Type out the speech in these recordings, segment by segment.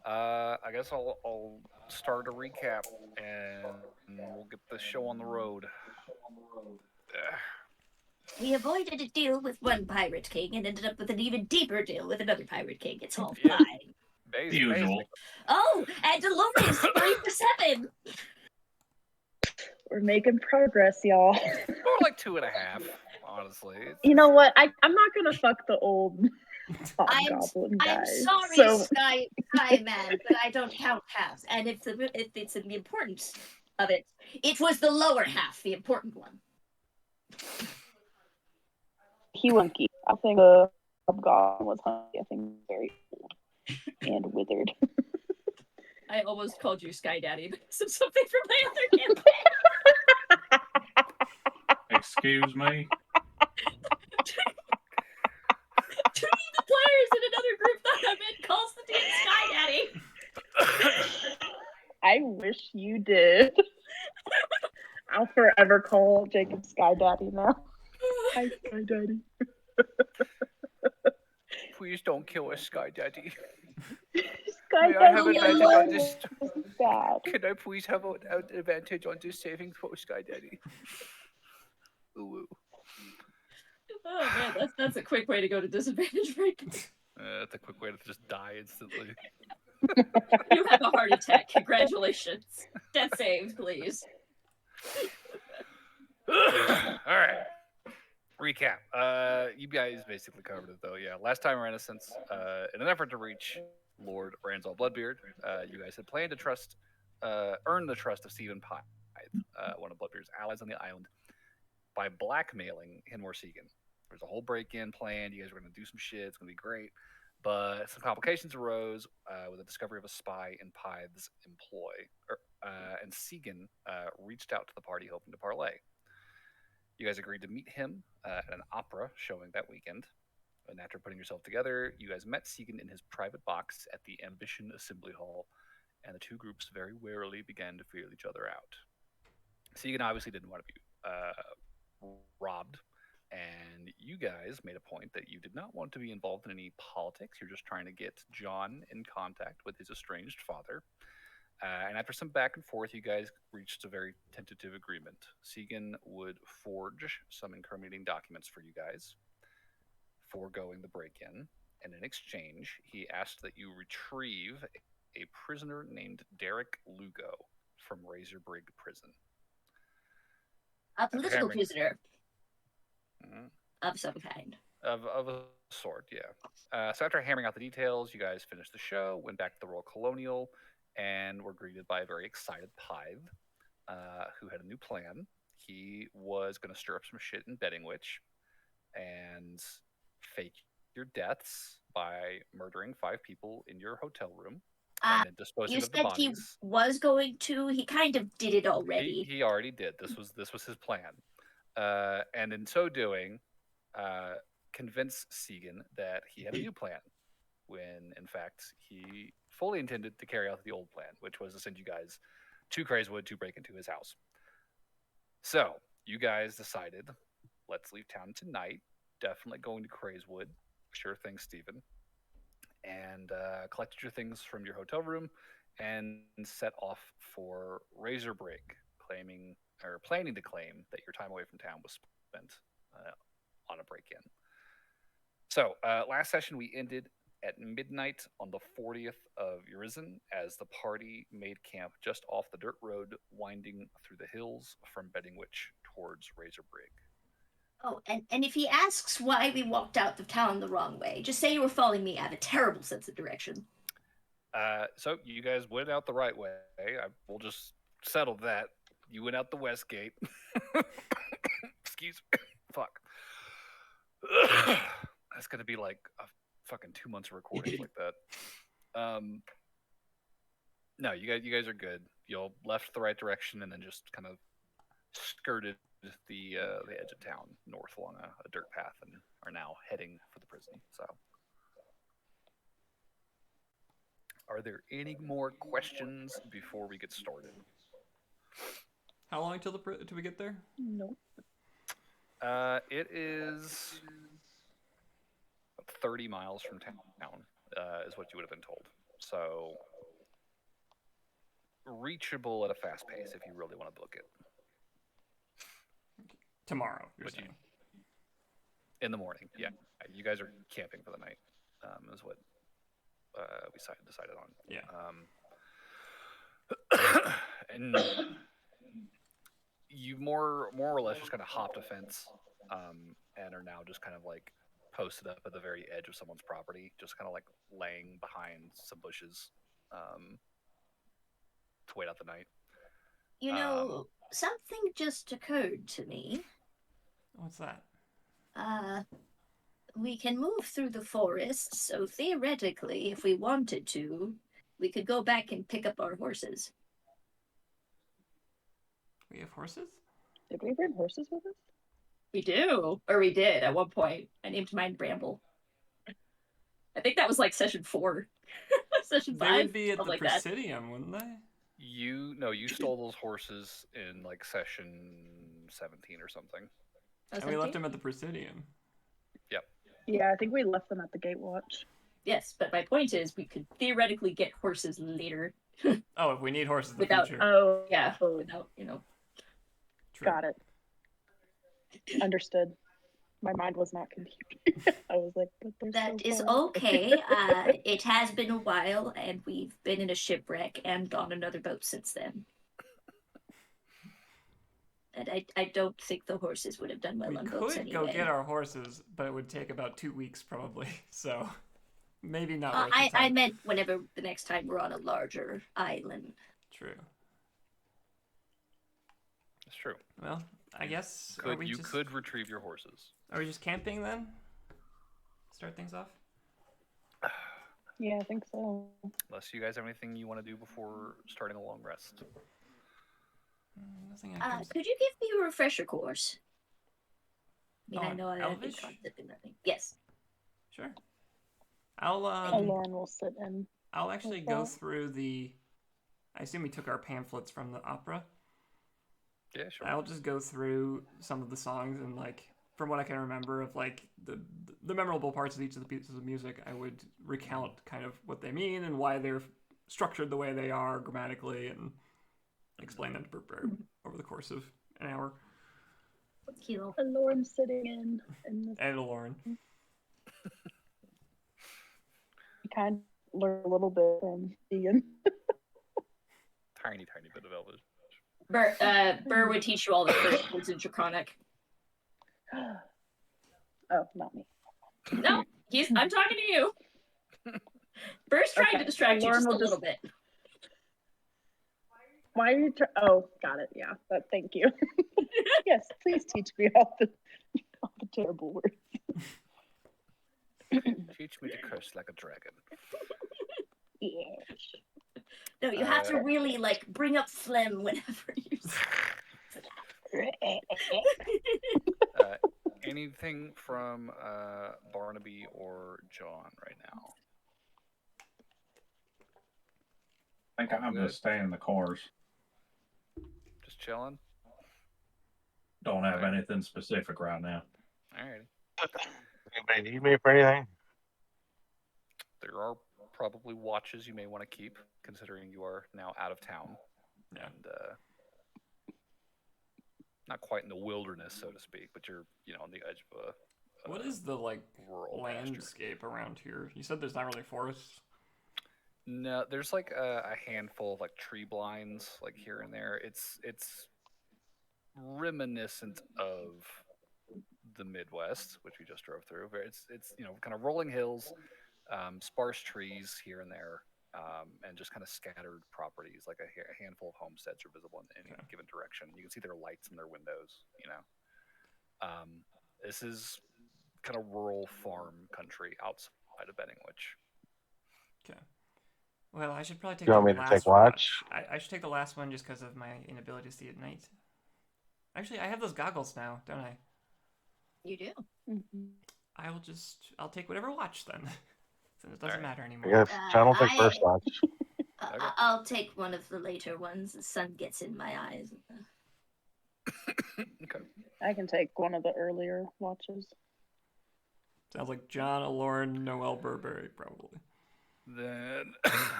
I guess I'll start a recap and we'll get this show on the road. We avoided a deal with one pirate king and ended up with an even deeper deal with another pirate king. It's all Yeah, fine. The basically. usual. Oh, and Dolores 3 for 7. We're making progress, y'all. More like 2.5, honestly. You know what? I'm not gonna fuck the old I'm hobgoblin guy. I'm sorry, So Sky Man, but I don't count halves. And if it's in the importance of it, it was the lower half, the important one. he was hunky. I think the hobgoblin was hunky. I think very old and withered. I almost called you Sky Daddy because of something from my other campaign. Excuse me. Two of the players in another group that I'm in calls the DM Sky Daddy. I wish you did. I'll forever call Jacob Sky Daddy now. Hi, Sky Daddy. Please don't kill us, Sky Daddy. Sky May I Daddy have advantage on this? is sad. Can I please have an advantage on this saving throw, Sky Daddy? Ooh. Oh man, that's a quick way to go to disadvantage, right? That's a quick way to just die instantly. You have a heart attack. Congratulations. Death save, please. All right. Recap. You guys basically covered it though. Yeah. Last time Renascence, in an effort to reach Lord Ranzal Bloodbeard, you guys had planned to earn the trust of Stephen Pythe, one of Bloodbeard's allies on the island, by blackmailing Hinmore Segan. There's a whole break-in planned. You guys are going to do some shit. It's going to be great. But some complications arose with the discovery of a spy in Pythe's employ. And Segan reached out to the party hoping to parlay. You guys agreed to meet him at an opera showing that weekend. And after putting yourself together, you guys met Segan in his private box at the Ambition Assembly Hall, and the two groups very warily began to feel each other out. Segan obviously didn't want to be robbed, and you guys made a point that you did not want to be involved in any politics. You're just trying to get John in contact with his estranged father. And after some back and forth, you guys reached a very tentative agreement. Segan would forge some incriminating documents for you guys, foregoing the break in. And in exchange, he asked that you retrieve a prisoner named Derek Lugo from Razorbrig prison. A political prisoner Mhm. of some kind. Of a sort, yeah. So after hammering out the details, you guys finished the show, went back to the Royal Colonial, and were greeted by a very excited Pythe, who had a new plan. He was going to stir up some shit in Beddingwitch and fake your deaths by murdering 5 people in your hotel room and then You disposing of the said he bodies. was going to. He kind of did it already. He already did. This was his plan, and in so doing, convince Segan that he had a new plan, when in fact he fully intended to carry out the old plan, which was to send you guys to Crazewood to break into his house. So you guys decided, let's leave town tonight. Definitely going to Crazewood. Sure thing, Stephen. And collected your things from your hotel room and set off for Razorbrig, planning to claim that your time away from town was spent on a break-in. So last session we ended at midnight on the 40th of Urizen as the party made camp just off the dirt road winding through the hills from Beddingwitch towards Razorbrig. Oh, and if he asks why we walked out of town the wrong way, just say you were following me. I have a terrible sense of direction. So you guys went out the right way. We'll just settle that. You went out the west gate. Excuse me. Fuck. That's gonna be like a fucking 2 months of recordings like that. No, you guys are good. You left the right direction and then just kind of skirted the edge of town north along a dirt path and are now heading for the prison. So, are there any more questions before we get started? How long till we get there? Nope. It is 30 miles from town, is what you would have been told. So reachable at a fast pace if you really want to book it. Tomorrow, you're Would you? saying. In the morning, yeah. You guys are camping for the night, is what we decided on. Yeah. And you more or less just kind of hopped a fence, and are now just kind of like posted up at the very edge of someone's property, just kind of like laying behind some bushes, to wait out the night. You know, something just occurred to me. What's that? We can move through the forest, so theoretically, if we wanted to, we could go back and pick up our horses. We have horses? Did we bring horses with us? We do. Or we did at one point. I named mine Bramble. I think that was like session 4. Session 5. They would be at the something like that. Presidium, wouldn't they? You stole those horses in like session 17 or something. Oh, And we left 17? them at the Presidium. Yeah, I think we left them at the Gatewatch. Yes, but my point is we could theoretically get horses later. Oh, if we need horses in the Without- future. Oh, Yeah, without, True. got it. Understood. My mind was not confused. I was like, but they're That so is far. okay. It has been a while, and we've been in a shipwreck and on another boat since then. And I don't think the horses would have done well We on boats could anyway. go get our horses, but it would take about 2 weeks probably. So maybe not worth I the time. meant whenever the next time we're on a larger island. True. It's true. Well, I guess You could retrieve your horses. Are we just camping then? Start things off? Yeah, I think so. Unless you guys have anything you want to do before starting a long rest. Nothing I can... Could you give me a refresher course? I mean, I Oh, know I've been Elvish? constantly learning. Yes. Sure. I'll Lauren will sit in. I'll actually with go that. through the... I assume we took our pamphlets from the opera. Yeah, sure. I'll just go through some of the songs and like from what I can remember of like the memorable parts of each of the pieces of music, I would recount kind of what they mean and why they're structured the way they are grammatically and explain them to Burberry over the course of an hour. Kilo. And Lauren's sitting in this. And Lauren. You kind of learn a little bit from Ian. Tiny bit of Elvish. Burr would teach you all the first words in Draconic. Oh, not me. No, I'm talking to you. Burr's trying to Okay, distract you Lauren just a will little bit. Why are you? Oh, got it. Yeah, but thank you. Yes, please teach me all the terrible words. Teach me to curse like a dragon. Yeah. No, you have to really like bring up phlegm whenever you. Anything from Barnaby or John right now? I think I'm going to stay in the cars. Just chilling? Don't have anything specific right now. Alrighty. Anybody need me for anything? There are probably watches you may want to keep, considering you are now out of town. Yeah. And not quite in the wilderness, so to speak, but you're, on the edge of a What is the like rural pasture. landscape around here? You said there's not really forests. No, there's like a handful of like tree blinds, like here and there. It's reminiscent of the Midwest, which we just drove through. It's kind of rolling hills, sparse trees here and there, and just kind of scattered properties. Like a handful of homesteads are visible in any given direction. You can see their lights in their windows. This is kind of rural farm country outside of Benningwich. Okay. Well, I should probably take You the want me to last take watch? I should take the last one just because of my inability to see at night. Actually, I have those goggles now, don't I? You do. Mm-hmm. I'll take whatever watch then. Since it doesn't matter I anymore. guess John will take first watch. I'll take one of the later ones. The sun gets in my eyes. Okay. I can take one of the earlier watches. Sounds like John, Lauren, Noel, Burberry, probably. Then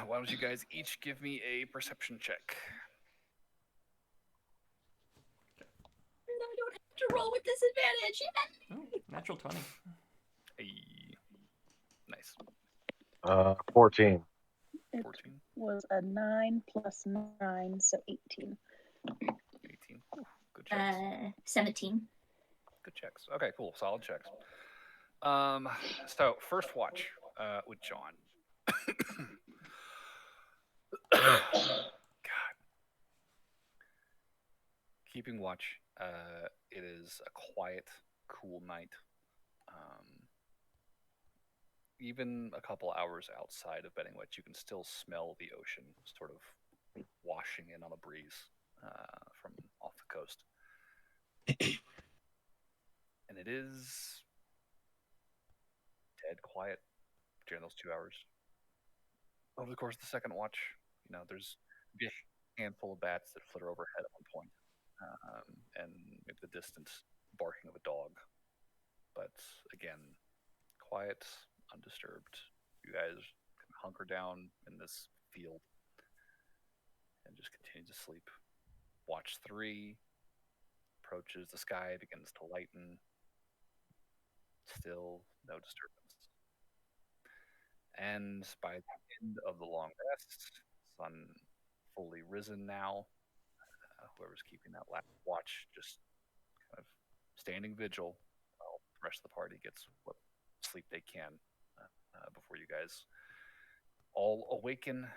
why don't you guys each give me a perception check? And I don't have to roll with disadvantage. Oh, natural 20. Hey. Nice. 14. It 14, was a 9 plus 9, so 18. 18. Good checks. 17. Good checks. Okay, cool. Solid checks. So first watch with John. God. Keeping watch. It is a quiet, cool night. Even a couple hours outside of Beddingwitch, you can still smell the ocean sort of washing in on a breeze from off the coast. And it is dead quiet during those 2 hours. Over the course of the second watch, there's maybe a handful of bats that flitter overhead at one point, and maybe the distant barking of a dog. But again, quiet, undisturbed. You guys can hunker down in this field and just continue to sleep. Watch 3 approaches, the sky begins to lighten. Still no disturbance. And by the end of the long rest, sun fully risen now. Whoever's keeping that last watch just kind of standing vigil while the rest of the party gets what sleep they can before you guys all awaken,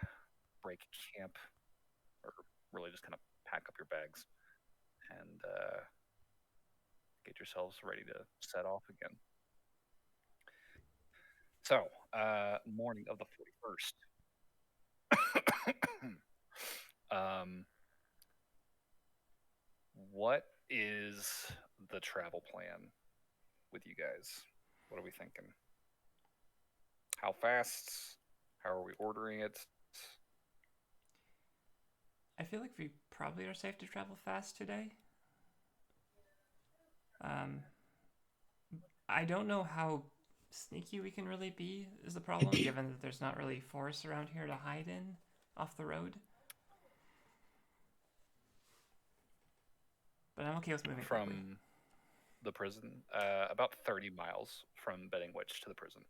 break camp, or really just kind of pack up your bags and get yourselves ready to set off again. So, morning of the 41st. What is the travel plan with you guys? What are we thinking? How fast? How are we ordering it? I feel like we probably are safe to travel fast today. I don't know how sneaky we can really be is the problem, given that there's not really forests around here to hide in off the road. But I'm okay with moving From quickly. the prison, about 30 miles from Beddingwitch to the prison.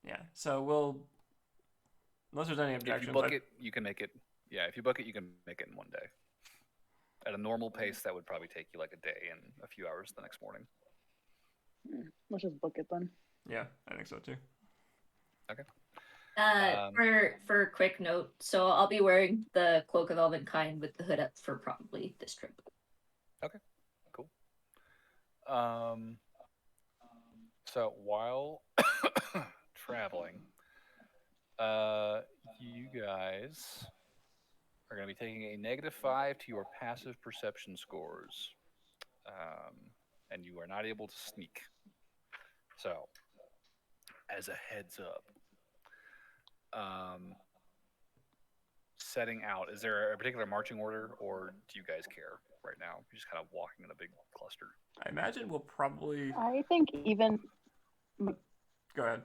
Yeah, so we'll... Unless there's any objections. If you book it, you can make it. Yeah, if you book it, you can make it in one day. At a normal pace, that would probably take you like a day and a few hours the next morning. Let's just book it then. Yeah, I think so too. Okay. For a quick note, so I'll be wearing the Cloak of Elvenkind with the hood up for probably this trip. Okay, cool. So while traveling, you guys are going to be taking a -5 to your passive perception scores, and you are not able to sneak. So, as a heads up, setting out, is there a particular marching order, or do you guys care right now? You're just kind of walking in a big cluster. I imagine we'll probably... I think even... Go ahead.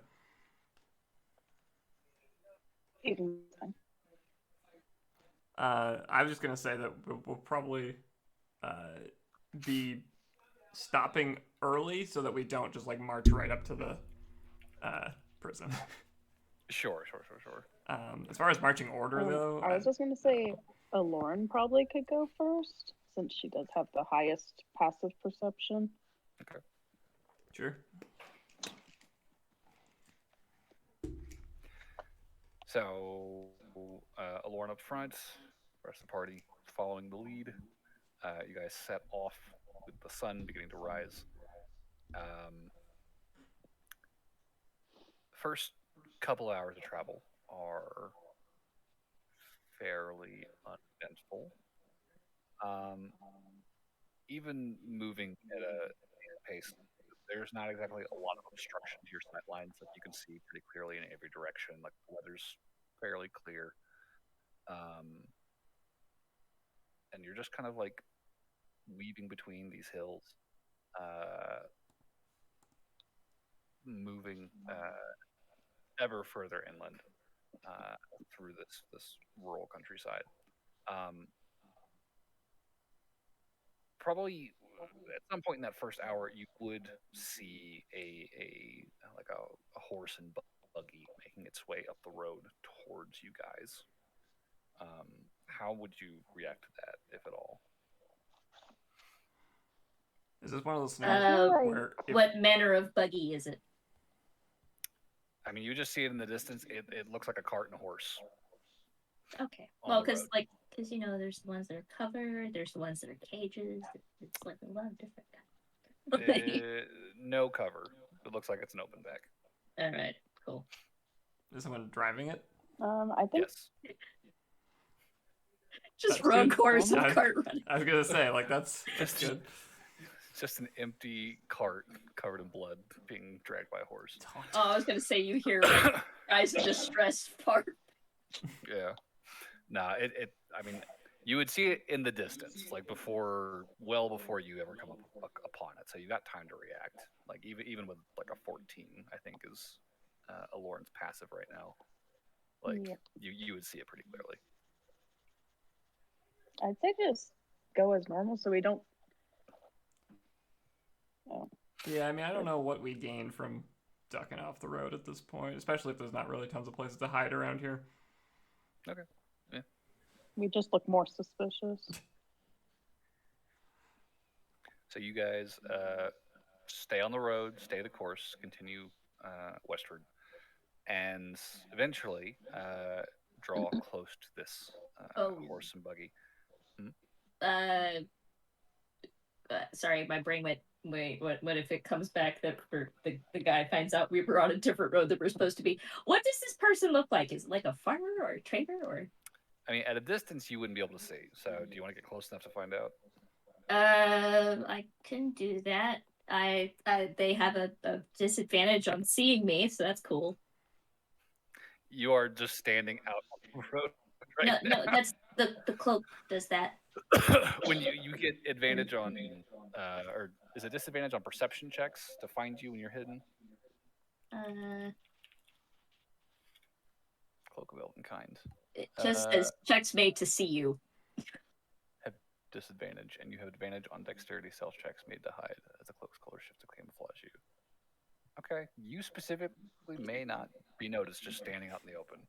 Even time. I was just going to say that we'll probably be stopping early so that we don't just like march right up to the prison. Sure. As far as marching order, though... I was just going to say Lauren probably could go first, since she does have the highest passive perception. Okay. Sure. So, Alorn up front, the rest of the party following the lead. You guys set off with the sun beginning to rise. First couple hours of travel are fairly uneventful. Even moving at a pace, there's not exactly a lot of obstruction to your sight lines. Like you can see pretty clearly in every direction. Like the weather's fairly clear, and you're just kind of like weaving between these hills, moving ever further inland through this rural countryside. Probably at some point in that first hour, you would see a horse and buggy making its way up the road towards you guys. How would you react to that, if at all? Is this one of those scenarios Uh, where What manner of buggy is it? I mean, you just see it in the distance. It looks like a cart and a horse. Okay. On Well, the because road. you know, there's the ones that are covered, there's the ones that are cages. It's like a lot of different kinds. No cover. It looks like it's an open back. All right. Cool. is someone driving it? I think Yes. Just That's road good. course and I- cart running. I was gonna say, like, that's good. It's just an empty cart covered in blood being dragged by a horse. Oh, I was gonna say you hear like guys in distress part. Yeah. Nah, I mean, you would see it in the distance, like well before you ever come upon it. So you got time to react. Like even with like a 14, I think is Lauren's passive right now. Like Yeah. you would see it pretty clearly. I'd say just go as normal so we don't. Oh. Yeah, I mean, I don't know what we gain from ducking off the road at this point, especially if there's not really tons of places to hide around here. Okay. We just look more suspicious. So you guys stay on the road, stay the course, continue westward, and eventually draw close to this horse and buggy. Sorry, my brain went. Wait, what if it comes back that the guy finds out we were on a different road that we're supposed to be? What does this person look like? Is it like a farmer or a trader or? I mean, at a distance, you wouldn't be able to see. So, do you want to get close enough to find out? I can do that. They have a disadvantage on seeing me, so that's cool. You are just standing out on the road. Right No, that's the cloak does that. When you get advantage on, or is it disadvantage on perception checks to find you when you're hidden? Cloak of Elven Kind. It just says checks made to see you. Have disadvantage, and you have advantage on dexterity stealth checks made to hide as a cloak's color shift to camouflage you. Okay, you specifically may not be noticed just standing out in the open.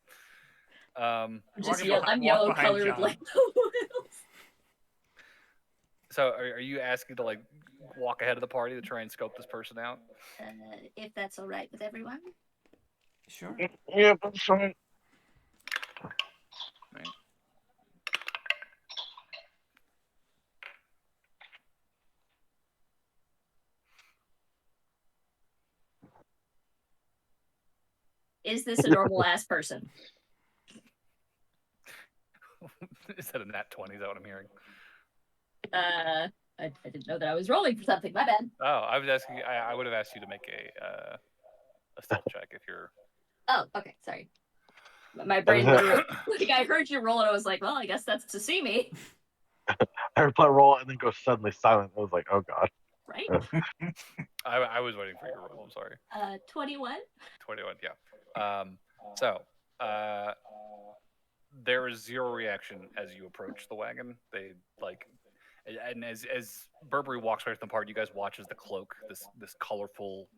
I'm Walk yellow behind colored John. like. So, are you asking to like walk ahead of the party to try and scope this person out? If that's all right with everyone. Sure. Yeah, that's fine. Right. Is this a normal ass person? Is that a nat 20? Is that what I'm hearing? I didn't know that I was rolling for something. My bad. Oh, I was asking. I would have asked you to make a stealth check if you're. Oh, okay. Sorry. My brain literally. Like, I heard you roll, and I was like, well, I guess that's to see me, I heard play roll and then go suddenly silent. I was like, oh god. right? I was waiting for your roll. I'm sorry. 21. 21. Yeah. So there is zero reaction as you approach the wagon. They like, and as Burberry walks away from the party, you guys watch as the cloak, this colorful,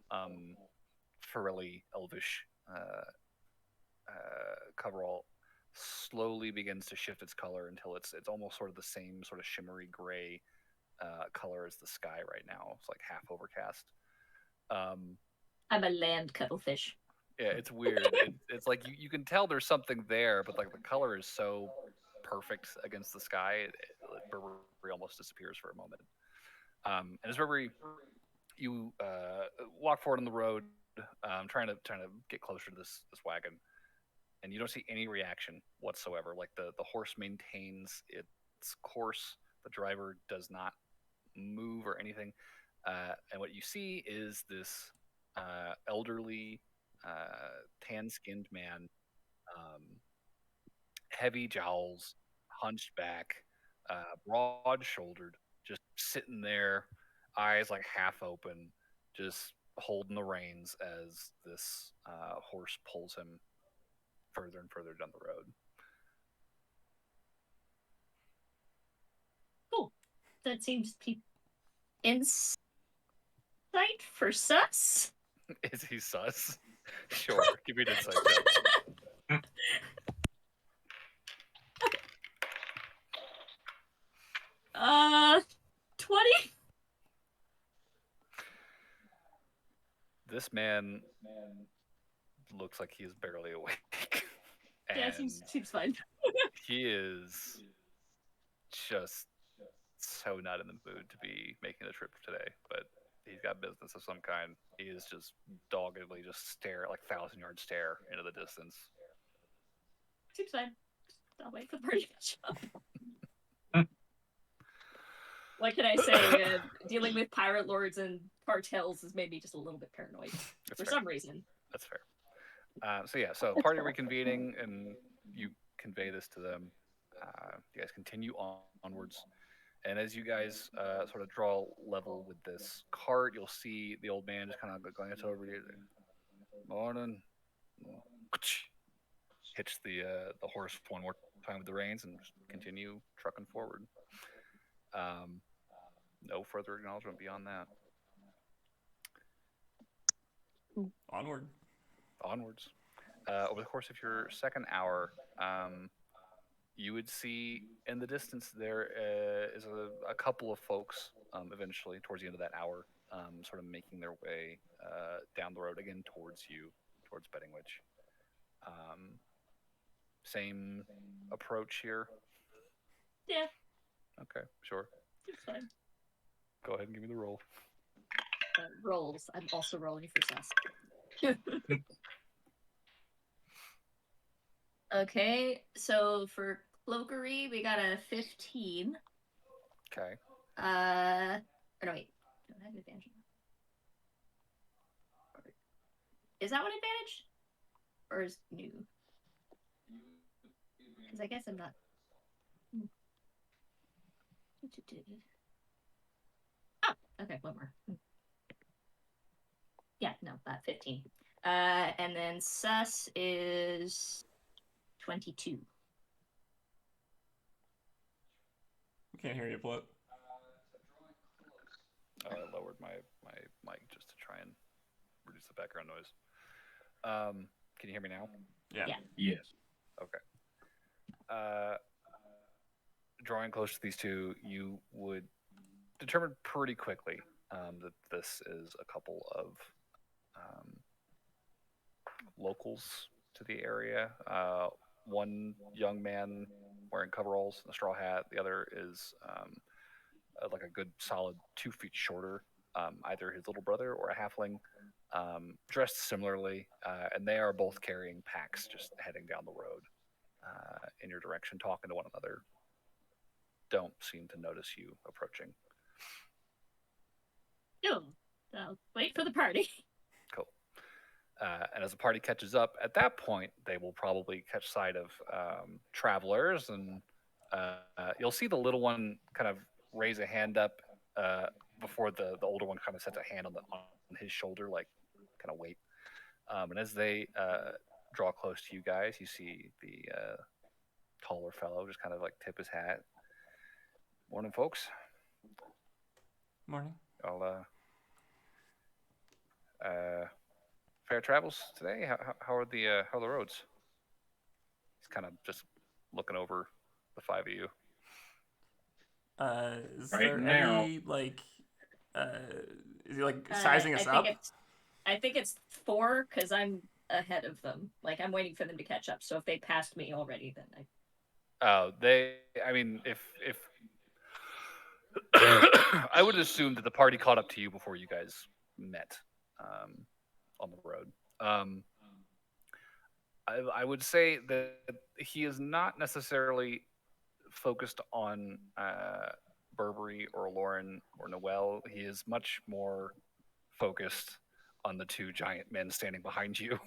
frilly, elvish coverall, slowly begins to shift its color until it's almost sort of the same sort of shimmery gray color as the sky right now. It's like half overcast. I'm a land cuttlefish. Yeah, it's weird. It's like you can tell there's something there, but like the color is so perfect against the sky, Burberry almost disappears for a moment. And as Burberry, you walk forward on the road, trying to get closer to this wagon, and you don't see any reaction whatsoever. Like the horse maintains its course, the driver does not move or anything, and what you see is this elderly, tan-skinned man, heavy jowls, hunched back, broad-shouldered, just sitting there, eyes like half open, just holding the reins as this horse pulls him further and further down the road. Cool. That seems to be insight for sus. Is he sus? Sure. Give me an insight check. 20. This man looks like he is barely awake. Yeah, And seems fine. he is just so not in the mood to be making the trip today, but he's got business of some kind. He is just doggedly just stare, like 1,000-yard stare into the distance. Seems fine. I'll wait for the party to catch up. What can I say? Dealing with pirate lords and cartels has made me just a little bit paranoid for some reason. That's fair. So party reconvening, and you convey this to them. You guys continue onwards, and as you guys sort of draw level with this cart, you'll see the old man just kind of glance over you. Morning. Hits the horse one more time with the reins and just continue trucking forward. No further acknowledgement beyond that. Onward. Onwards. Over the course of your second hour, you would see in the distance there is a couple of folks eventually towards the end of that hour, sort of making their way down the road again towards you, towards Betting Witch. Same approach here? Yeah. Okay, sure. It's fine. Go ahead and give me the roll. Rolls. I'm also rolling for sus. Okay, so for cloakery, we got a 15. Okay. Or no, wait. Do I have advantage? Is that one advantage? Or is new? Because I guess I'm not. Oh, okay, one more. Yeah, no, 15. And then sus is 22. Can't hear you, Plette. I lowered my mic just to try and reduce the background noise. Can you hear me now? Yeah. Yes. Okay. Drawing close to these two, you would determine pretty quickly that this is a couple of locals to the area. One young man wearing coveralls and a straw hat. The other is like a good solid 2 feet shorter, either his little brother or a halfling, dressed similarly, and they are both carrying packs, just heading down the road in your direction, talking to one another. Don't seem to notice you approaching. No, I'll wait for the party. Cool. And as the party catches up, at that point, they will probably catch sight of travelers, and you'll see the little one kind of raise a hand up before the older one kind of sets a hand on his shoulder, like kind of wait. And as they draw close to you guys, you see the taller fellow just kind of like tip his hat. Morning, folks. Morning. I'll fair travels today. How are the roads? He's kind of just looking over the 5 of you. Is Right there now. any like is he like sizing us up? I think it's 4 because I'm ahead of them. Like I'm waiting for them to catch up. So if they passed me already, then I mean, if I would assume that the party caught up to you before you guys met on the road. I would say that he is not necessarily focused on Burberry or Lauren or Noel. He is much more focused on the 2 giant men standing behind you.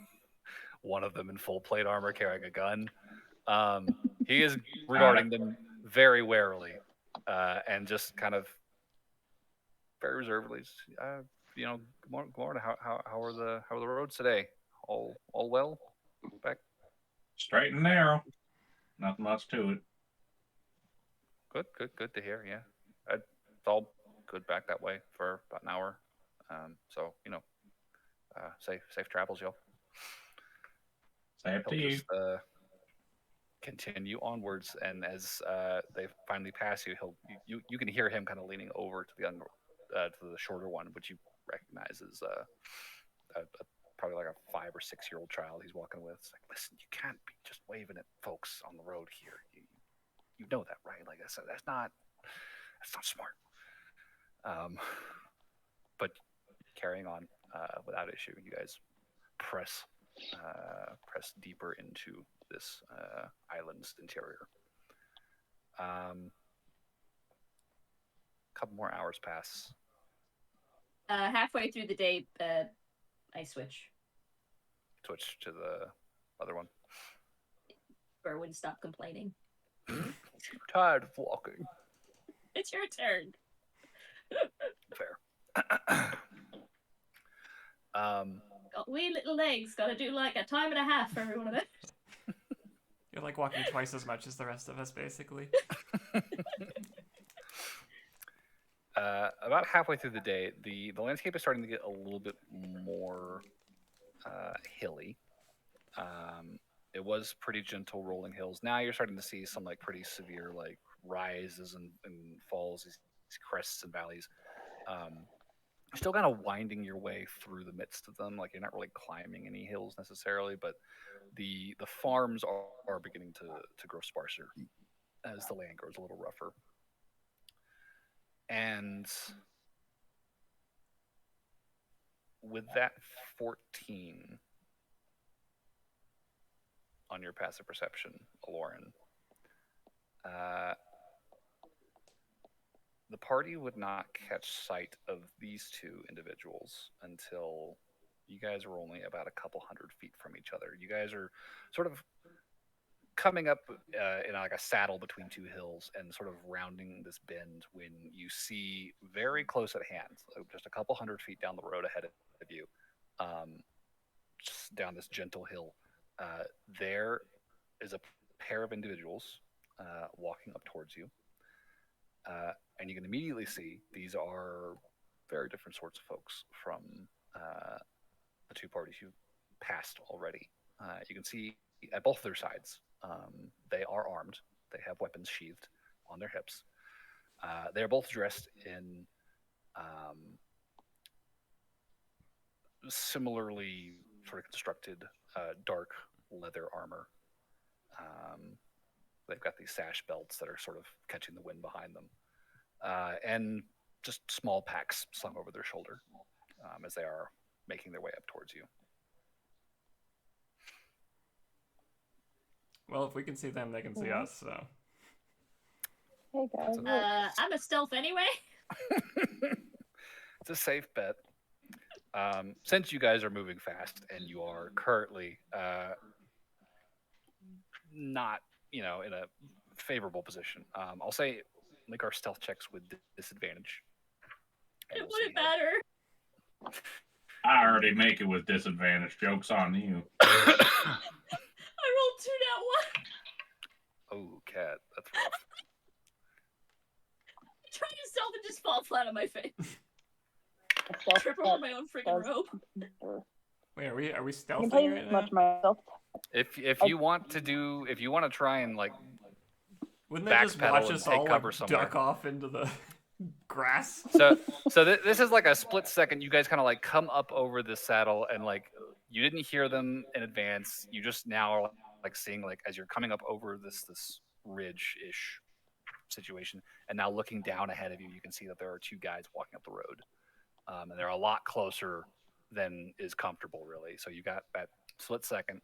One of them in full plate armor carrying a gun. He is regarding them very warily and just kind of very reservedly. Good morning. How are the roads today? All well? Back Straight and narrow. Nothing much to it. good to hear. Yeah, it's all good back that way for about an hour. So safe travels, y'all. Same to He'll you. just continue onwards, and as they finally pass you, you can hear him kind of leaning over to the shorter one, which you recognize as probably like a 5 or 6 year old child he's walking with. It's like, listen, you can't be just waving at folks on the road here. You know that, right? Like that's not smart. But carrying on without issue, you guys press deeper into this island's interior. Couple more hours pass. Halfway through the day, I switch. Switch to the other one. Or wouldn't stop complaining. Tired of walking. It's your turn. Fair. Got wee little legs. Got to do like a time and a half for every one of those. You're like walking twice as much as the rest of us, basically. About halfway through the day, the landscape is starting to get a little bit more hilly. It was pretty gentle rolling hills. Now you're starting to see some like pretty severe like rises and falls, these crests and valleys. Still kind of winding your way through the midst of them. Like you're not really climbing any hills necessarily, but the farms are beginning to grow sparser as the land grows a little rougher. And with that 14 on your passive perception, Aloran, the party would not catch sight of these two individuals until you guys were only about a couple 100 feet from each other. You guys are sort of coming up in like a saddle between two hills and sort of rounding this bend when you see very close at hand, so just a couple 100 feet down the road ahead of you, just down this gentle hill, there is a pair of individuals walking up towards you. And you can immediately see these are very different sorts of folks from the two parties you passed already. You can see at both their sides, they are armed. They have weapons sheathed on their hips. They're both dressed in similarly sort of constructed dark leather armor. They've got these sash belts that are sort of catching the wind behind them. And just small packs slung over their shoulder as they are making their way up towards you. Well, if we can see them, they can see us, so. Hey guys. I'm a stealth anyway. It's a safe bet. Since you guys are moving fast and you are currently not, in a favorable position, I'll say make our stealth checks with disadvantage. It wouldn't matter. I already make it with disadvantage. Joke's on you. I rolled 2 that one. Oh, cat, that's rough. I tried to stealth and just fall flat on my face. Trip over my own freaking rope. Wait, are we I can stealthing tell you right as now? much myself. If you want to try and like Wouldn't they just backpedal watch and us take all cover like, somewhere. duck off into the grass? This is like a split second. You guys kind of like come up over this saddle and like you didn't hear them in advance. You just now are like seeing like as you're coming up over this ridge-ish situation, and now looking down ahead of you, you can see that there are two guys walking up the road, and they're a lot closer than is comfortable really. So you got that split second.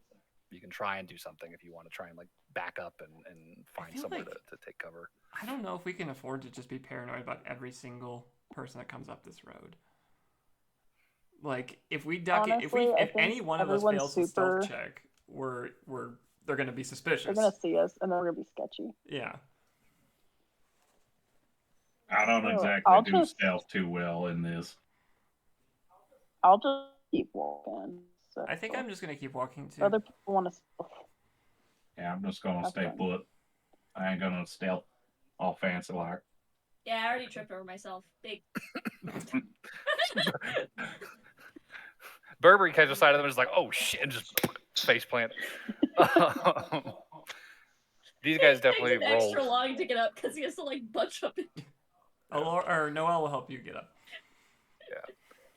You can try and do something if you want to try and like back up and find somewhere like- to take cover. I don't know if we can afford to just be paranoid about every single person that comes up this road. Like, if we duck it, Honestly, I if think any one of us everyone's fails the stealth super- check, they're gonna be suspicious. They're gonna see us and they're gonna be sketchy. Yeah. I don't Oh, exactly I'll do just- stealth too well in this. I'll just keep walking. So I think I'm just gonna keep walking too. other people want to. Yeah, I'm just gonna Have stay fun. put. I ain't gonna stealth all fancy like. Yeah, I already tripped over myself. Big. Burberry catches sight of them and is like, "Oh shit!" and just face plant. These guys definitely Takes him rolled. extra long to get up because he has to like bunch up. Or Noel will help you get up.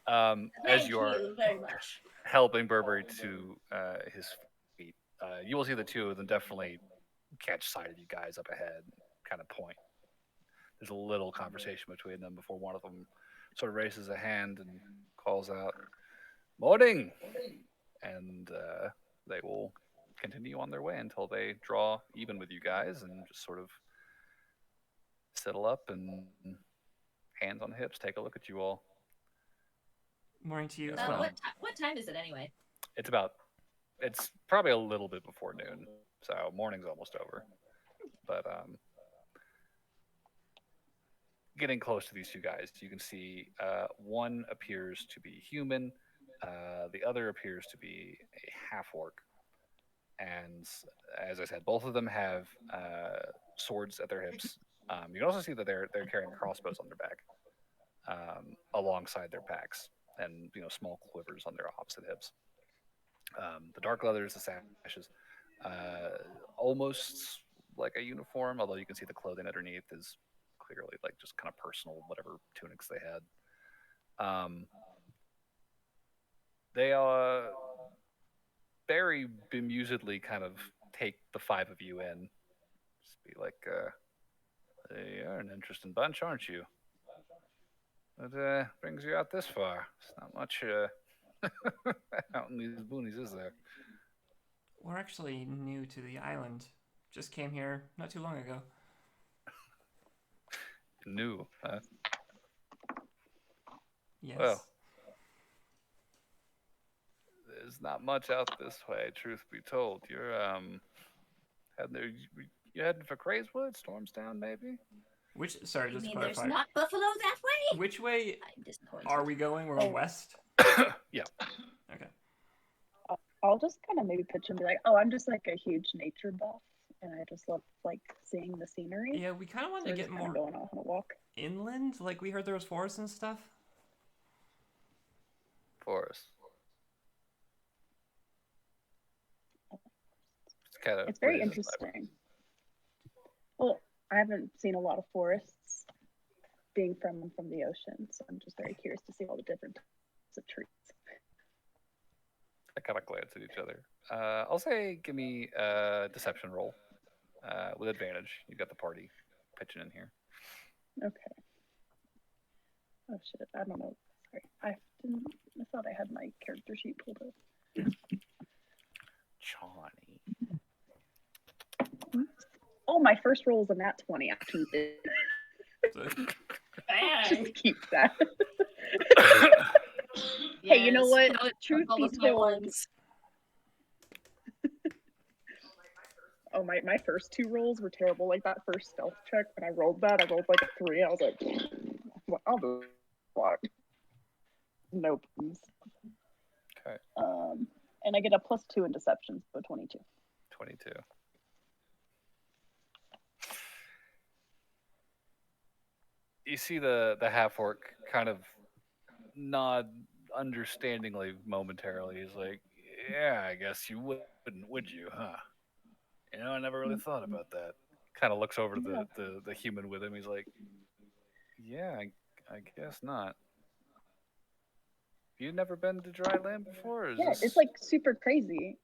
As Thank you are you very much. helping Burberry to his feet, you will see the two of them definitely catch sight of you guys up ahead, and kind of point. There's a little conversation between them before one of them sort of raises a hand and calls out, "Morning!" And they will continue on their way until they draw even with you guys and just sort of settle up and hands on hips, take a look at you all. Morning to you as well. What time is it anyway? It's probably a little bit before noon, so morning's almost over. But getting close to these two guys, you can see one appears to be human, the other appears to be a half orc. And as I said, both of them have swords at their hips. You can also see that they're carrying crossbows on their back, alongside their packs, and small quivers on their opposite hips. The dark leathers, the sashes, almost like a uniform, although you can see the clothing underneath is clearly like just kind of personal, whatever tunics they had. They very bemusedly kind of take the five of you in. Just be like, "They are an interesting bunch, aren't you? What brings you out this far? It's not much out in these boonies, is there?" We're actually new to the island. Just came here not too long ago. New, huh? Yes. Well, there's not much out this way, truth be told. You're you heading for Crazewood, Stormstown, maybe? Sorry, You just to mean there's clarify. not buffalo that way? Which way I'm disappointed. are we going? We're going west? Yeah. Okay. I'll just kind of maybe pitch and be like, "Oh, I'm just like a huge nature buff, and I just love like seeing the scenery." Yeah, we kind of want So to we're get just kind more of going off on a walk. inland. Like, we heard there was forests and stuff. Forest. It's very interesting. Well, I haven't seen a lot of forests being from the ocean, so I'm just very curious to see all the different types of trees. I kind of glance at each other. I'll say, give me a deception roll with advantage. You got the party pitching in here. Okay. Oh shit! I don't know. Sorry, I thought I had my character sheet pulled up. Chani. Oh, my first roll is a nat 20. I keep it. Bang! Just keep that. Hey, you know what? Truth be told, oh my first two rolls were terrible. Like that first stealth check, when I rolled like a 3. I was like, well, I'll do what? Nope. Okay. And I get a +2 in deception, so 22. 22. You see the half orc kind of nod understandingly momentarily. He's like, "Yeah, I guess you wouldn't, would you, huh? I never really thought about that." Kind of looks over to the human with him. He's like, "Yeah, I guess not. You never been to dry land before? It's like super crazy.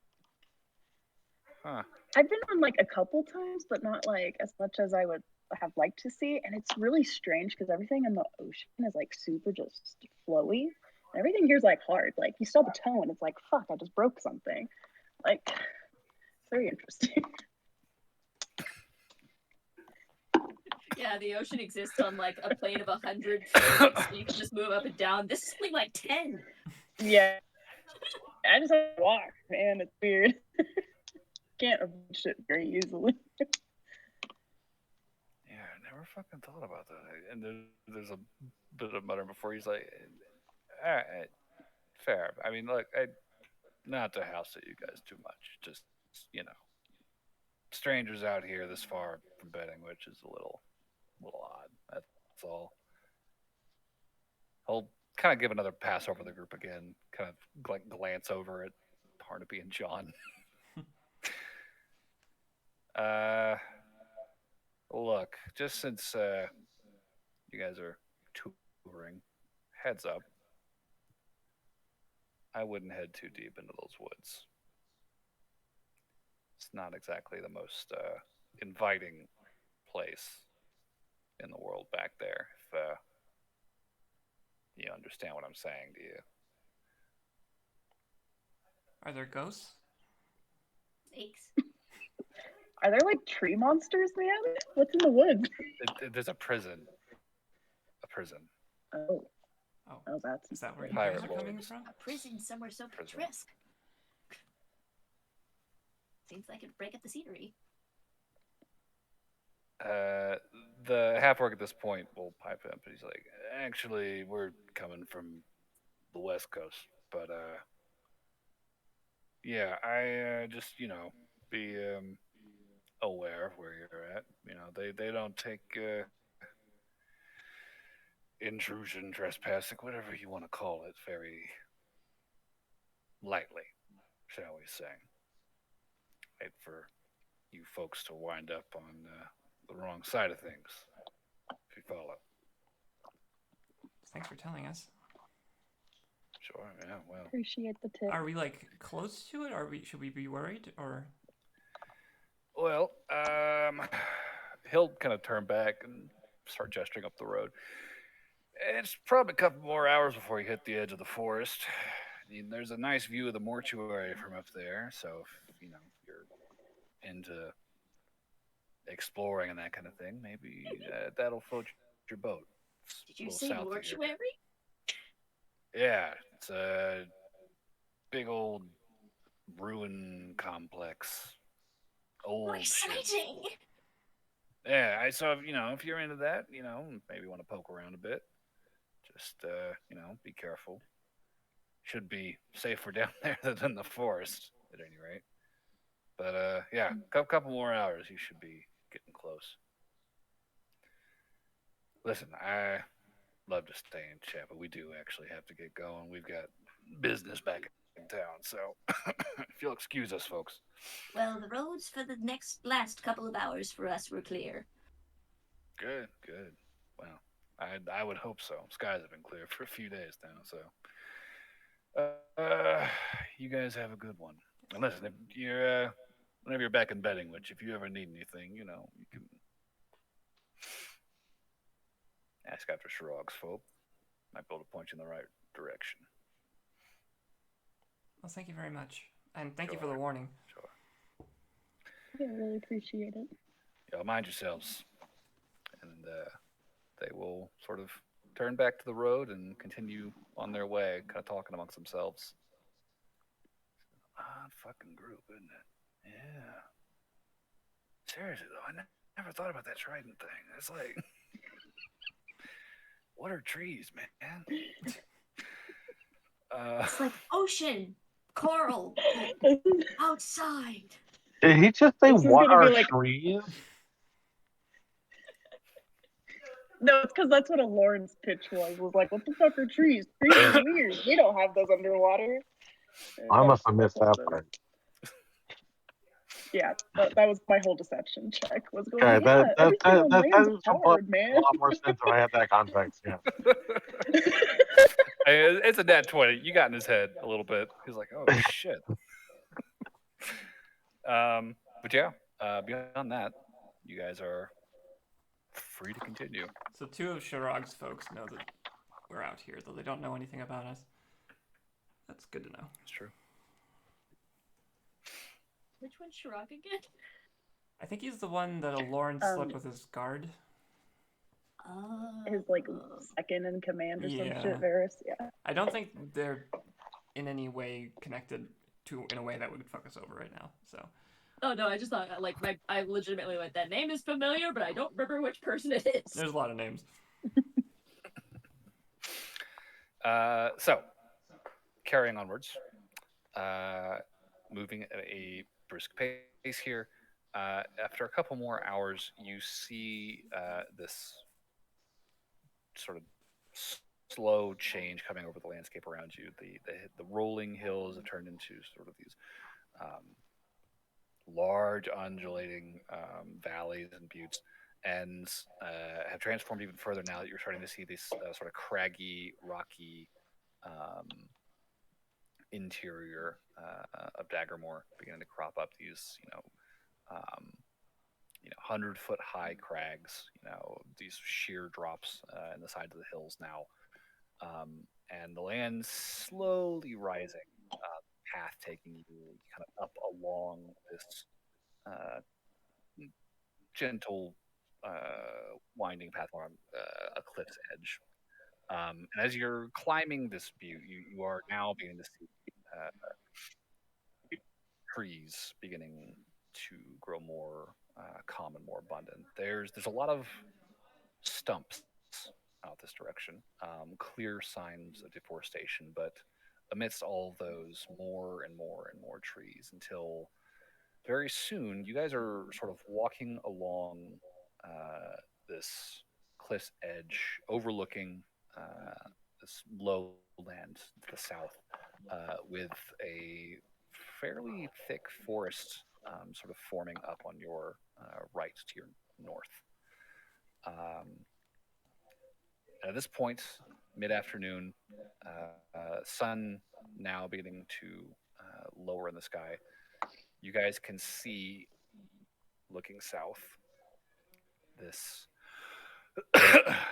Huh. I've been on like a couple times, but not like as much as I would have liked to see. And it's really strange because everything in the ocean is like super just flowy. And everything here's like hard. Like you stub a toe and it's like, fuck, I just broke something. Like, it's very interesting. Yeah, the ocean exists on like a plane of 100 feet, so you can just move up and down. This is something like 10. Yeah. I just have to walk, man. It's weird. Can't avoid shit very easily. Yeah, I never fucking thought about that. And there's a bit of mutter before he's like, "All right, fair. I mean, look, not to house at you guys too much. Just strangers out here this far from betting, which is a little odd. That's all. I'll kind of give another pass over the group again. Kind of like glance over at Barnaby and John. Look, just since you guys are touring, heads up. I wouldn't head too deep into those woods. It's not exactly the most inviting place in the world back there. If you understand what I'm saying, do you? Are there ghosts? Snakes. Are there like tree monsters, man? What's in the woods? There's a prison. A prison. Oh, Oh, that's is that where you Pirate guys are coming lords. from? A prison somewhere so Prison. picturesque. Seems like it'd break up the scenery. The half orc at this point will pipe up. He's like, actually, we're coming from the West Coast, but yeah, I just be aware of where you're at. They don't take intrusion, trespassing, whatever you want to call it, very lightly, shall we say. Hate for you folks to wind up on the wrong side of things, if you follow. Thanks for telling us. Sure, yeah, well. appreciate the tip. Are we like close to it? Should we be worried or? Well, he'll kind of turn back and start gesturing up the road. It's probably a couple more hours before you hit the edge of the forest. I mean, there's a nice view of the mortuary from up there, so if you're into exploring and that kind of thing, maybe that'll float your boat. It's Did a you little say south of here. mortuary? Yeah, it's a big old ruin complex. Old More shit. exciting! Yeah, so if you're into that, maybe want to poke around a bit. Just be careful. Should be safer down there than the forest, at any rate. But yeah, couple more hours, you should be getting close. Listen, I love to stay and chat, but we do actually have to get going. We've got business back in town, so if you'll excuse us, folks. Well, the roads for the last couple of hours for us were clear. Good. Well, I would hope so. Skies have been clear for a few days now, so you guys have a good one. And listen, if you're whenever you're back in betting, which if you ever need anything, you can ask after Shirog's folk. Might be able to point you in the right direction. Well, thank you very much, and thank you for Sure. the warning. Sure. I really appreciate it. Y'all mind yourselves. And they will sort of turn back to the road and continue on their way, kind of talking amongst themselves. Odd fucking group, isn't it? Yeah. Seriously, though, I never thought about that trident thing. It's like, what are trees, man? It's like ocean, coral, outside. Did he just say This is what gonna be are like- trees? No, it's because that's what a Lawrence pitch was like, what the fuck are trees? Trees are weird. We don't have those underwater. I must have missed that part. Yeah, that was my whole deception check. Was going, Okay, yeah, that everything on makes land's a hard, man. lot more sense if I had that context. Yeah. It's a nat 20. You got in his head a little bit. He's like, oh, shit. But yeah, beyond that, you guys are free to continue. So two of Shirog's folks know that we're out here, though they don't know anything about us. That's good to know. It's true. Which one's Shirog again? I think he's the one that Lauren slept with his guard. His like second in command or some Yeah. shit, Varys. Yeah. I don't think they're in any way connected in a way that would fuck us over right now. So Oh no, I just thought I legitimately went, that name is familiar, but I don't remember which person it is. there's a lot of names. So, carrying onwards, moving at a brisk pace here. After a couple more hours, you see this sort of slow change coming over the landscape around you. The rolling hills have turned into sort of these large, undulating valleys and buttes, and have transformed even further now that you're starting to see this sort of craggy, rocky interior of Daggermore beginning to crop up. These, 100-foot high crags. These sheer drops in the sides of the hills now, and the land slowly rising. Path taking you kind of up along this gentle, winding path along a cliff's edge. And as you're climbing this butte, you are now beginning to see trees beginning to grow more common, more abundant. There's a lot of stumps out this direction, clear signs of deforestation, but amidst all those, more and more and more trees, until very soon you guys are sort of walking along this cliff's edge, overlooking this lowland to the south, with a fairly thick forest sort of forming up on your right to your north. At this point, mid-afternoon, sun now beginning to lower in the sky, you guys can see, looking south, this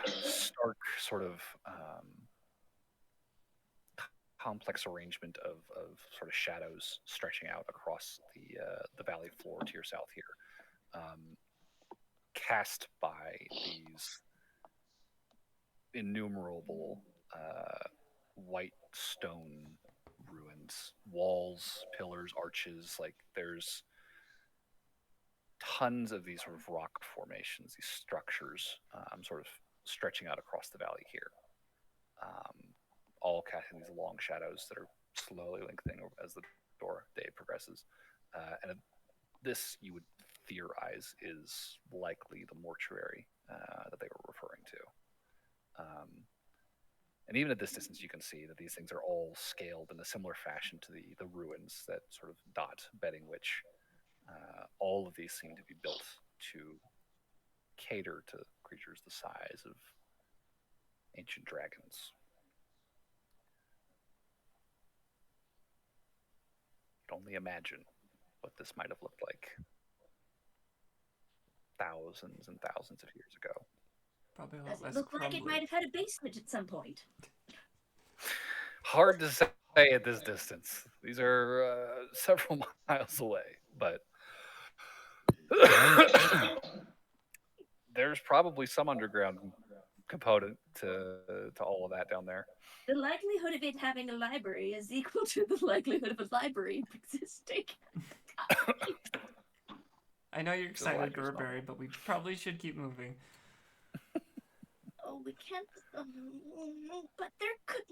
stark sort of complex arrangement of sort of shadows stretching out across the valley floor to your south here, cast by these innumerable white stone ruins, walls, pillars, arches. Like, there's tons of these sort of rock formations, these structures, sort of stretching out across the valley here, all casting these long shadows that are slowly lengthening as the day progresses. And this, you would theorize, is likely the mortuary that they were referring to. And even at this distance, you can see that these things are all scaled in a similar fashion to the ruins that sort of dot Bedding Witch. All of these seem to be built to cater to creatures the size of ancient dragons. You can only imagine what this might have looked like thousands and thousands of years ago. Probably a lot Does it less look like it crumbly. might have had a basement at some point? Hard to say at this distance. These are several miles away, but there's probably some underground component to all of that down there. The likelihood of it having a library is equal to the likelihood of a library existing. I know you're excited, like yourself. Gurberry, but we probably should keep moving. Oh, we can't. But there could.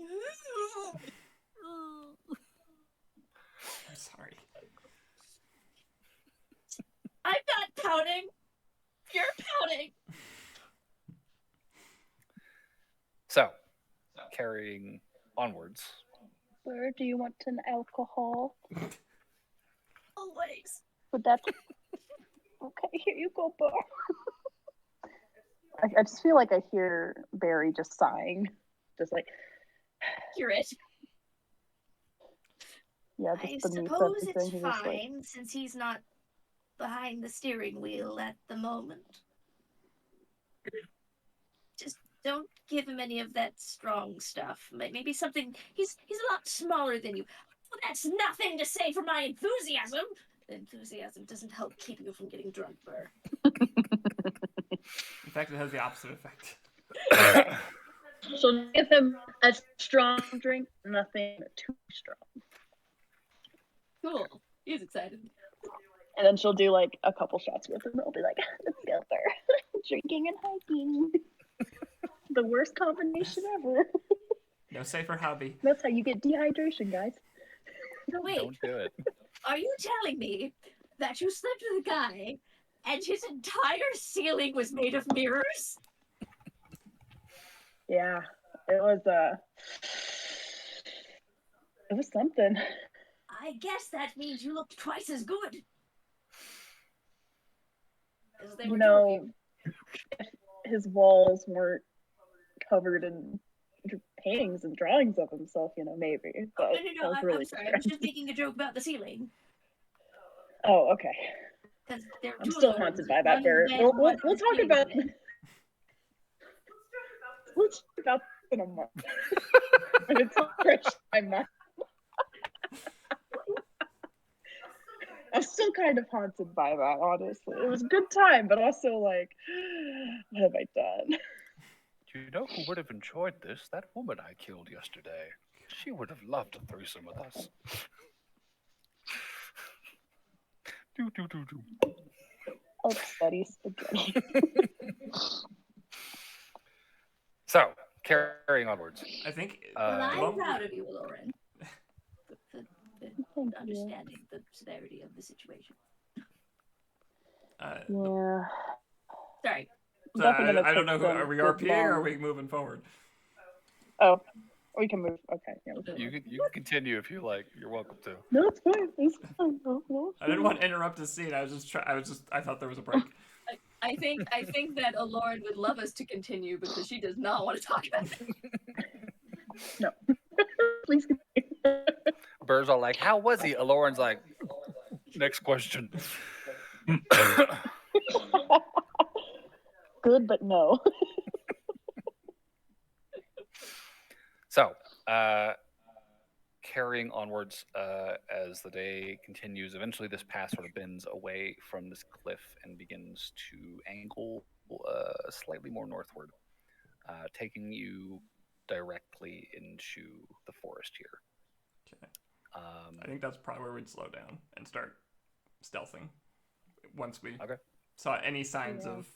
I'm sorry. I'm not pouting. You're pouting. So, carrying onwards. Where do you want an alcohol? Always. Would that? Okay, here you go, Bar. I just feel like I hear Barry just sighing, just like, You're it. yeah, I just beneath suppose everything. it's He's just like, fine since he's not behind the steering wheel at the moment. Just don't give him any of that strong stuff. Maybe something. He's a lot smaller than you. Well, that's nothing to say for my enthusiasm. Enthusiasm doesn't help keep you from getting drunk, Burr. In fact, it has the opposite effect. so give him a strong drink, nothing too strong. Cool. He's excited. And then she'll do like a couple shots with him. They'll be like, let's go for drinking and hiking. The worst combination ever. No safer hobby. That's how you get dehydration, guys. No, wait. Don't do it. Are you telling me that you slept with a guy and his entire ceiling was made of mirrors? Yeah, it was something. I guess that means you looked twice as good. Because they You were know, if his walls weren't covered in paintings and drawings of himself, maybe. But No, that was really I'm sorry. I was just making a joke about the ceiling. Oh, okay. Because there were I'm two still of them. haunted by One that in the bird. bed We'll, and one we'll, in we'll the talk ceiling about bed. let's talk about this in a month. When it's all fresh in my mind. I'm still kind of haunted by that, honestly. It was a good time, but also like, what have I done? You know who would have enjoyed this? That woman I killed yesterday. She would have loved a threesome with us. Do, do, do, do. Oh, Betty spaghetti. So, carrying onwards. I think. Well, the I'm moment proud of you, Lauren. For Thank you. understanding the severity of the situation. Yeah. Sorry. So Definitely gonna I don't take know. Who, some are we good RPing or are long- we moving forward? Oh, we can move. Okay. Yeah, we can You move. can continue if you like. You're welcome to. No, it's fine. It's fine. No, I didn't want to interrupt the scene. I thought there was a break. I think that Lauren would love us to continue because she does not want to talk about it. Please continue. Burr's all like, "How was he?" Lauren's like, "Next question." Good, but no. So, carrying onwards as the day continues, eventually this path sort of bends away from this cliff and begins to angle slightly more northward, taking you directly into the forest here. Okay. I think that's probably where we'd slow down and start stealthing once we saw any signs of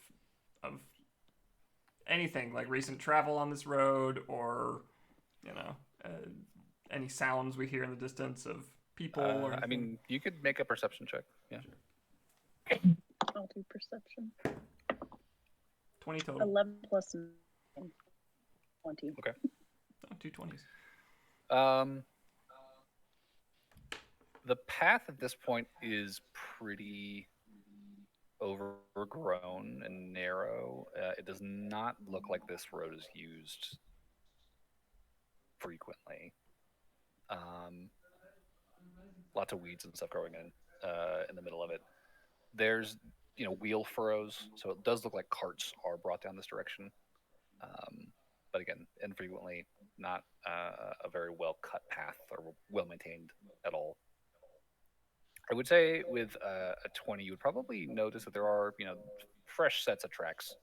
anything like recent travel on this road or any sounds we hear in the distance of people or anything. I mean, you could make a perception check. Yeah. I'll do perception. 20 total. 11 plus 9. 20. Okay. Oh, 2 20s. The path at this point is pretty overgrown and narrow. It does not look like this road is used frequently. Lots of weeds and stuff growing in the middle of it. There's wheel furrows, so it does look like carts are brought down this direction. But again, infrequently, not a very well cut path or well maintained at all. I would say with a 20, you would probably notice that there are, fresh sets of tracks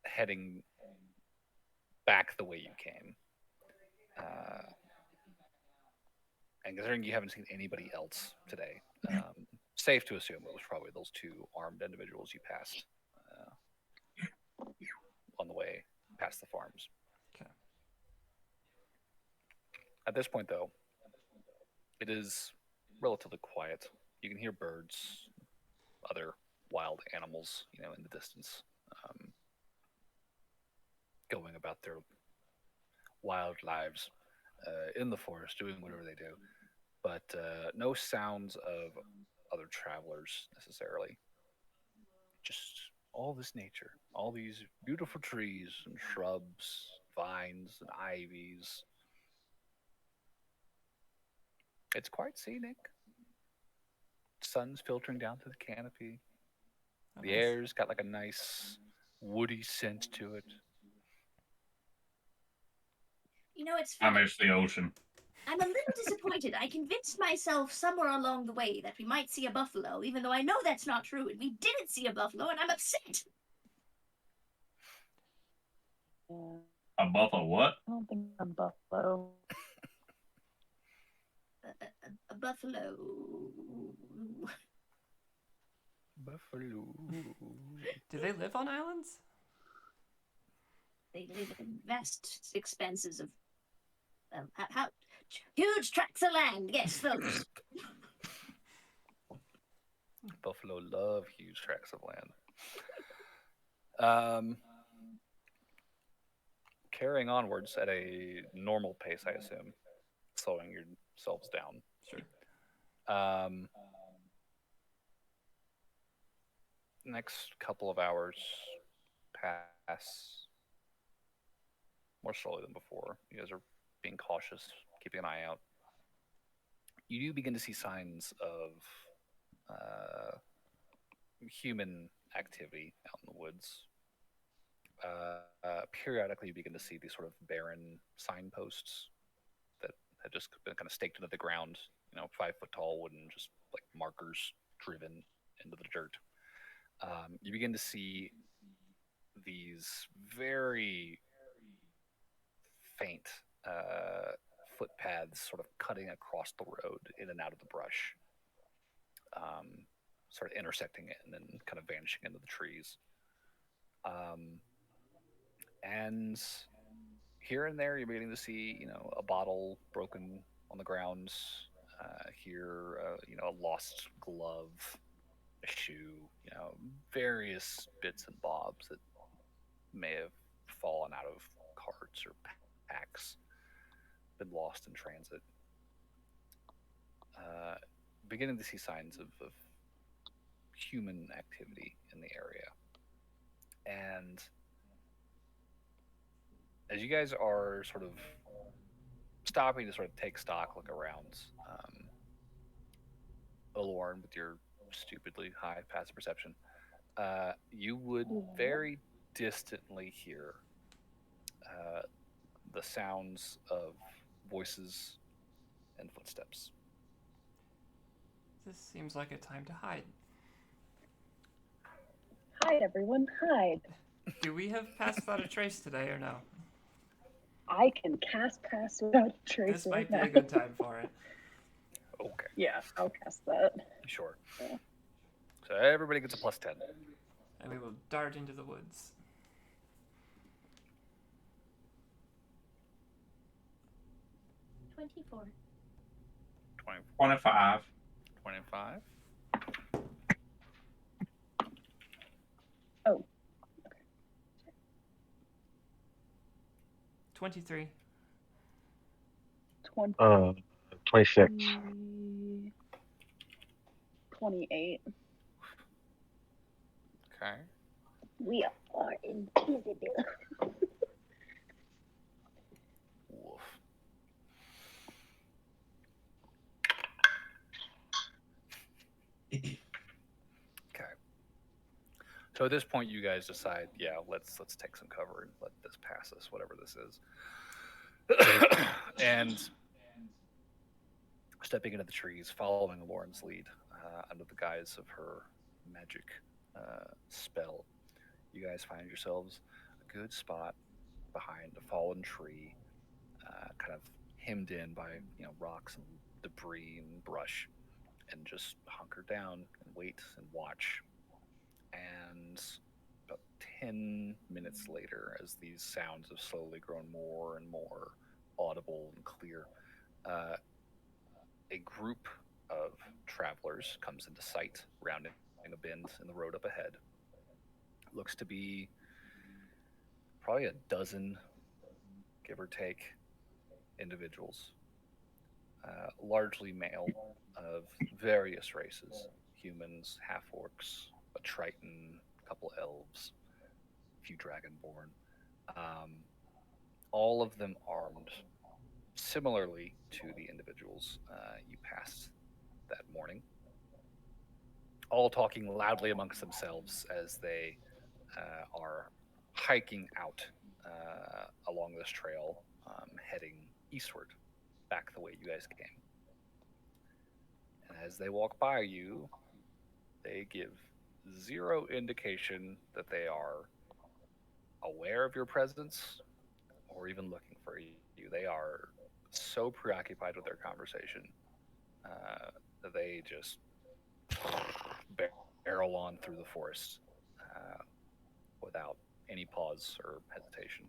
heading back the way you came. And considering you haven't seen anybody else today, safe to assume it was probably those two armed individuals you passed on the way past the farms. Okay. At this point, though, it is relatively quiet. You can hear birds, other wild animals, in the distance, going about their wild lives in the forest, doing whatever they do. But no sounds of other travelers necessarily. Just all this nature, all these beautiful trees and shrubs, vines and ivies. It's quite scenic. Sun's filtering down through the canopy. The nice. air's got like a nice woody scent to it. It's I funny. miss the ocean. I'm a little disappointed. I convinced myself somewhere along the way that we might see a buffalo, even though I know that's not true, and we didn't see a buffalo, and I'm upset. Yeah, A buffalo what? I don't think I'm buffalo. A buffalo. Buffalo. Do they live on islands? They live in vast expanses of how huge tracts of land. Yes, those. Buffalo love huge tracts of land. Carrying onwards at a normal pace, I assume, slowing yourselves down. Sure. Next couple of hours pass more slowly than before. You guys are being cautious, keeping an eye out. You do begin to see signs of human activity out in the woods. Periodically, you begin to see these sort of barren signposts that have just been kind of staked into the ground. 5 foot tall wooden, just like markers driven into the dirt. You begin to see these very faint footpaths sort of cutting across the road in and out of the brush, sort of intersecting it and then kind of vanishing into the trees. And here and there, you're beginning to see, a bottle broken on the ground. Here, a lost glove, a shoe, various bits and bobs that may have fallen out of carts or packs, been lost in transit. Beginning to see signs of human activity in the area. And as you guys are sort of stopping to sort of take stock, look around, Alorn, with your stupidly high passive perception, you would very distantly hear the sounds of voices and footsteps. This seems like a time to hide. Hide, everyone, hide. Do we have Pass Without a Trace today or no? I can cast Pass Without a Trace This might right be now. a good time for it. Okay, Yeah, I'll cast that. sure. Yeah. So everybody gets a +10. And we will dart into the woods. 24. 25. 25. Oh, 23. 20, 26. 28. Okay. We are invisible. Woof. Okay. So at this point, you guys decide, yeah, let's take some cover and let this pass us, whatever this is. And stepping into the trees, following Lauren's lead, under the guise of her magic spell, you guys find yourselves a good spot behind a fallen tree, kind of hemmed in by rocks and debris and brush, and just hunker down and wait and watch. And about 10 minutes later, as these sounds have slowly grown more and more audible and clear, a group of travelers comes into sight, rounding a bend in the road up ahead. Looks to be probably a dozen, give or take, individuals, largely male, of various races: humans, half orcs, a triton, a couple elves, a few dragonborn. Um, all of them armed similarly to the individuals you passed that morning, all talking loudly amongst themselves as they are hiking out along this trail, heading eastward, back the way you guys came. And as they walk by you, they give zero indication that they are aware of your presence or even looking for you. They are so preoccupied with their conversation that they just barrel on through the forest without any pause or hesitation.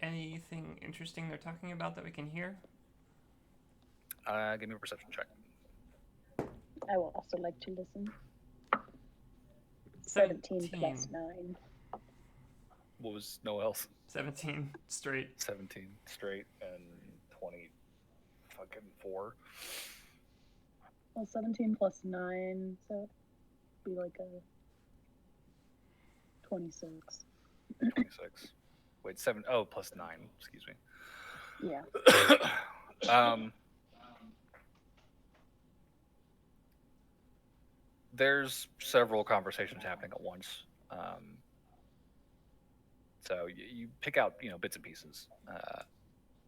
anything interesting they're talking about that we can hear? Give me a perception check. I will also like to listen. 17 plus 9. What was Noel's? 17 straight. 17 straight and 20 fucking 4. Well, 17 plus 9, so it'd be like a 26. 26. Wait, 7. Oh, plus 9. Excuse me. Yeah. There's several conversations happening at once. So you pick out, bits and pieces.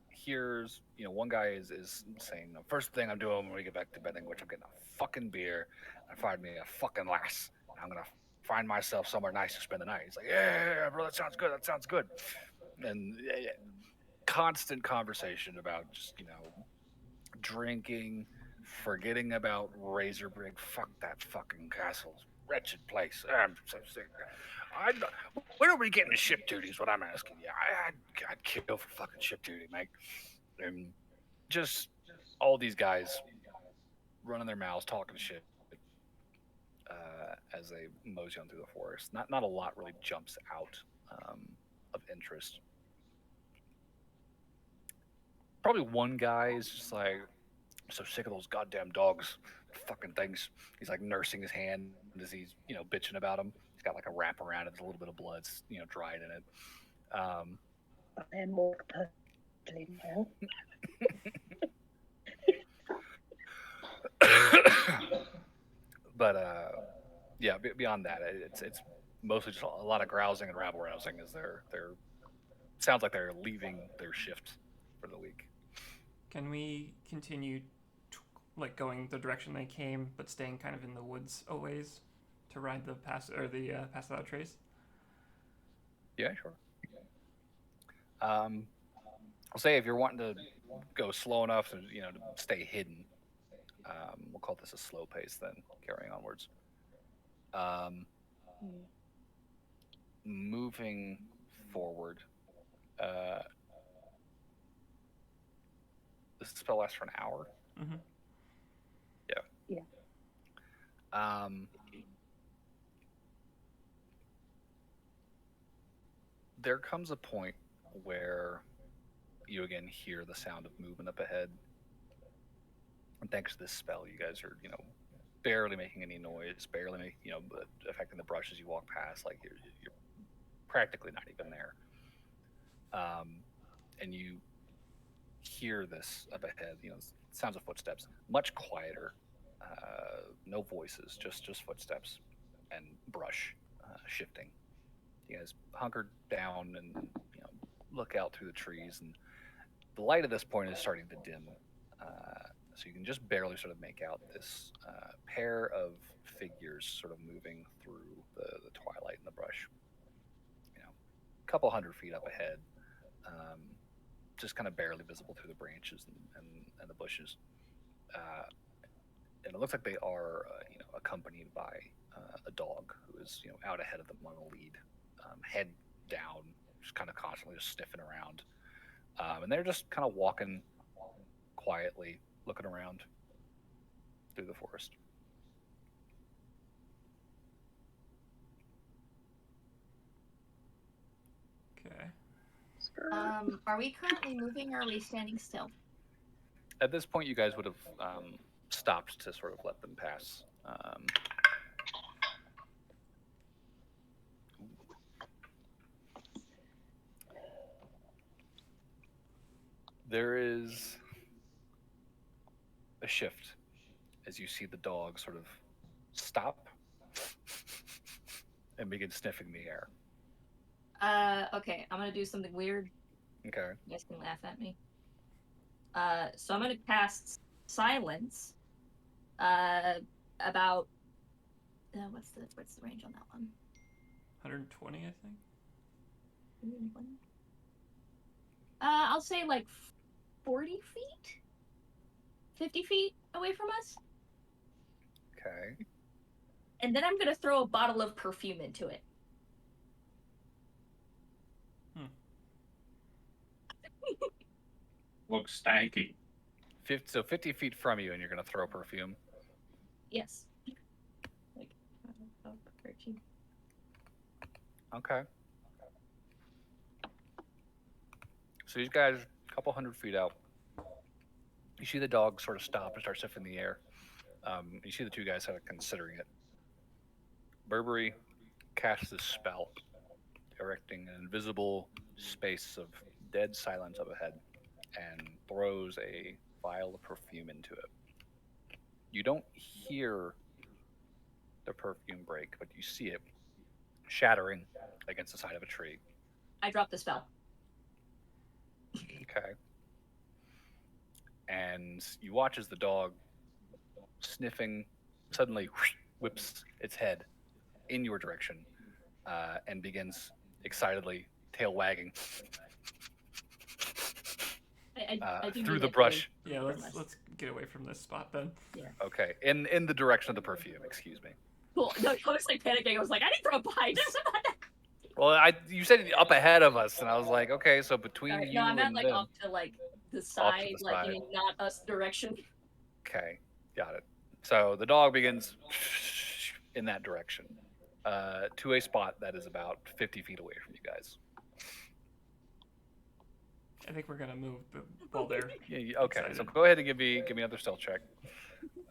Here's, one guy is saying, the first thing I'm doing when we get back to bed, which I'm getting a fucking beer and find me a fucking lass. I'm going to find myself somewhere nice to spend the night. He's like, yeah, bro, that sounds good. That sounds good. And constant conversation about just, drinking, forgetting about Razorbrig. Fuck that fucking castle. Wretched place. I'm so sick. When are we getting to ship duty is what I'm asking you. I'd kill for fucking ship duty, mate. And just all these guys running their mouths, talking shit as they mosey on through the forest. Not a lot really jumps out of interest. Probably one guy is just like, I'm so sick of those goddamn dogs, fucking things. He's like nursing his hand as he's, bitching about them. He's got like a wrap around it, there's a little bit of blood, dried in it. And more pudding. But yeah, beyond that, it's mostly just a lot of grousing and rabble rousing as they're sounds like they're leaving their shift for the week. Can we continue going the direction they came, but staying kind of in the woods a ways to ride the pass without trace? Yeah, sure. I'll say if you're wanting to go slow enough to to stay hidden, we'll call this a slow pace then, carrying onwards. Moving forward, this spell lasts for an hour. Mm-hmm. Yeah. There comes a point where you again hear the sound of movement up ahead. And thanks to this spell, you guys are, barely making any noise, barely making, affecting the brush as you walk past. Like you're practically not even there. And you hear this up ahead, sounds of footsteps, much quieter, no voices, just footsteps and brush shifting. You guys hunker down and look out through the trees, and the light at this point is starting to dim, so you can just barely sort of make out this pair of figures sort of moving through the twilight and the brush. A couple 100 feet up ahead, just kind of barely visible through the branches and the bushes. And it looks like they are, accompanied by a dog who is, out ahead of them on a lead, head down, just kind of constantly just sniffing around. And they're just kind of walking quietly, looking around through the forest. Okay. Are we currently moving or are we standing still? At this point, you guys would have stopped to sort of let them pass. There is a shift as you see the dog sort of stop and begin sniffing the air. Okay, I'm gonna do something weird. Okay. You guys can laugh at me. So I'm gonna cast silence. About what's the range on that one? 120, I think. 120? I'll say like 40 feet, 50 feet away from us. Okay. And then I'm gonna throw a bottle of perfume into it. looks stanky. 50 feet from you, and you're gonna throw perfume. Yes. Like, 13. Okay. So these guys, a couple 100 feet out, you see the dog sort of stop and start sniffing the air. You see the two guys kind of considering it. Burberry casts this spell, erecting an invisible space of dead silence up ahead, and throws a vial of perfume into it. You don't hear the perfume break, but you see it shattering against the side of a tree. I dropped the spell. Okay. And you watch as the dog, sniffing, suddenly whips its head in your direction and begins excitedly tail wagging I do through need the it brush. to- Yeah, from us. let's get away from this spot then. Okay, in the direction of the perfume. Excuse me. Cool. No, I was like panicking. I was like, I need to throw it behind us. Well, you said up ahead of us, and I was like, okay, so between Alright, you no, I'm and not like them. off to like the side, like side. in not us direction. Okay, got it. So the dog begins in that direction to a spot that is about 50 feet away from you guys. I think we're gonna move while they're Okay, so excited. go ahead and give me another stealth check,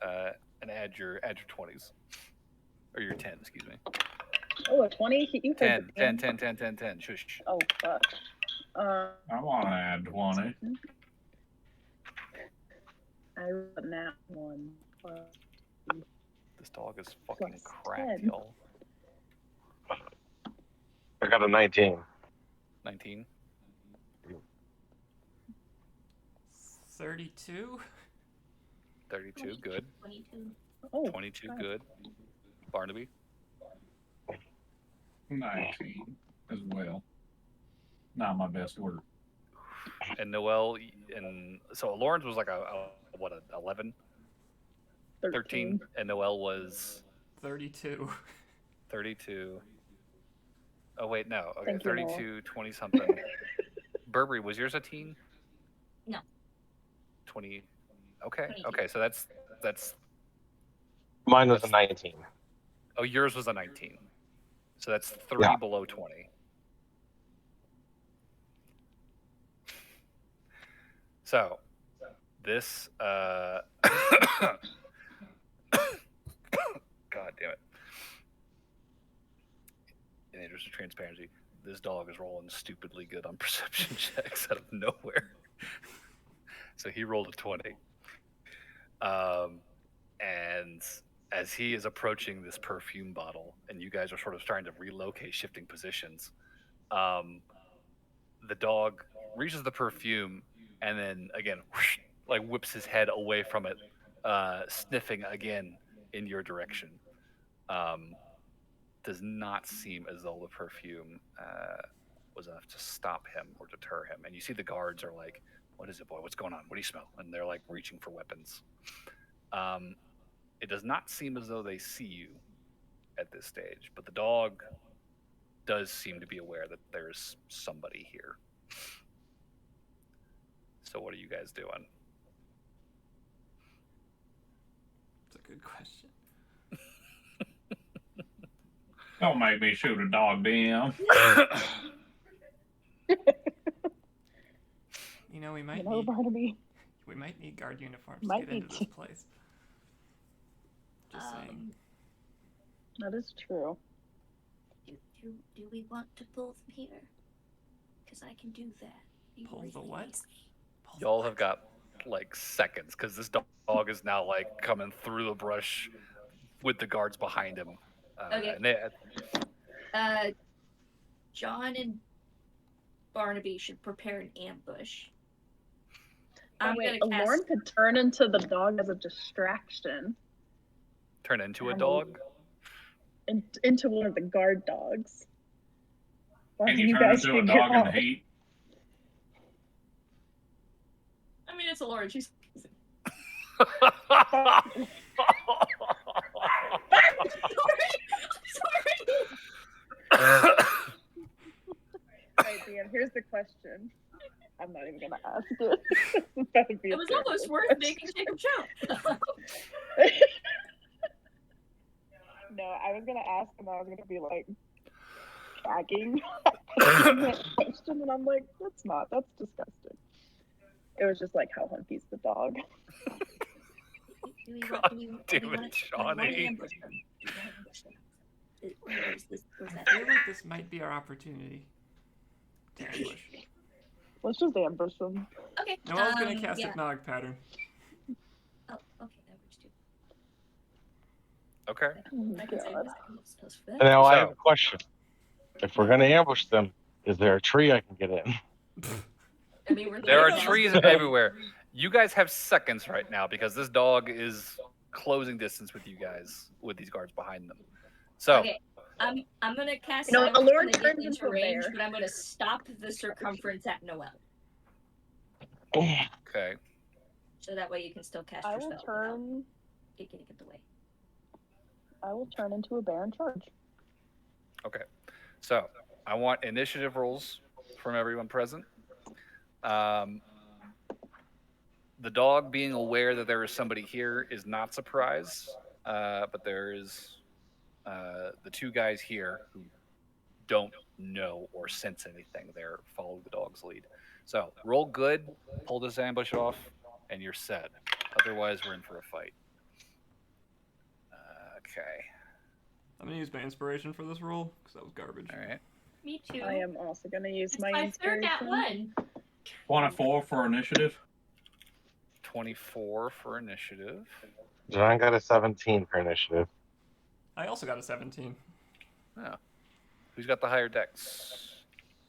and add your 20s or your 10, excuse me. Oh, a 20? You heard 10, the 10. Shush. Oh, fuck. I want to add 20. I rolled a nat 1. This dog is fucking Plus cracked, 10. y'all. I got a 19. 19. 32. 32, good. 22. Oh, 22, God. good. Barnaby. 19 as well. Not my best work. And Noel, and so Lawrence was like a 11? 13, and Noel was 32. 32. Oh, wait, no. Okay, Thank you, 32, 20 something. Burberry, was yours a teen? No. 20. Okay, 22. okay, so that's. Mine was a 19. Oh, yours was a 19. So that's 3 Yeah. below 20. So, this, God damn it. In the interest of transparency, this dog is rolling stupidly good on perception checks out of nowhere. So he rolled a 20. And as he is approaching this perfume bottle, and you guys are sort of starting to relocate, shifting positions, the dog reaches the perfume and then again, whoosh, like whips his head away from it, sniffing again in your direction. Does not seem as though the perfume was enough to stop him or deter him. And you see the guards are like, "What is it, boy? What's going on? What do you smell?" And they're like reaching for weapons. It does not seem as though they see you at this stage, but the dog does seem to be aware that there's somebody here. So what are you guys doing? It's a good question. Don't make me shoot a dog down. You know, we might You know, need Barnaby. guard uniforms Might to get into need this to. place. Just saying. That is true. Do we want to pull them here? Because I can do that. You Pull really the what? need me. Y'all have got like seconds because this dog is now like coming through the brush with the guards behind him. Okay. And they, John and Barnaby should prepare an ambush. Oh, I'm wait, gonna cast. Lauren could turn into the dog as a distraction. turn into a dog. Into one of the guard dogs. While Can you turn into a figure dog in out- the heat? I mean, it's a Lauren. She's. Sorry. Alright, DM, here's the question. I'm not even gonna ask it. That would be It a was terrible almost worth question. making Jacob choke. No, I was gonna ask, and I was gonna be like gagging that question, and I'm like, that's disgusting. It was just like, how hunky's the dog? God damn it, Chani. I feel like this might be our opportunity to ambush. Let's just ambush them. Okay. Noelle's gonna cast yeah. Hypnotic Pattern. Oh, okay, that works too. Okay. Oh I can say God. spells for that. And now I have So- a question. If we're gonna ambush them, is there a tree I can get in? I mean, we're There are literally trees just- everywhere. You guys have seconds right now because this dog is closing distance with you guys with these guards behind them. So Okay, I'm gonna cast. You know, Silence Allure when they get turns into into a range, bear. but I'm gonna stop the circumference at Noelle, okay. so that way you can still cast I your will spell without turn. it getting in the way. I will turn into a bear and charge. Okay. So I want initiative rolls from everyone present. The dog being aware that there is somebody here is not surprise, but there is the two guys here who don't know or sense anything. They're following the dog's lead. So roll good, pull this ambush off, and you're set. Otherwise, we're in for a fight. Okay. I'm gonna use my inspiration for this roll because that was garbage. All right. Me too. I am also gonna use It's my my third inspiration. at one. 24 for initiative. 24 for initiative. John got a 17 for initiative. I also got a 17. Oh. Who's got the higher dex?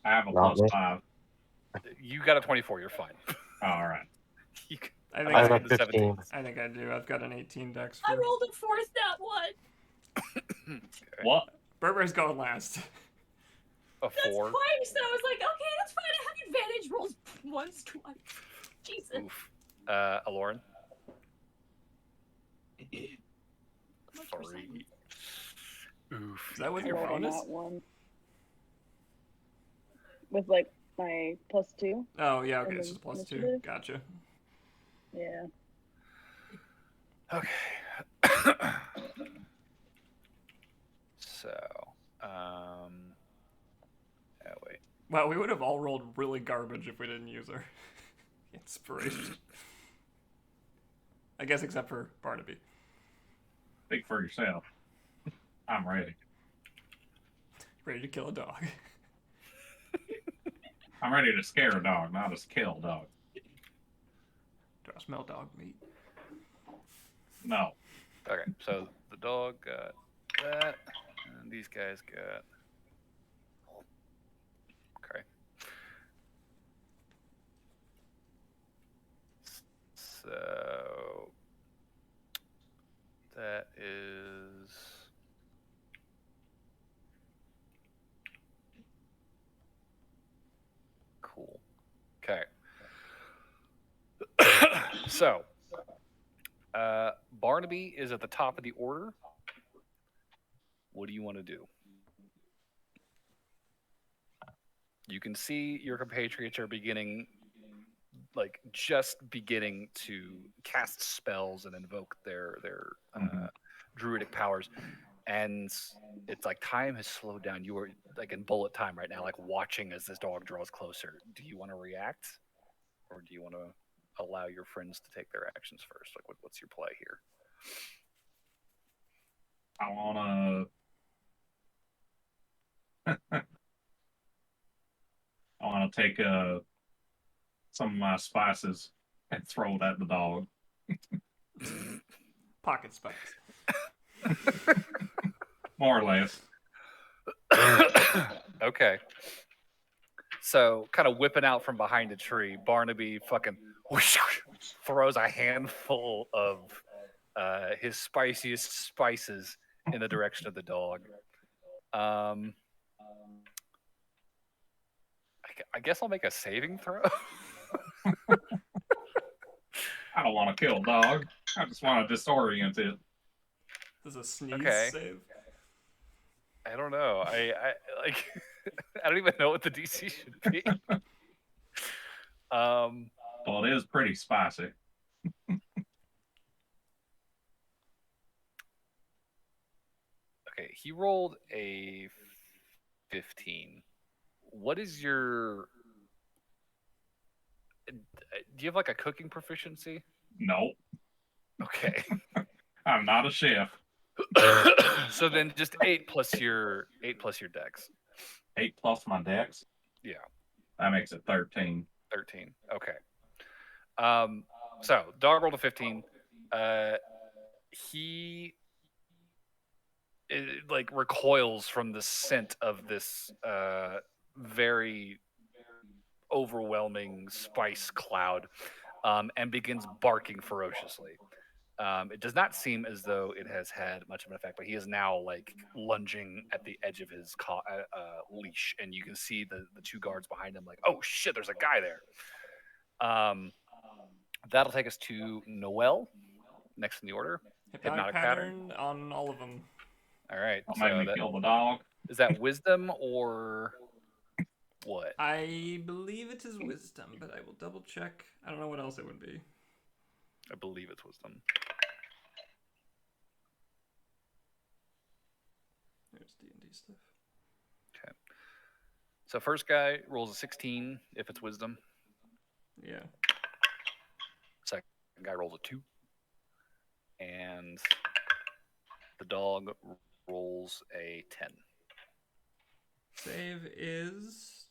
I have a Not plus me. 5. You got a 24. You're fine. All right. You I I think I I, have a got the 17. 15. I think I do. I've got an 18 dex I for. rolled a fourth at one. Okay. What? Berber's going last. A That's 4. twice. I was like, okay, that's fine. I have advantage rolls once, twice. Jesus. Oof. Aloran. 3. Oof. Is that with I your rolled a bonus? nat one. With like my +2. Oh yeah, okay, And it's then just plus 2. initiative? Gotcha. Yeah. Okay. So, oh wait. Wow, we would have all rolled really garbage if we didn't use our inspiration. I guess except for Barnaby. Speak for yourself. I'm ready. Ready to kill a dog. I'm ready to scare a dog, not to kill a dog. Do I smell dog meat? No. Okay, so the dog got that, and these guys got. Okay. So that is. Cool. Okay. So, Barnaby is at the top of the order. What do you want to do? You can see your compatriots are just beginning to cast spells and invoke their druidic powers, and it's like time has slowed down. You are like in bullet time right now, like watching as this dog draws closer. Do you want to react, or do you want to allow your friends to take their actions first? Like, what's your play here? I wanna. I wanna take some of my spices and throw it at the dog. Pocket spice. More or less. Okay. So, kind of whipping out from behind a tree, Barnaby fucking whoosh, throws a handful of his spiciest spices in the direction of the dog. I guess I'll make a saving throw. I don't want to kill a dog. I just want to disorient it. Does a sneeze Okay. save? I don't know. I like. I don't even know what the DC should be. Well, it is pretty spicy. Okay, he rolled a 15. What is your? Do you have like a cooking proficiency? Nope. Okay. I'm not a chef. So then just 8 plus your dex. 8 plus my dex. Yeah, That makes it 13. 13. Okay. So dog rolled a 15. He like recoils from the scent of this very overwhelming spice cloud, and begins barking ferociously. It does not seem as though it has had much of an effect, but he is now like lunging at the edge of his leash, and you can see the two guards behind him, like, oh shit, there's a guy there. That'll take us to Noel, next in the order. Hypnotic pattern on all of them. All right. Don't So make me kill the dog. is that wisdom or what? I believe it is wisdom, but I will double check. I don't know what else it would be. I believe it's wisdom. There's D&D stuff. Okay. So first guy rolls a 16 if it's wisdom. Yeah. Second guy rolls a 2. And the dog rolls a 10. Save is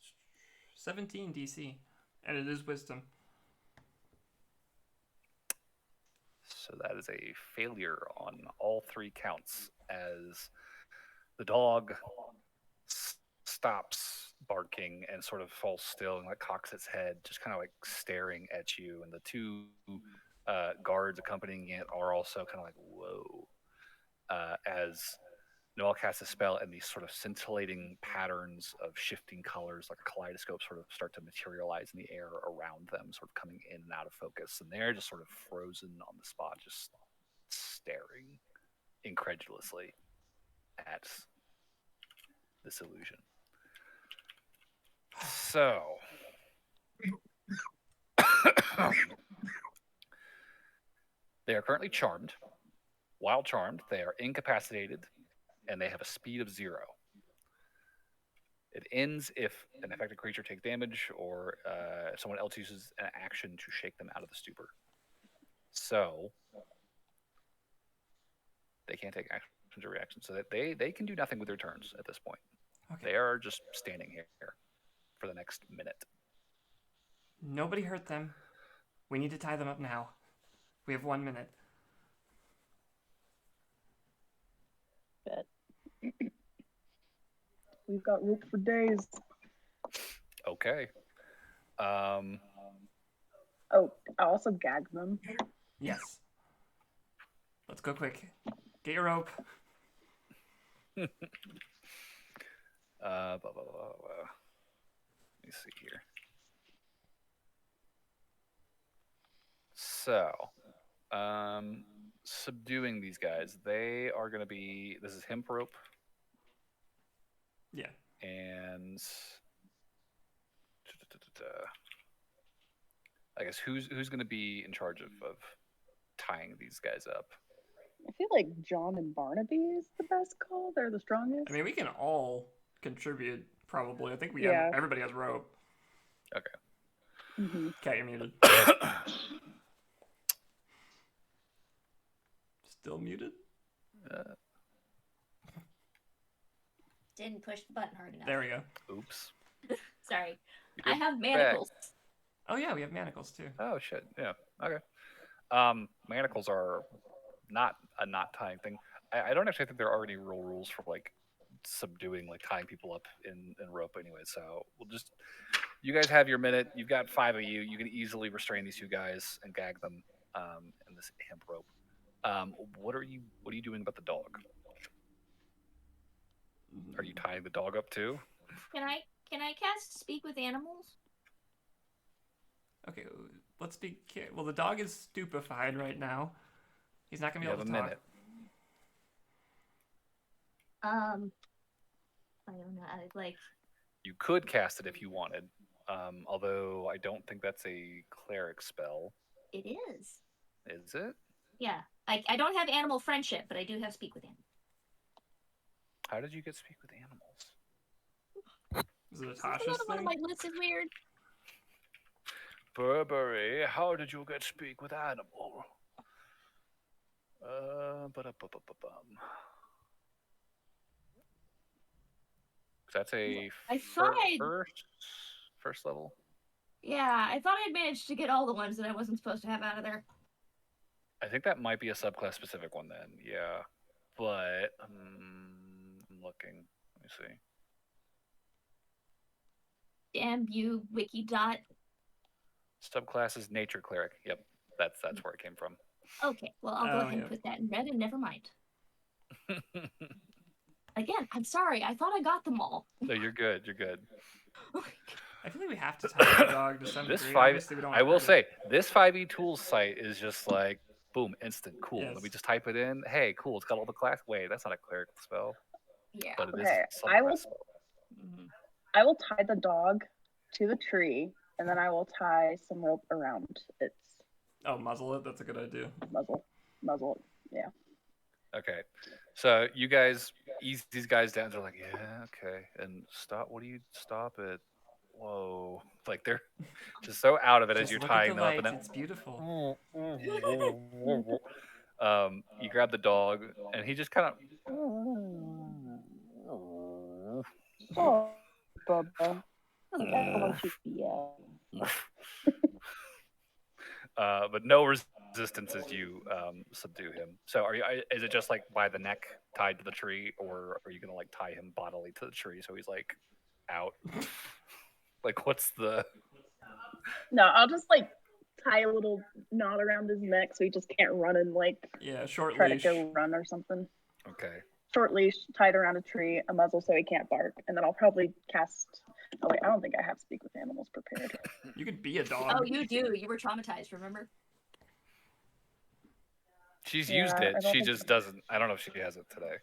17 DC, and it is wisdom. So that is a failure on all 3 counts, as the dog stops barking and sort of falls still and like cocks its head, just kind of like staring at you. And the 2 guards accompanying it are also kind of like, whoa, as Noel casts a spell, and these sort of scintillating patterns of shifting colors, like a kaleidoscope, sort of start to materialize in the air around them, sort of coming in and out of focus. And they're just sort of frozen on the spot, just staring incredulously at this illusion. So, they are currently charmed. While charmed, they are incapacitated, and they have a speed of 0. It ends if an affected creature takes damage, or someone else uses an action to shake them out of the stupor. So they can't take actions or reactions, so that they can do nothing with their turns at this point. Okay. They are just standing here for the next minute. Nobody hurt them. We need to tie them up now. We have 1 minute. Bet. We've got rope for days. Okay. Oh, I also gag them. Yes. Let's go quick. Get your rope. Let me see here. So, subduing these guys, they are going to be. This is hemp rope, Yeah. and I guess who's going to be in charge of tying these guys up? I feel like John and Barnaby is the best call. They're the strongest. I mean, we can all contribute, probably. I think we Yeah. have, everybody has rope. Okay. Mm-hmm. Okay, you're muted. Still muted? Didn't push the button hard enough. There we go. Oops. Sorry. You're I have back. manacles. Oh, yeah, we have manacles, too. Oh shit. Yeah. Okay. Manacles are not a knot tying thing. I don't actually think there are any real rules for like subduing, like tying people up in rope anyway. So we'll just, you guys have your minute. You've got 5 of you. You can easily restrain these 2 guys and gag them in this hemp rope. What are you doing about the dog? Are you tying the dog up too? Can I cast speak with animals? Okay, let's be. Well, the dog is stupefied right now. He's not gonna be You able have to a talk. minute. I don't know. Like, You could cast it if you wanted. Although I don't think that's a cleric spell. It is. Is it? Yeah. I don't have animal friendship, but I do have speak with animals. How did you get speak with animals? Is it a Another Tasha's one of thing? my lists is weird. Burberry, how did you get speak with animal? Ba-da-ba-ba-ba-bum. That's a I thought first level. Yeah, I thought I'd managed to get all the ones that I wasn't supposed to have out of there. I think that might be a subclass specific one then. Yeah, but I'm looking. Let me see. Damn you, Wikidot. Subclass is nature cleric. Yep, that's where it came from. Okay, well, I'll go Oh, ahead and yeah. put that in red and never mind. Again, I'm sorry. I thought I got them all. No, you're good. You're good. I feel like we have to tie the dog to some This degree. five, Obviously, we don't I will hurt it. say, this 5e tools site is just like boom, instant, cool. Yes. Let me just type it in. Hey, cool, it's got all the class. Wait, that's not a cleric spell, Yeah. but it is Okay, a I will- subclass spell. Mhm. I will tie the dog to the tree, and then I will tie some rope around its Oh, muzzle it. That's a good idea. muzzle. Muzzle. Yeah. Okay, so you guys ease these guys down. They're like, yeah, okay, and stop. What do you stop it? Whoa, like they're just so out of it as Just you're look tying at the them up, lights. and It's beautiful. you grab the dog, and he just kind of. Oh, Bubba. Look how much you But no resistance as you subdue him. So is it just like by the neck tied to the tree, or are you gonna like tie him bodily to the tree so he's like out? Like what's the? No, I'll just like tie a little knot around his neck so he just can't run and like Yeah, short try leash. to go run or something. Okay. Short leash tied around a tree, a muzzle so he can't bark, and then I'll probably cast. Oh wait, I don't think I have speak with animals prepared. You could be a dog. Oh, you do. You were traumatized, remember? She's Yeah, used I it. don't She think just so. doesn't. I don't know if she has it today.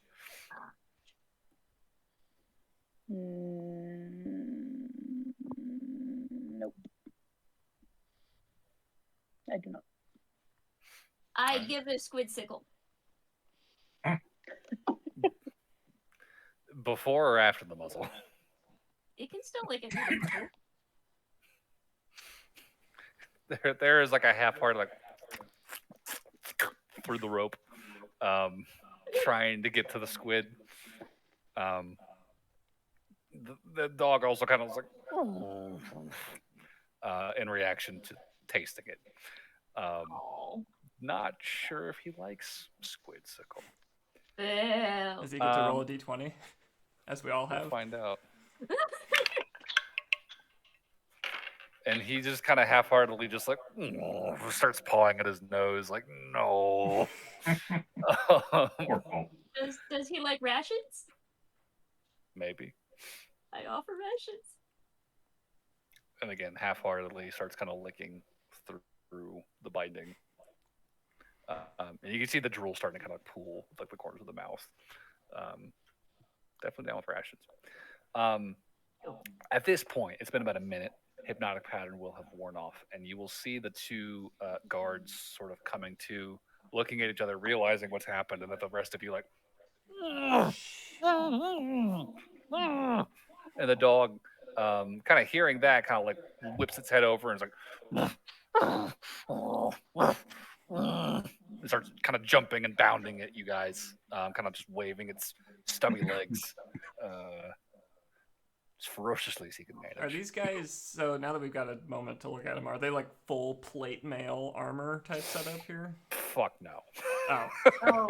Nope. I do not. I give it a squid sickle. Before or after the muzzle? It can still lick it through the muzzle. There is like a half-heart like through the rope, trying to get to the squid. The dog also kind of was like in reaction to tasting it. Oh. Not sure if he likes squid sickle. Boo. Does he get to roll a d20? As we all We'll have. find out. And he just kind of half-heartedly just like starts pawing at his nose like no. Poor Paul. Does he like rations? Maybe. I offer rations. And again, half-heartedly starts kind of licking through the binding. And you can see the drool starting to kind of pool like the corners of the mouth. Definitely down with rations. At this point, it's been about a minute. Hypnotic pattern will have worn off, and you will see the two guards sort of coming to, looking at each other, realizing what's happened, and that the rest of you like. And the dog, kind of hearing that, kind of like whips its head over and is like. It starts kind of jumping and bounding at you guys, kind of just waving its stubby legs. As ferociously as he can manage. Are these guys, so now that we've got a moment to look at them, are they like full plate mail armor type setup here? Fuck no. Oh. Oh,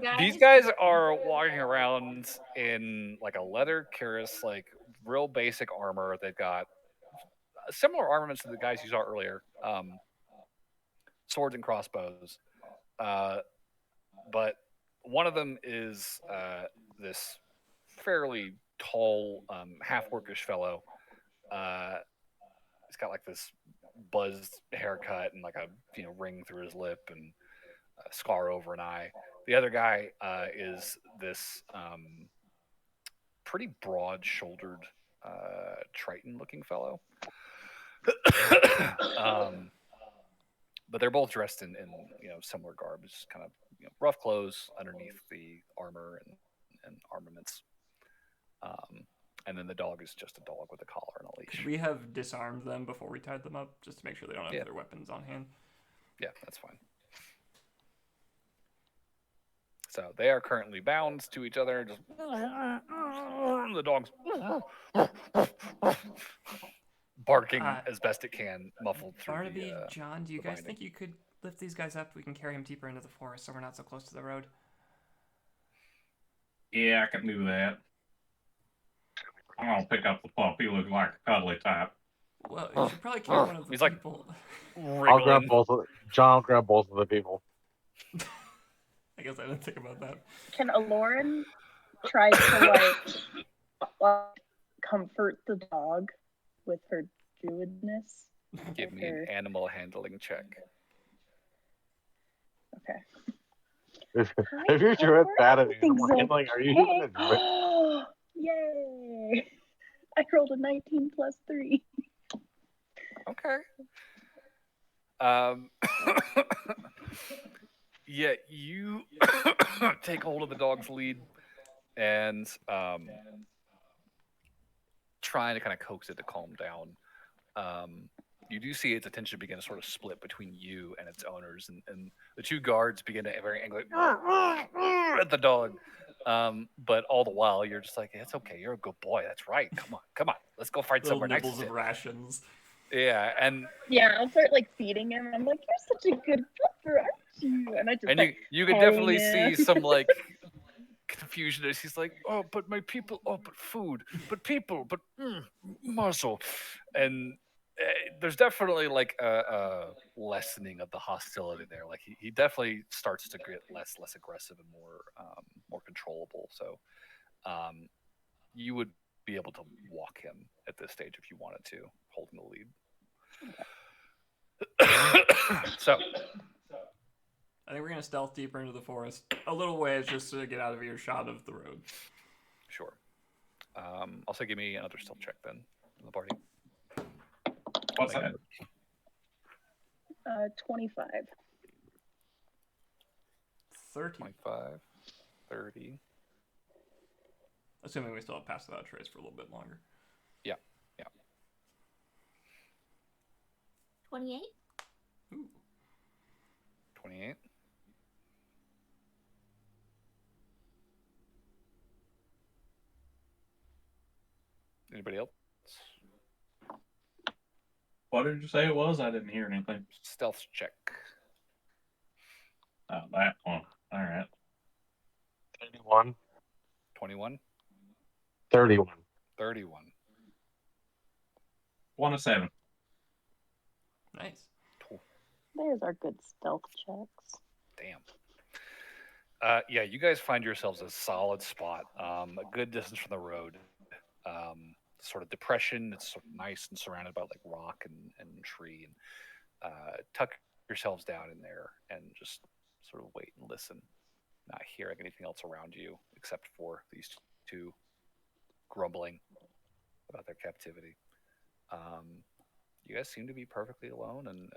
guys. These guys are walking around in like a leather cuirass, like real basic armor. They've got similar armaments to the guys you saw earlier, swords and crossbows. But one of them is this fairly tall, half-orcish fellow. He's got like this buzzed haircut and like a ring through his lip and a scar over an eye. The other guy is this pretty broad-shouldered Triton-looking fellow. But they're both dressed in similar garb, just kind of rough clothes underneath the armor and armaments. And then the dog is just a dog with a collar and a leash. Could we have disarmed them before we tied them up, just to make sure they don't have Yeah. their weapons on hand? Yeah, that's fine. So they are currently bound to each other. Just the dog's barking as best it can, muffled through Barnaby, John, do you the guys binding. think you could lift these guys up? We can carry them deeper into the forest so we're not so close to the road. Yeah, I can do that. I'm gonna pick up the pup. He looks like a cuddly type. Well, you should probably carry one of the He's like- people. I'll grab both of John will grab both of the people. I guess I didn't think about that. Can Aloran try to like comfort the dog with her druidness? Give me an animal handling check. Okay. If you're druid bad at think animal so. handling, are you even a druid? Yay! I rolled a 19 plus 3. Okay. Yeah, you take hold of the dog's lead and trying to kind of coax it to calm down. You do see its attention begin to sort of split between you and its owners, and the two guards begin to very angry at the dog. But all the while, you're just like, it's okay, you're a good boy. That's right. Come on, let's go fight Little somewhere nice. nibbles of rations. Yeah, and Yeah, I'll start like feeding him. I'm like, you're such a good flipper, aren't you? And I just like, you can petting definitely him. see some like confusion as he's like, oh, but my people, oh, but food, but people, but muzzle, and there's definitely like a lessening of the hostility there. Like he definitely starts to get less aggressive and more controllable. So you would be able to walk him at this stage if you wanted to, holding the lead. So I think we're gonna stealth deeper into the forest, a little ways, just to get out of earshot of the road. sure. Also, give me another stealth check then in the party. What's that? 25. 30. 25, 30. Assuming we still have Pass Without Trace for a little bit longer. 28. Ooh. 28. Anybody else? What did you say it was? I didn't hear anything. Stealth check. Oh, that one. All right. 31, 21, 31. 31. 1 of 7. Nice. There's our good stealth checks. Damn. Yeah, you guys find yourselves a solid spot, a good distance from the road. Sort of depression. It's sort of nice and surrounded by like rock and tree, and tuck yourselves down in there and just sort of wait and listen, not hearing anything else around you except for these two grumbling about their captivity. You guys seem to be perfectly alone and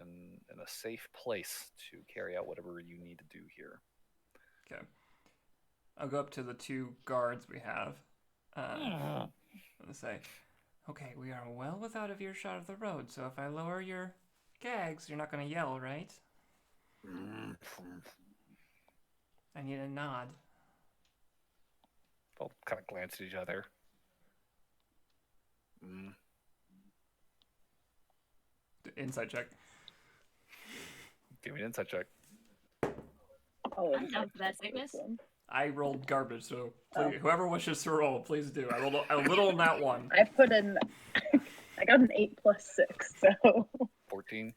in a safe place to carry out whatever you need to do here. Okay. I'll go up to the two guards we have. And say, okay, we are well without of earshot of the road, so if I lower your gags, you're not going to yell, right? I need a nod. They'll kind of glance at each other. Inside check. Give me an insight check. Oh, I'm down for that sickness. I rolled garbage, so please, whoever wishes to roll, please do. I rolled a little on that one. I put in. I got an 8 plus 6, so 14,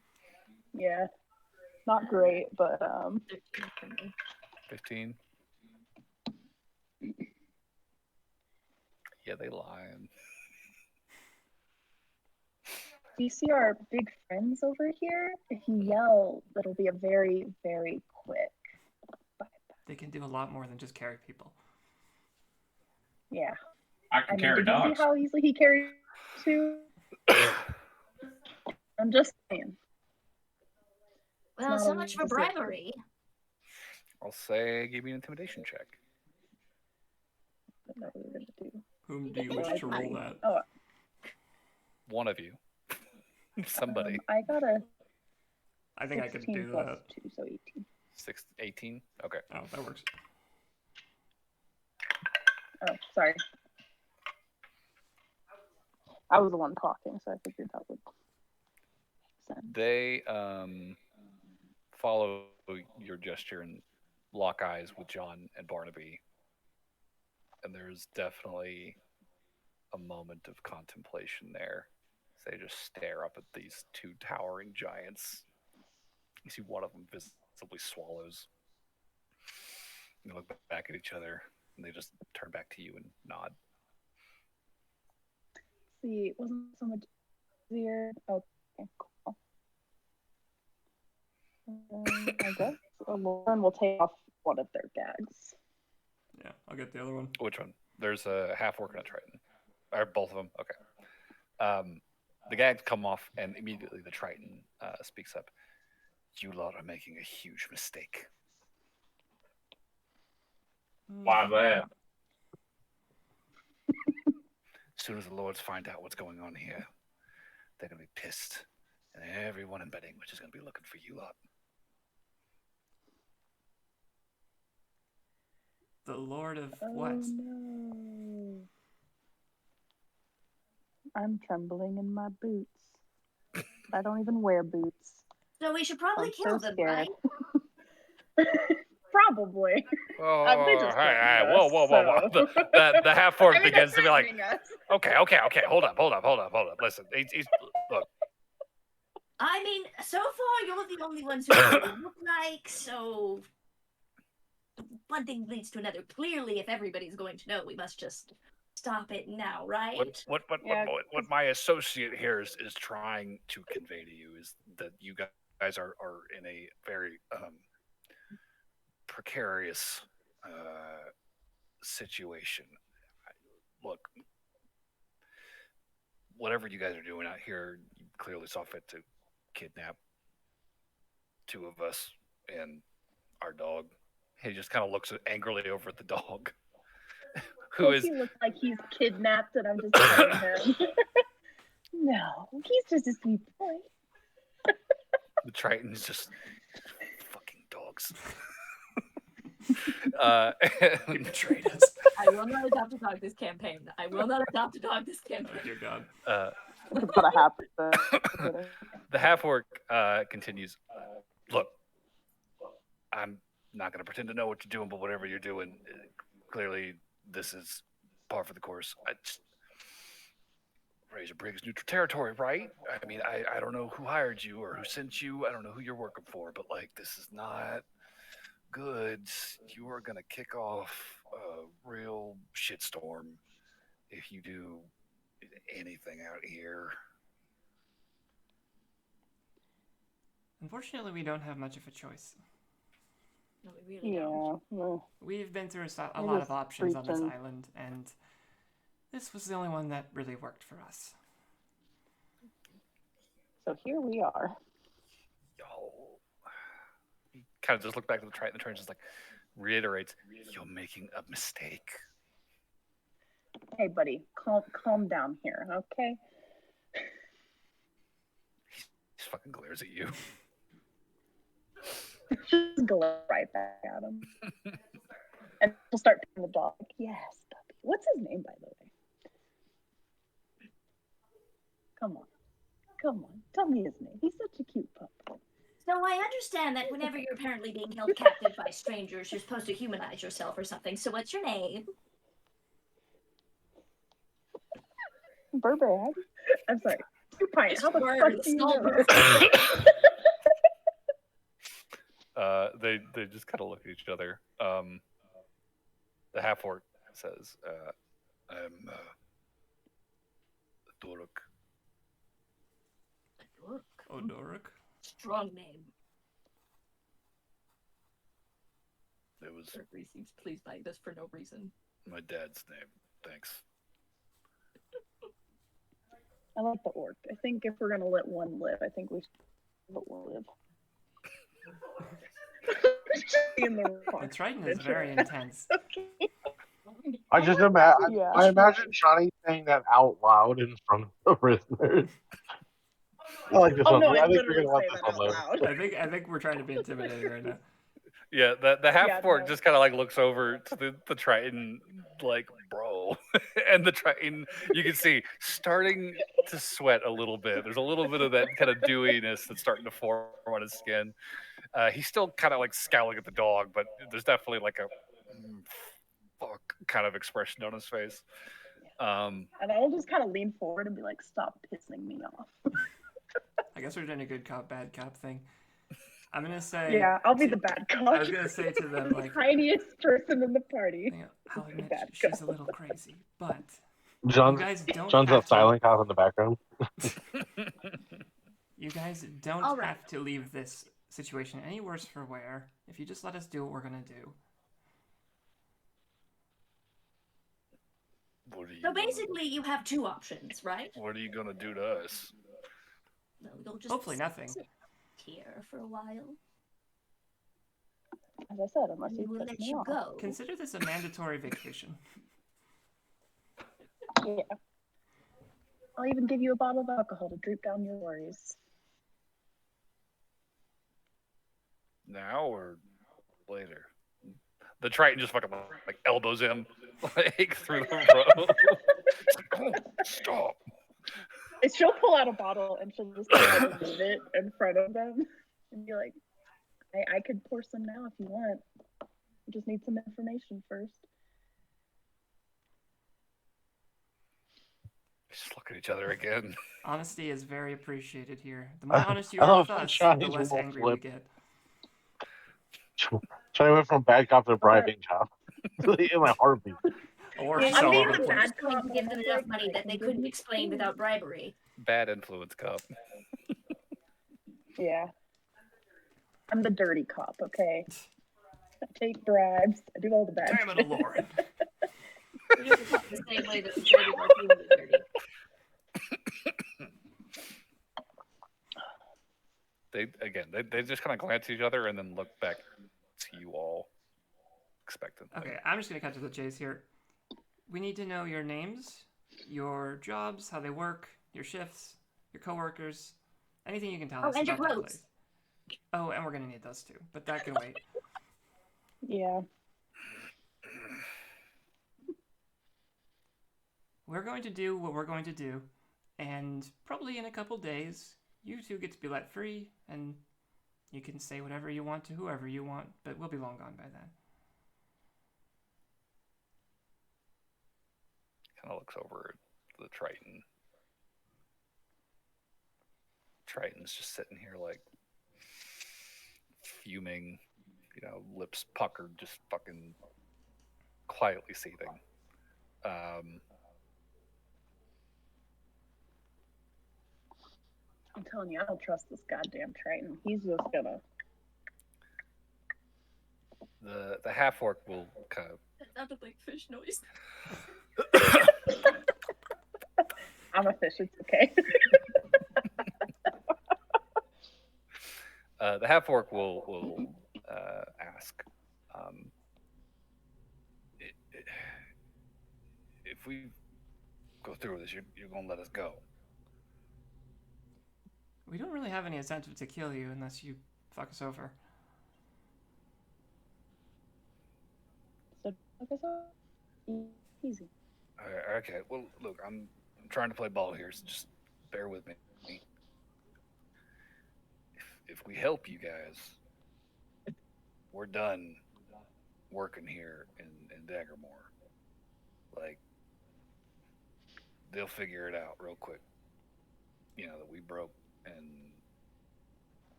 yeah, not great, but 15. Yeah, they lying. do you see our big friends over here? If you yell, it'll be a very, very quick bye-bye. They can do a lot more than just carry people. Yeah. I I can mean, carry did you dogs. see how easily he carried 2? I'm just saying. Well, not so a much for necessity. bribery. I'll say, give me an intimidation check. I don't know what we're gonna do. Whom do you Well, wish to roll fine. that? Oh, One of you. Somebody. I got a I think I could 16 do plus that. 2, so 18. 18? Okay. Oh, that works. Oh, sorry. I was the one talking, so I figured that would make sense. They follow your gesture and lock eyes with John and Barnaby. And there's definitely a moment of contemplation there. They just stare up at these two towering giants. You see one of them visibly swallows. They look back at each other, and they just turn back to you and nod. See, it wasn't so much easier. Okay, cool. I guess Lauren will take off one of their gags. Yeah, I'll get the other one. Which one? There's a half orc and a triton. Or both of them? Okay. The gags come off, and immediately the triton speaks up. You lot are making a huge mistake. Why that? As soon as the lords find out what's going on here, they're going to be pissed. And everyone in Beddingwich is going to be looking for you lot. The Lord of Oh what? no. I'm trembling in my boots. I don't even wear boots. So we should probably I'm kill so them, scared. right? Probably. Oh, They just hey, threatened whoa, us, whoa, whoa, whoa. so- The half orc I mean, begins to be like, threatening us. okay, hold up. Listen, look, I mean, so far you're the only ones who really look like, so one thing leads to another. Clearly, if everybody's going to know, we must just stop it now, right? what my associate here is trying to convey to you is that you guys are in a very precarious situation. Look, whatever you guys are doing out here, you clearly saw fit to kidnap 2 of us and our dog. He just kind of looks angrily over at the dog, who is He looks like he's kidnapped and I'm just petting him. No, he's just a sweet boy. the Triton's just fucking dogs. Betrayed us. I will not adopt a dog this campaign. Oh, dear God. It's gonna happen. The half orc continues. Look, I'm not going to pretend to know what you're doing, but whatever you're doing, clearly this is par for the course. Razorbrig's neutral territory, right? I mean, I don't know who hired you or who sent you. I don't know who you're working for, but like, this is not good. You are going to kick off a real shitstorm if you do anything out here. Unfortunately, we don't have much of a choice. No, we really don't. Yeah. Well, We've been through a It lot is of options on this preaching. island, and this was the only one that really worked for us. so here we are. Yo. He kind of just looked back at the Triton. The Triton just like reiterates, "You're making a mistake." Hey, buddy, calm down here, okay? He fucking glares at you. Just go right back at him. And we'll start petting the dog. Yes, puppy. What's his name, by the way? Come on. Tell me his name. He's such a cute puppy. So I understand that whenever you're apparently being held captive by strangers, you're supposed to humanize yourself or something. So what's your name? Burberry. I'm sorry. 2 Pint. How the Bird, fuck do you small know? bird. They just kind of look at each other. The half orc says, "I'm Doruk." Odoric? Strong name. It was Burberry seems pleased by this for no reason. my dad's name. Thanks. I like the orc. I think if we're gonna let one live, I think we should let one live. In the The Triton is very intense. Okay. I just imagine. Yeah. I imagine Chani saying that out loud in front of the prisoners. I like this Oh one. no, I I think we're literally gonna let say this that one out live. loud. I think we're trying to be intimidating right now. Yeah, the half orc no. just kind of like looks over to the Triton, like, bro, and the Triton you can see starting to sweat a little bit. There's a little bit of that kind of dewiness that's starting to form on his skin. He's still kind of like scowling at the dog, but there's definitely like a fuck kind of expression on his face. And I'll just kind of lean forward and be like, "Stop pissing me off." I guess we're doing a good cop, bad cop thing. I'm gonna say. Yeah, I'll be the bad cop. I was gonna say to them like, tiniest person in the party. you know, I'll admit Bad she's a cop. little crazy, but John's you guys don't John's have that silent cop in the background. You guys don't All right. have to leave this situation any worse for wear. If you just let us do what we're gonna do. What are you So gonna- basically, you have two options, right? what are you gonna do to us? No, you'll just Hopefully nothing. sit here for a while. As I said, unless We you will piss let me you off. go. Consider this a mandatory vacation. Yeah. I'll even give you a bottle of alcohol to droop down your worries. Now or later? The Triton just fucking like elbows him like through the row. It's like, oh, stop. And she'll pull out a bottle and she'll just kind of leave it in front of them and be like, I could pour some now if you want. You just need some information first. Just look at each other again. Honesty is very appreciated here. The more honest you I are love with us, Chinese the less wolf angry we flip. get. Chani went from bad cop to bribing cop. In my heartbeat. Or Yeah, so I'm over being the the place. bad cop to give them enough money that they couldn't explain without bribery. Bad influence cop. Yeah. I'm the dirty cop, okay? I take bribes. I do all the bad Damn it, shit. Lauren. We're just the same way that the dirty martini is dirty. They just kind of glance at each other and then look back to you all expectantly. Okay, I'm just gonna cut to the chase here. We need to know your names, your jobs, how they work, your shifts, your coworkers, anything you can tell Oh, us and your about that clothes. place. Oh, and we're gonna need those too, but that can wait. Yeah. We're going to do what we're going to do, and probably in a couple days, you two get to be let free, and you can say whatever you want to whoever you want, but we'll be long gone by then. Kind of looks over at the Triton. Triton's just sitting here like fuming, lips puckered, just fucking quietly seething. I'm telling you, I don't trust this goddamn Triton. He's just gonna. The half orc will kind of. That sounded like fish noise. I'm a fish, it's okay. The half orc will ask, if we go through with this, you're gonna let us go. We don't really have any incentive to kill you unless you fuck us over. So, okay, so easy. Okay, well, look, I'm trying to play ball here, so just bear with me. If we help you guys, we're done working here in Daggermore. Like, they'll figure it out real quick. That we broke and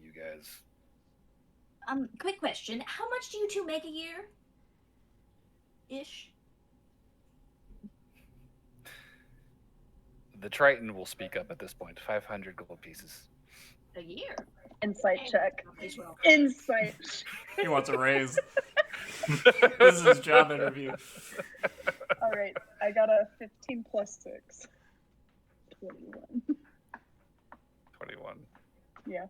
you guys. Quick question. How much do you two make a year? Ish. The Triton will speak up at this point. 500 gold pieces. A year. Insight check. As well. Insight. He wants a raise. This is his job interview. All right, I got a 15 plus 6. 21. 21. Yeah.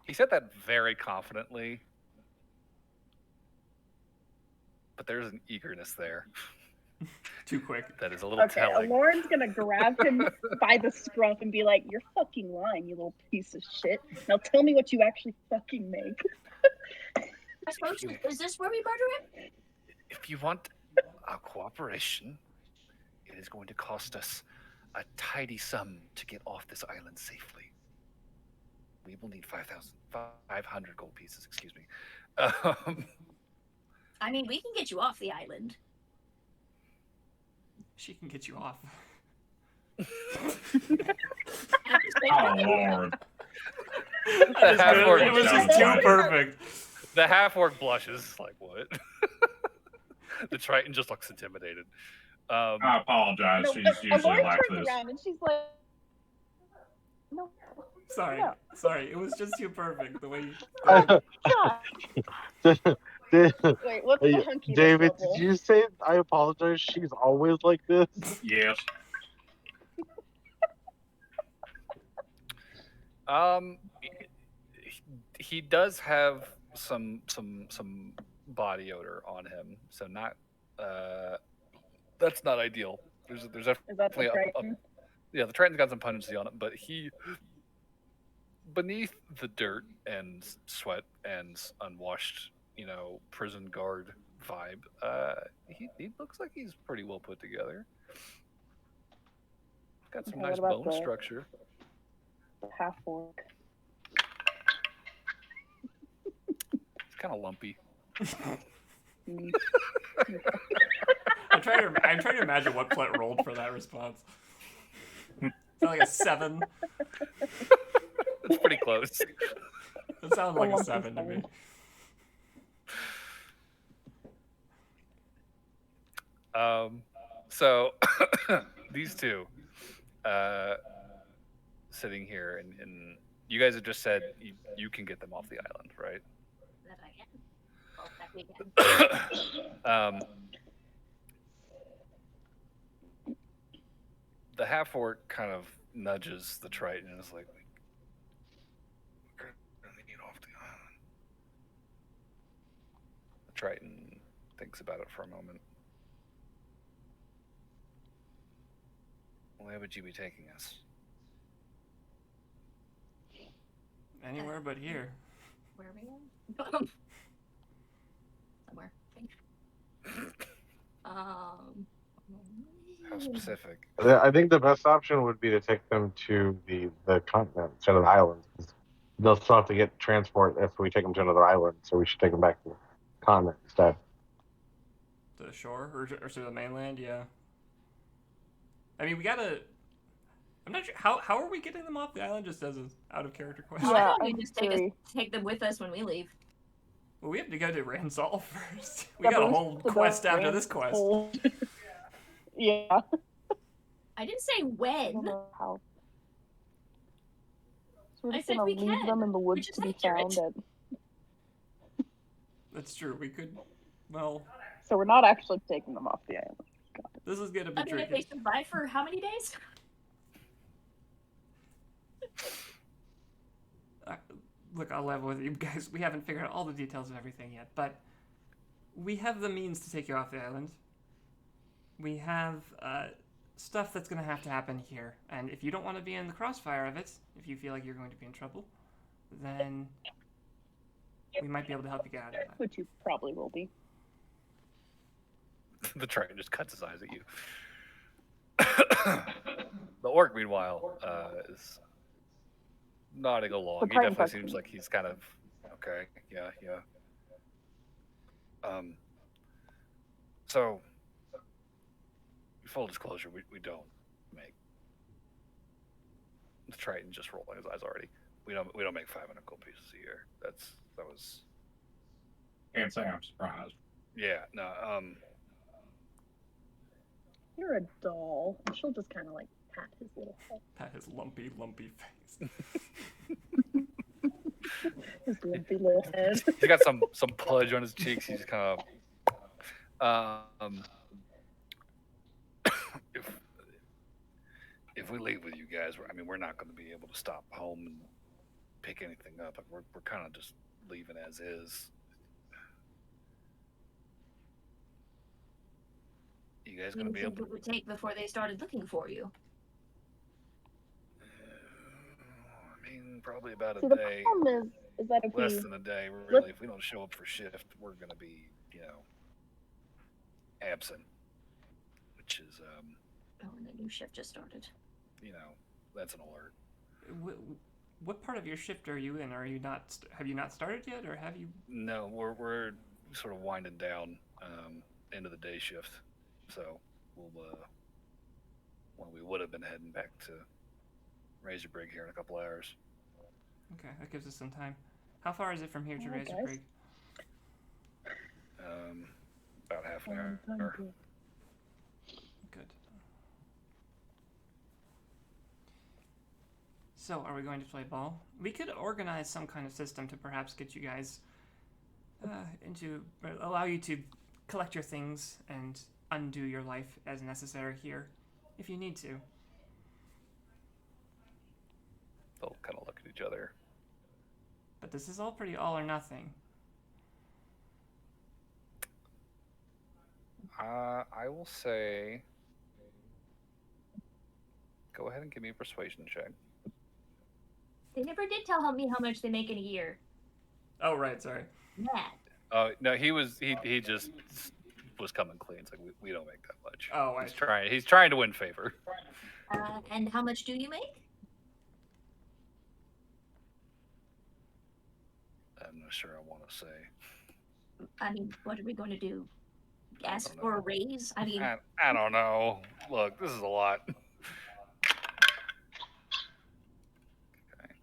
He said that very confidently, but there's an eagerness there Too quick. that is a little Okay, telling. Lauren's gonna grab him by the scruff and be like, "You're fucking lying, you little piece of shit. Now tell me what you actually fucking make." I suppose, is this where we murder him? If you want our cooperation, it is going to cost us a tidy sum to get off this island safely. We will need 500 gold pieces, excuse me. I mean, we can get you off the island. She can get you off. Oh Lord. half-orc It was sounds just too funny. perfect. The half-orc blushes, like, what? The Triton just looks intimidated. I apologize. No, She's but usually Lauren like turns this. around and she's like, "No, Sorry. No. Sorry. It was just too perfect the way you. God." Did- Wait, what's the hunky David, level? did you say I apologize? She's always like this. Yes. He does have some body odor on him, so not that's not ideal. There's Is that the definitely Triton? yeah, the Triton's got some pungency on it, but he, beneath the dirt and sweat and unwashed, prison guard vibe, he looks like he's pretty well put together. Got some Okay, nice what about bone the- structure. Half orc. It's kind of lumpy. Mm. I'm trying to imagine what Plette rolled for that response. Is that like a 7? It's pretty close. It sounded like a lumpy 7 to me. So these two sitting here, and you guys have just said you can get them off the island, right? That I can. Well, that we can. The half orc kind of nudges the Triton and is like, "We're gonna need off the island." The Triton thinks about it for a moment. Where would you be taking us? Anywhere but here. Where are we going? Somewhere. How specific? I think the best option would be to take them to the continent instead of the islands. 'Cause they'll still have to get transport if we take them to another island, so we should take them back to the continent instead. To the shore or to the mainland, yeah. I mean, we gotta. I'm not sure how are we getting them off the island. Just as an out of character question. Well, I Yeah, thought you I'm just sorry. take them with us when we leave. Well, we have to go to Ransol first. We Yeah, got a but whole still quest don't after this quest. hold. Yeah. I didn't say I don't when. know how. So we're I just said gonna we leave can, them in the woods which is to be accurate. found. That's true. We could. Well, So we're not actually taking them off the island. this is gonna be I mean, if tricky. they survive for how many days? Look, I'll level with you guys. We haven't figured out all the details of everything yet, but we have the means to take you off the island. We have stuff that's going to have to happen here, and if you don't want to be in the crossfire of it, if you feel like you're going to be in trouble, then we might be able to help you get out of that. Which you probably will be. The Triton just cuts his eyes at you. The orc, meanwhile, is nodding along. He Triton definitely cuts seems him. like he's kind of okay. Yeah. So, full disclosure, we don't make. The Triton just rolling his eyes already. We don't make 500 gold pieces a year. That was. Can't say I'm surprised. Yeah. No. You're a doll. And she'll just kind of like pat his little head. Pat his lumpy face. His lumpy little head. He's got some pudge on his cheeks. He's kind Um, if if we leave with you guys, I mean, we're not going to be able to stop home and pick anything up. Like, we're kind of just leaving as is. You guys What do going to you be think able? it would take before they started looking for you? I mean, probably about See, a the day. problem is that if Less we than a day, let's- really. If we don't show up for shift, we're going to be, absent. Which is, Oh, and the new shift just started. that's an alert. What part of your shift are you in? Are you not? Have you not started yet, or have you? No, we're sort of winding down into the day shift, so we'll we would have been heading back to Razorbrig here in a couple hours. Okay, that gives us some time. How far is it from here to Alright, guys. Razorbrig? About half an Time hour. to- Good. So, are we going to play ball? We could organize some kind of system to perhaps get you guys allow you to collect your things and undo your life as necessary here, if you need to. They'll kind of look at each other. But this is all pretty all or nothing. I will say, go ahead and give me a persuasion check. They never did tell me how much they make in a year. Oh, right, sorry. Yeah. Oh no, he just was coming clean. It's like we don't make that much. Oh, He's trying to win favor. And how much do you make? I'm not sure I want to say. I mean, what are we going to do? Ask don't for a know. raise? I mean, I don't know. Look, this is a lot. Okay.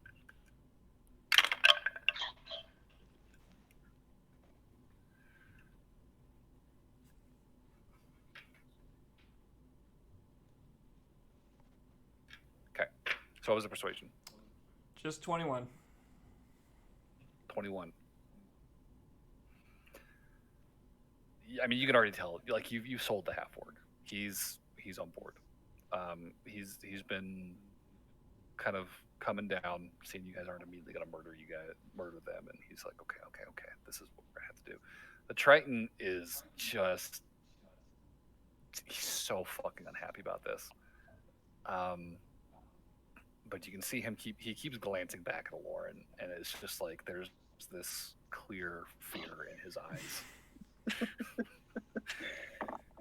Okay. So what was the persuasion? Just 21. 21. I mean, you can already tell. Like you sold the half orc. He's on board. He's been kind of coming down, seeing you guys aren't immediately gonna murder them, and he's like, okay, this is what we're gonna have to do. The Triton is just he's so fucking unhappy about this. But you can see him he keeps glancing back at Lauren, and it's just like there's this clear fear in his eyes. I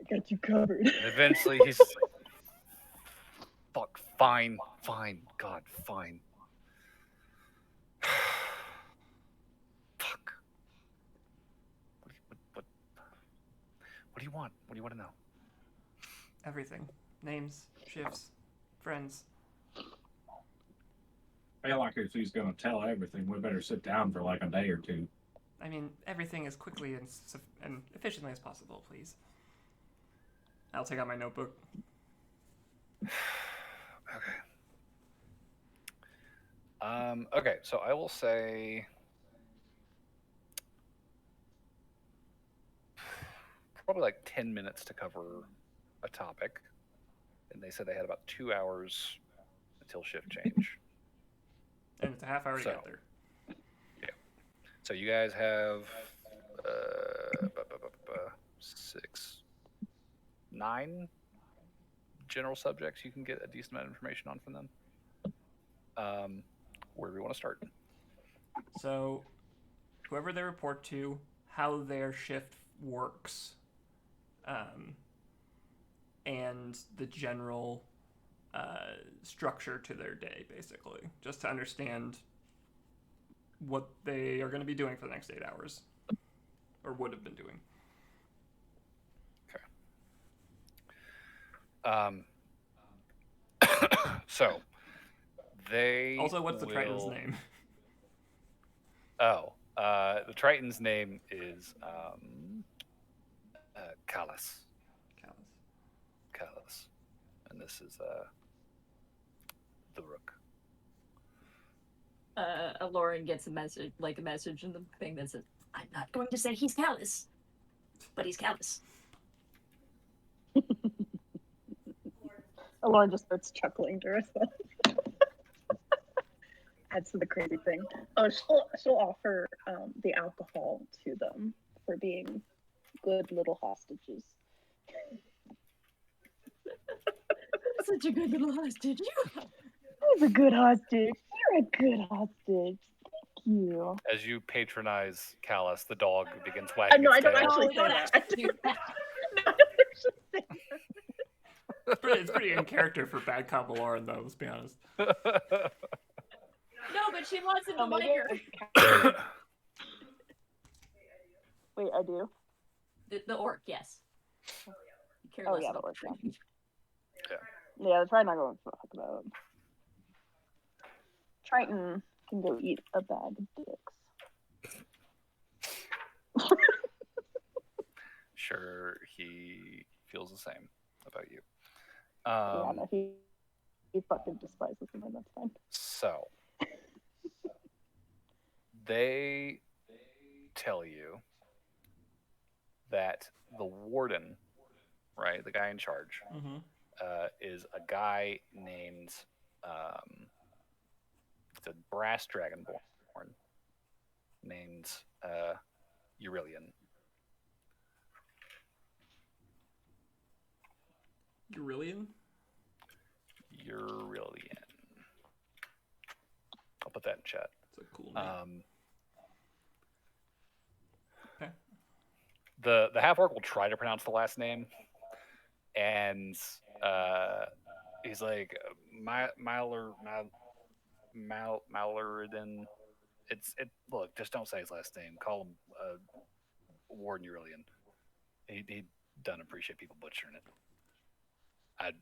got you covered. And eventually he's just like, fuck, fine, God, fine. Fuck. What do you want? What do you want to know? Everything. Names, shifts, friends. I feel like if he's going to tell everything, we better sit down for like a day or two. I mean, everything as quickly and efficiently as possible, please. I'll take out my notebook. Okay. Okay, so I will say probably like 10 minutes to cover a topic. And they said they had about 2 hours until shift change. And it's a half hour to So. get there. So you guys have 9 general subjects you can get a decent amount of information on from them. Where do we want to start? So, whoever they report to, how their shift works, and the general structure to their day, basically, just to understand what they are going to be doing for the next 8 hours, or would have been doing. So they Also, what's the Triton's will- name? Oh, the Triton's name is Callus. Callus, and this is the Rook. Lauren gets a message in the thing that says, "I'm not going to say he's callous, but he's callous." Lauren just starts chuckling to herself. That's the crazy thing. Oh, she'll offer the alcohol to them for being good little hostages. Such a good little hostage. He's a good hostage. You're a good hostage. Thank you. As you patronize Callus, the dog begins wagging No, its I don't tail. actually No, say don't that. actually do that. No, I don't actually say that. It's pretty in character for bad cop Lauren, though. Let's be honest. No, but she wants him to Oh, like maybe her. Wait, I do. The orc, yes. You care Oh, less yeah, the about orc, the Yeah, that's probably not going to fuck about. Triton can go eat a bag of dicks. Sure, he feels the same about you. Yeah, no, he fucking despises him, and that's fine. So they tell you that the warden, right, the guy in charge, Mm-hmm. is a guy named it's a brass dragonborn named Aurelian. Aurelian? Aurelian. I'll put that in chat. It's a cool name. Okay. The half orc will try to pronounce the last name, and he's like Maluridan. Look, just don't say his last name. Call him Warden Aurelian. He doesn't appreciate people butchering it. I'd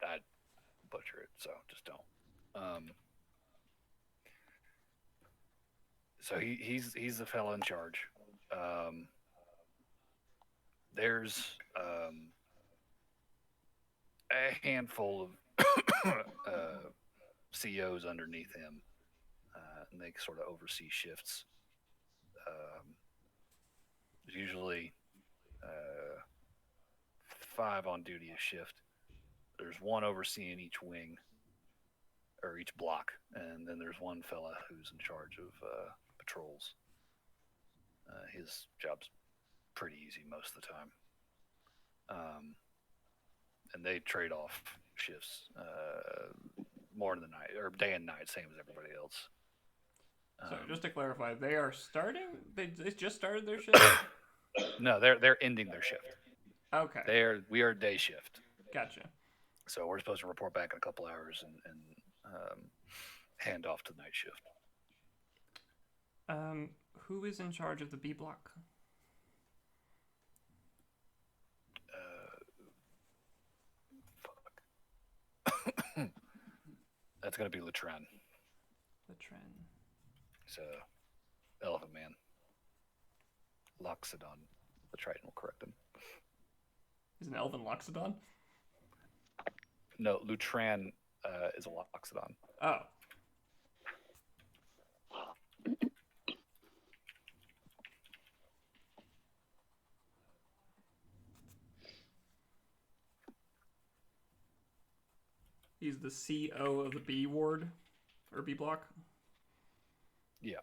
butcher it, so just don't. So he's the fellow in charge. There's a handful of CEOs underneath him, and they sort of oversee shifts. There's usually 5 on duty a shift. There's one overseeing each wing or each block, and then there's one fella who's in charge of patrols. His job's pretty easy most of the time. And they trade off shifts morning and night, or day and night, same as everybody else. So just to clarify, they are starting. They just started their shift. No, they're ending their shift. Okay. We are day shift. Gotcha. So we're supposed to report back in a couple hours and hand off to the night shift. Who is in charge of the B block? That's gonna be Lutren. Lutren. He's a elephant man. Loxodon. The Triton will correct him. Is an elven Loxodon? No, Lutran is a Loxodon. Oh. He's the CO of the B ward, or B block? Yeah.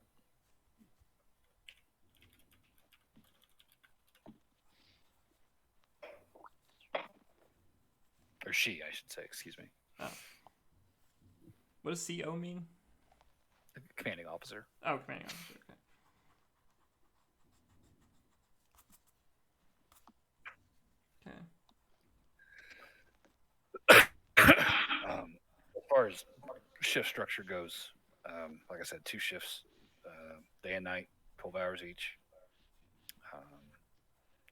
Or she, I should say, excuse me. Oh. What does CO mean? The commanding officer. Oh, commanding officer, okay. As far as shift structure goes, like I said, 2 shifts, day and night, 12 hours each.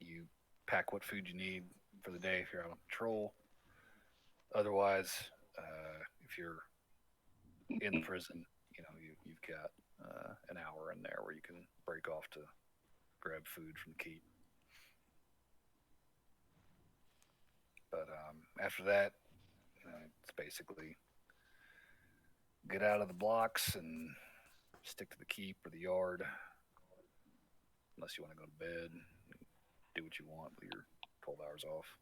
You pack what food you need for the day if you're out on patrol. Otherwise, if you're in the prison, you've got an hour in there where you can break off to grab food from the keep. But after that, it's basically get out of the blocks and stick to the keep or the yard, unless you want to go to bed, do what you want with your 12 hours off.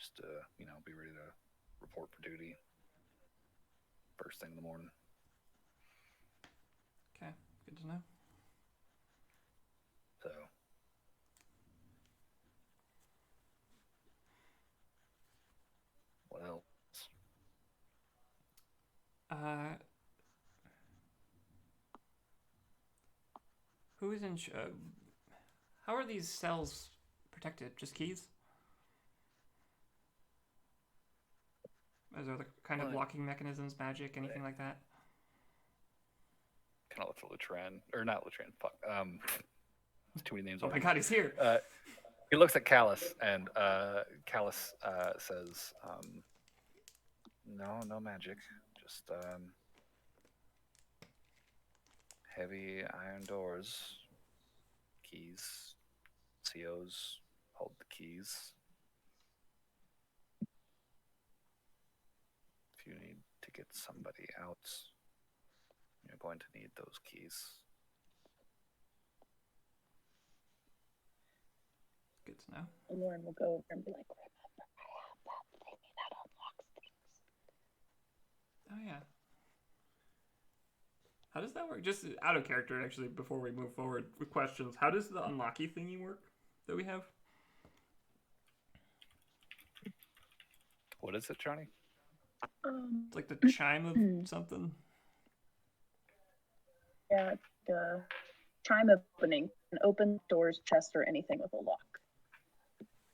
just to be ready to report for duty first thing in the morning. Okay, good to know. So. What else? Who is in? How are these cells protected? Just keys? Is there the kind of locking mechanisms, magic, anything like that? Kind of looks at Lutran, or not Lutran. Fuck. There's too many names. Oh my god, he's here. He looks at Callus, and Callus says, "No magic. Just heavy iron doors, keys, COs hold the keys. If you need to get somebody out, you're going to need those keys." Good to know. And Lauren will go over and be like, remember, I have that thingy that unlocks things. Oh, yeah. How does that work? Just out of character, actually, before we move forward with questions, how does the unlocky thingy work that we have? What is it, Johnny? It's like the chime of something. Yeah, the chime opening. An open doors, chest, or anything with a lock.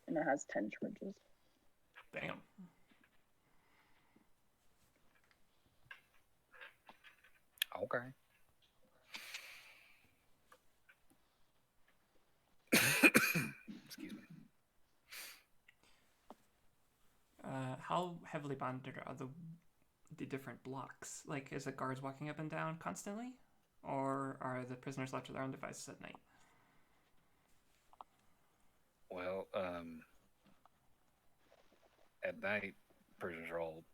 And it has 10 charges. Damn. Okay. Excuse me. How heavily bonded are the different blocks? Like, is the guards walking up and down constantly? Or are the prisoners left to their own devices at night? Well, at night, prisoners are all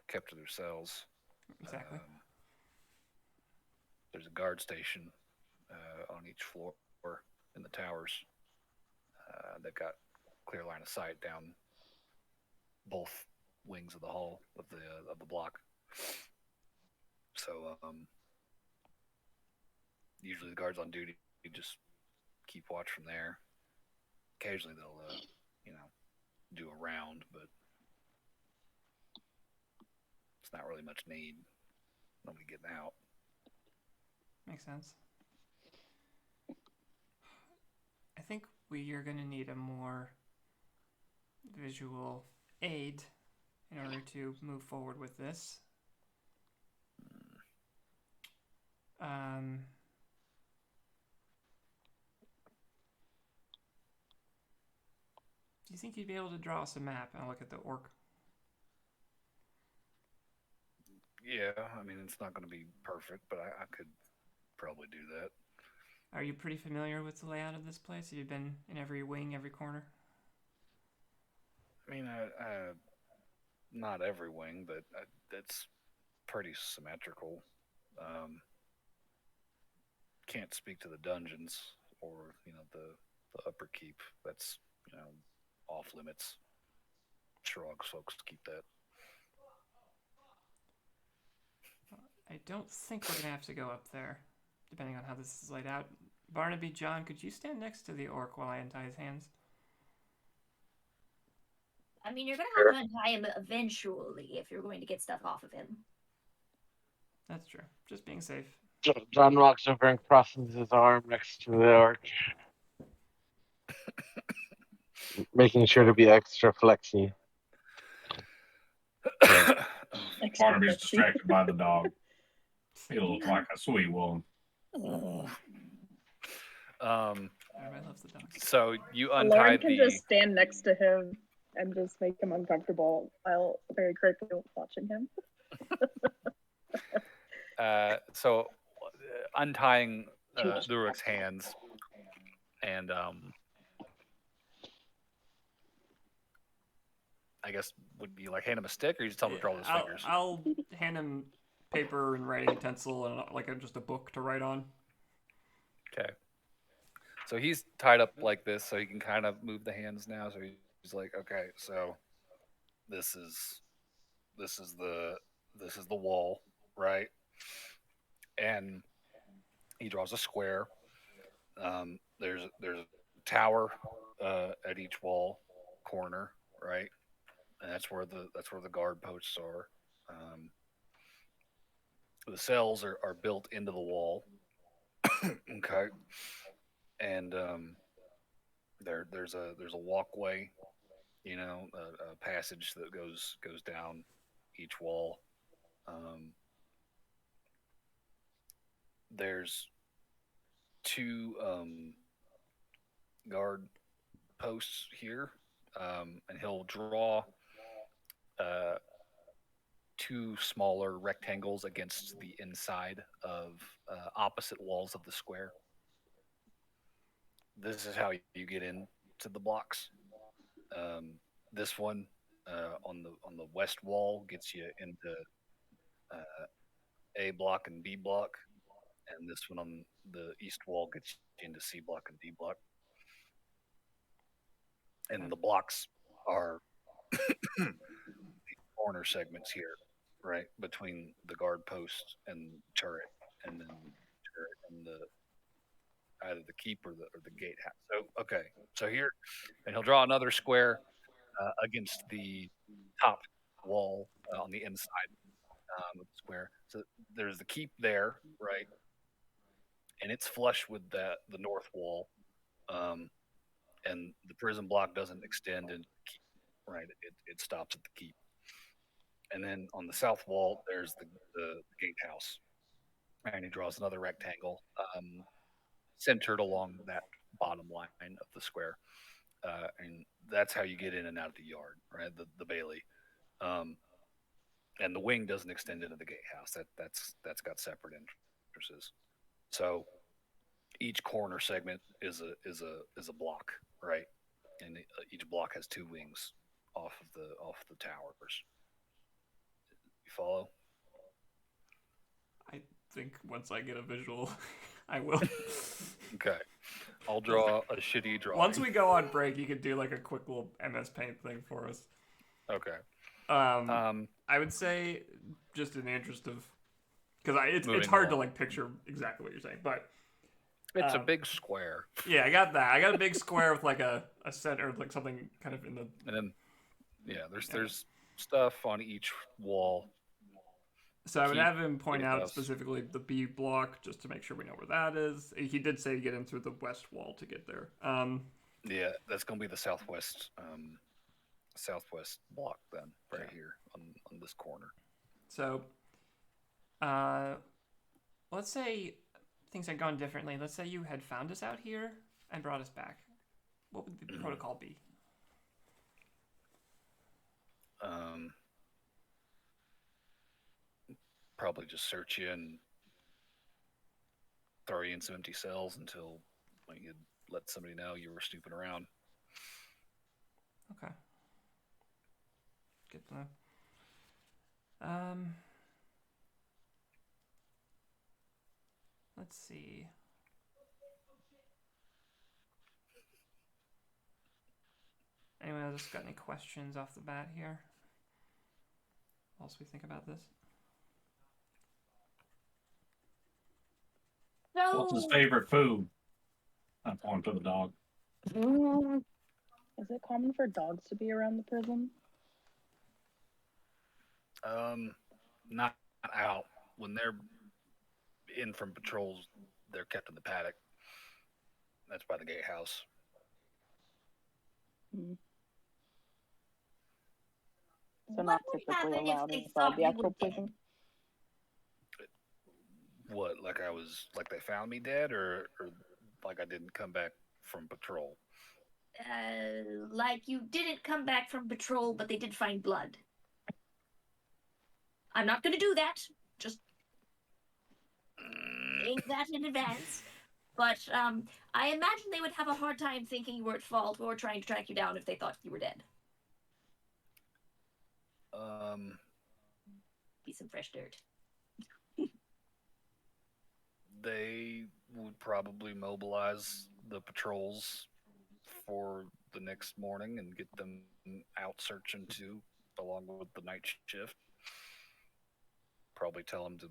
kept to their cells. Exactly. There's a guard station on each floor in the towers. They've got clear line of sight down both wings of the hall of the block. So usually the guards on duty just keep watch from there. Occasionally they'll do a round, but it's not really much need. Nobody getting out. Makes sense. I think we are going to need a more visual aid in order to move forward with this. Do you think you'd be able to draw us a map and look at the orc? Yeah, I mean, it's not going to be perfect, but I could probably do that. Are you pretty familiar with the layout of this place? Have you been in every wing, every corner? I mean, not every wing, but it's pretty symmetrical. Can't speak to the dungeons or the upper keep. That's off limits. Sherlock folks keep that. I don't think we're gonna have to go up there, depending on how this is laid out. Barnaby, John, could you stand next to the orc while I untie his hands? I mean, you're gonna have to untie him eventually if you're going to get stuff off of him. That's true. Just being safe. John walks over and crosses his arm next to the orc, making sure to be extra flexy. Barnaby's distracted by the dog. He'll look like a sweet one. Everybody loves the dogs. So you Lauren untied can the. just stand next to him and just make him uncomfortable while very critically watching him. So untying Lurik's hands and I guess would be like hand him a stick, or you just tell him to draw with his fingers. I'll hand him paper and writing utensil and just a book to write on. Okay. So he's tied up like this, so he can kind of move the hands now. So he's like, okay, so this is this is the this is the wall, right? And he draws a square. There's a tower at each wall corner, right? And that's where the guard posts are. Um, the cells are built into the wall. Okay, and there's a walkway, a passage that goes down each wall. Um, there's two guard posts here, and he'll draw uh, two smaller rectangles against the inside of opposite walls of the square. This is how you get into the blocks. Um, this one on the west wall gets you into uh, A block and B block, and this one on the east wall gets you into C block and D block. And the blocks are corner segments here, right between the guard post and turret, and then turret and the either the keep or the gatehouse. So okay, so here, and he'll draw another square against the top wall on the inside of the square. So there's the keep there, right, and it's flush with the north wall, um, and the prison block doesn't extend and keep, right. It stops at the keep, and then on the south wall there's the gatehouse, and he draws another rectangle centered along that bottom line of the square, and that's how you get in and out of the yard, right? The bailey, um, and the wing doesn't extend into the gatehouse. That's got separate entrances. So each corner segment is a block, right? And each block has two wings off the towers. You follow? I think once I get a visual, I will. Okay. I'll draw a shitty drawing. Once we go on break, you could do like a quick little MS Paint thing for us. Okay. I would say, just in the interest of, because it's Moving hard to along. like picture exactly what you're saying, but It's a big square, yeah, I got that. I got a big square with like a center, like something kind of in the. and then there's stuff on each wall. So I would Keep have him point out gatehouse. specifically the B block just to make sure we know where that is. He did say to get in through the west wall to get there. Yeah, that's gonna be the southwest block then, right Yeah. here on this corner. So, let's say things had gone differently. Let's say you had found us out here and brought us back. What would the protocol be? Probably just search you and throw you in some empty cells until you'd let somebody know you were snooping around. Okay. Good to know. Let's see. Anyone else got any questions off the bat here? Whilst we think about this. What's his favorite food? I point to the dog. Is it common for dogs to be around the prison? Not out when they're in from patrols. They're kept in the paddock. That's by the gatehouse. So What not would typically happen if allowed they inside thought the we actual were dead? prison. What? Like they found me dead, or like I didn't come back from patrol? Like you didn't come back from patrol, but they did find blood. I'm not going to do that. Just saying that in advance. But I imagine they would have a hard time thinking you were at fault or trying to track you down if they thought you were dead. Be some fresh dirt. They would probably mobilize the patrols for the next morning and get them out searching too. along with the night shift. Probably tell them to,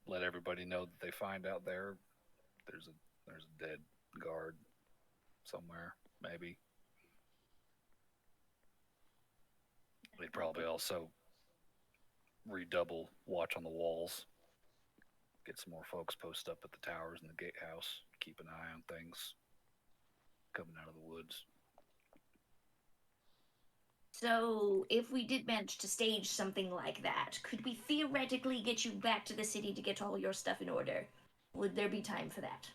let everybody know that they find out there's a dead guard somewhere, maybe. They'd probably also redouble watch on the walls, get some more folks posted up at the towers and the gatehouse, keep an eye on things coming out of the woods. So, if we did manage to stage something like that, could we theoretically get you back to the city to get all your stuff in order? Would there be time for that?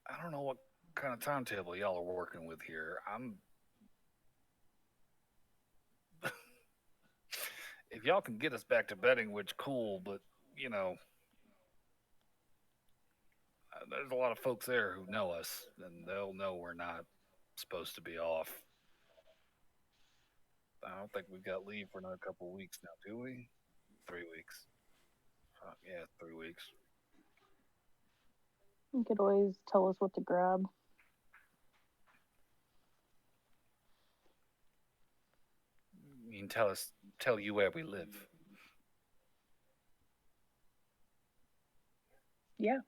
I don't know what kind of timetable y'all are working with here. If y'all can get us back to Beddingwich, cool, but, there's a lot of folks there who know us, and they'll know we're not supposed to be off. I don't think we've got leave for another couple of weeks now, do we? 3 weeks. Yeah, 3 weeks. You could always tell us what to grab. You can tell you where we live. Yeah.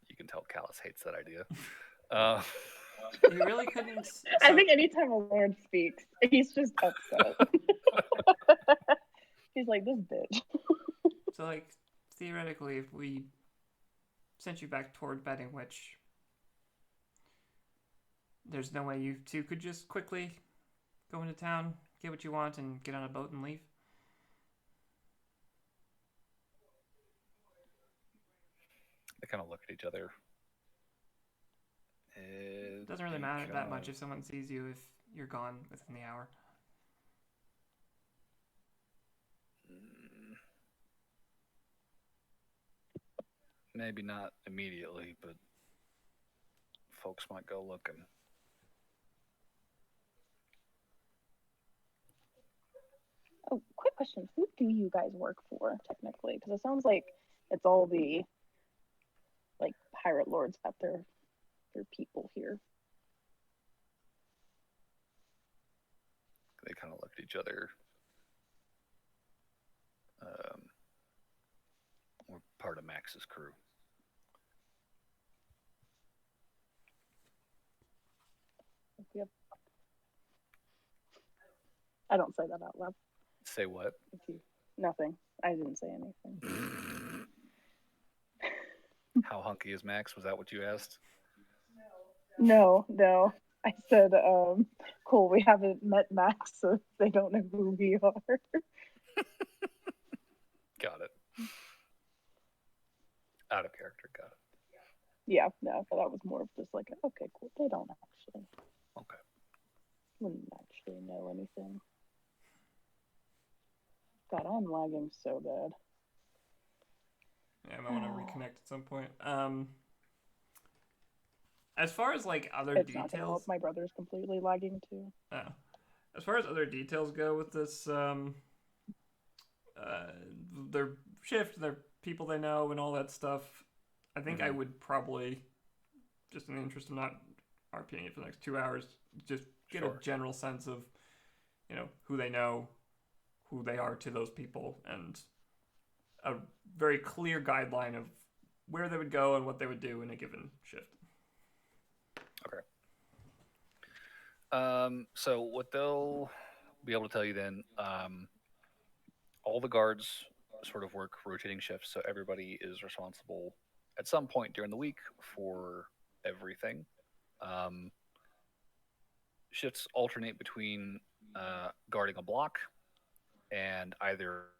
You can tell Callus hates that idea. You really couldn't. I think anytime a lord speaks, he's just upset. He's like, this bitch. So, like, theoretically, if we sent you back toward Beddingwich, there's no way you two could just quickly go into town, get what you want, and get on a boat and leave? They kind of look at each other. It doesn't really matter that much if someone sees you if you're gone within the hour. Maybe not immediately, but folks might go looking. Oh, quick question. Who do you guys work for, technically? Because it sounds like it's all the, like, pirate lords got their people here. They kind of look at each other. We're part of Max's crew. I don't say that out loud. Say what? Nothing. I didn't say anything. How hunky is Max? Was that what you asked? No. I said, cool, we haven't met Max, so they don't know who we are. Got it. Out of character, got it. Yeah, no, but that was more of just like, okay, cool, they don't actually. Okay. Wouldn't actually know anything. God, I'm lagging so bad. Yeah, I might want to reconnect at some point. As far as like other It's not gonna help. details, My brother's completely lagging too. as far as other details go with this, their shift, their people they know, and all that stuff, I think I would probably, just in the interest of not RPing it for the next 2 hours, just get a general sense of, who they know, who they are to those people, and a very clear guideline of where they would go and what they would do in a given shift. Okay. So what they'll be able to tell you then, all the guards sort of work rotating shifts, so everybody is responsible at some point during the week for everything. Shifts alternate between guarding a block and either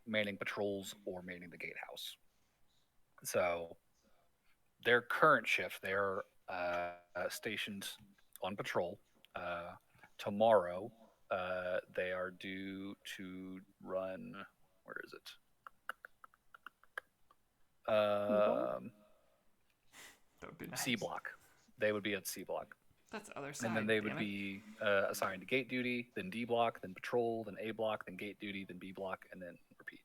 manning patrols or manning the gatehouse. So their current shift, they're stationed on patrol. Tomorrow, they are due to run. Where is it? That would be nice. C block. They would be at C block. That's the other side. And then they would be assigned to gate duty, then D block, then patrol, then A block, then gate duty, then B block, and then repeat.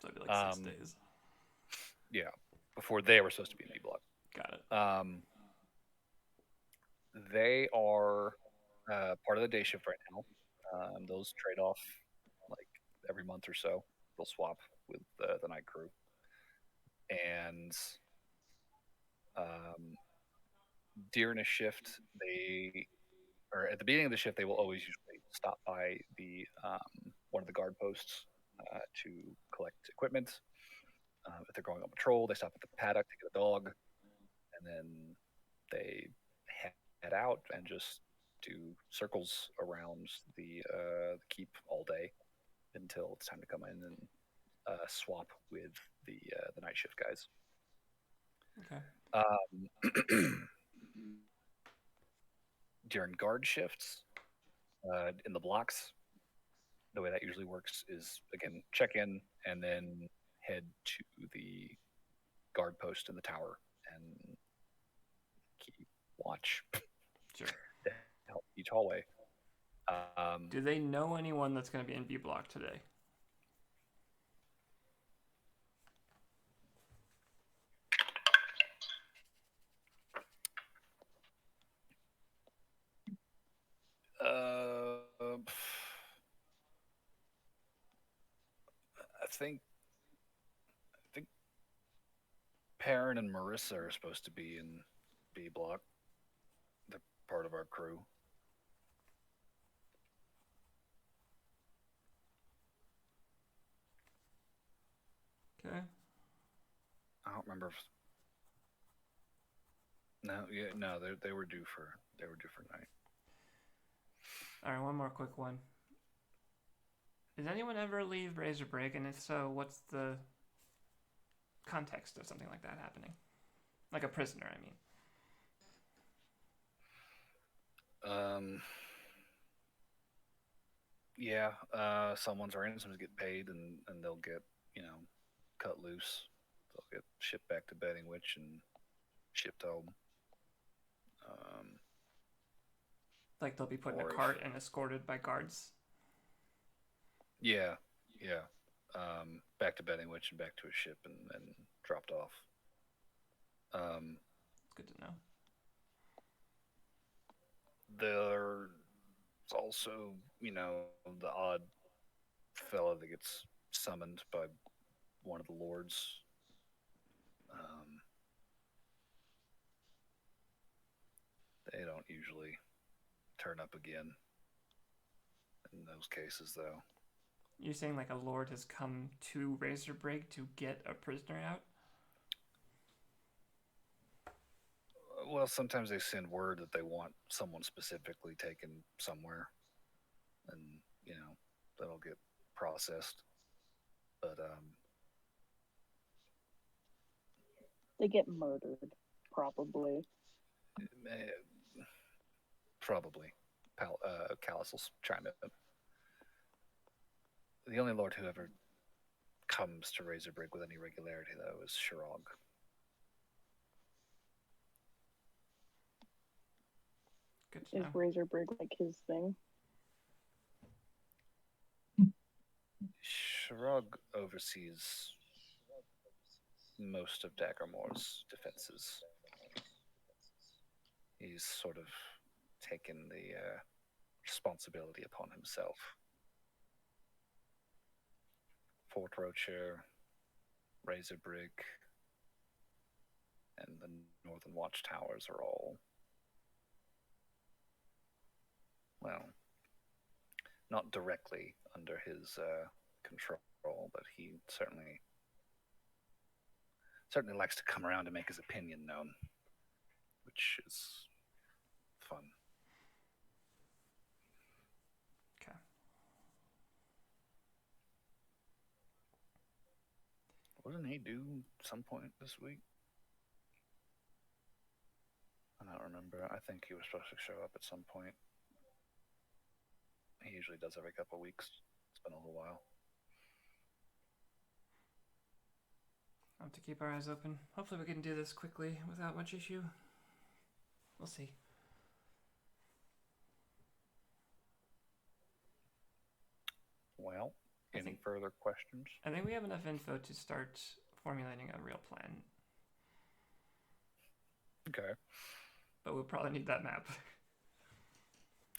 So it'd be like 6 days. Yeah, before they were supposed to be in B block. Got it. They are part of the day shift right now. Those trade off like every month or so. They'll swap with the night crew, and um, during a shift, or at the beginning of the shift, they will always usually stop by the one of the guard posts to collect equipment. If they're going on patrol, they stop at the paddock to get a dog, and then they head out and just do circles around the keep all day until it's time to come in and swap with the night shift guys. Okay. During guard shifts in the blocks, the way that usually works is again check in and then head to the guard post in the tower and keep watch Sure. down each hallway. Do they know anyone that's going to be in B block today? I think Perrin and Marissa are supposed to be in B block. They're part of our crew. Okay. I don't remember. No, they were due for night. All right, one more quick one. Does anyone ever leave Razorbrig, and if so, what's the context of something like that happening? Like a prisoner, I mean. Yeah, someone's ransoms get paid and they'll get, cut loose. They'll get shipped back to Betting Witch and shipped home. Like they'll be put in a Or cart and escorted by guards. Yeah. Back to Betting Witch and back to a ship and dropped off. It's good to know. There's also, the odd fella that gets summoned by one of the lords. They don't usually turn up again in those cases, though. You're saying like a lord has come to Razorbrig to get a prisoner out? Well, sometimes they send word that they want someone specifically taken somewhere, and that'll get processed. But They get murdered, probably. Probably, Callus will chime in. The only lord who ever comes to Razorbrig with any regularity, though, is Shirog. Good to Is know. Razorbrig like his thing? Shirog oversees most of Daggermoor's defenses. He's sort of taken the responsibility upon himself. Fort Rocher, Razorbrig, and the Northern Watchtowers are all, well, not directly under his control, but he certainly likes to come around and make his opinion known, which is fun. Okay. Wasn't he due some point this week? I don't remember. I think he was supposed to show up at some point. He usually does every couple of weeks. It's been a little while. I'll have to keep our eyes open. Hopefully we can do this quickly without much issue. We'll see. Well, any further questions? I think we have enough info to start formulating a real plan. Okay. but we'll probably need that map.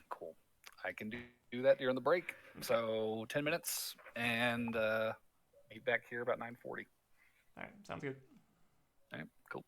Cool. I can do that during the break. So 10 minutes, and be back here about 9:40. All right, sounds good. All right, cool.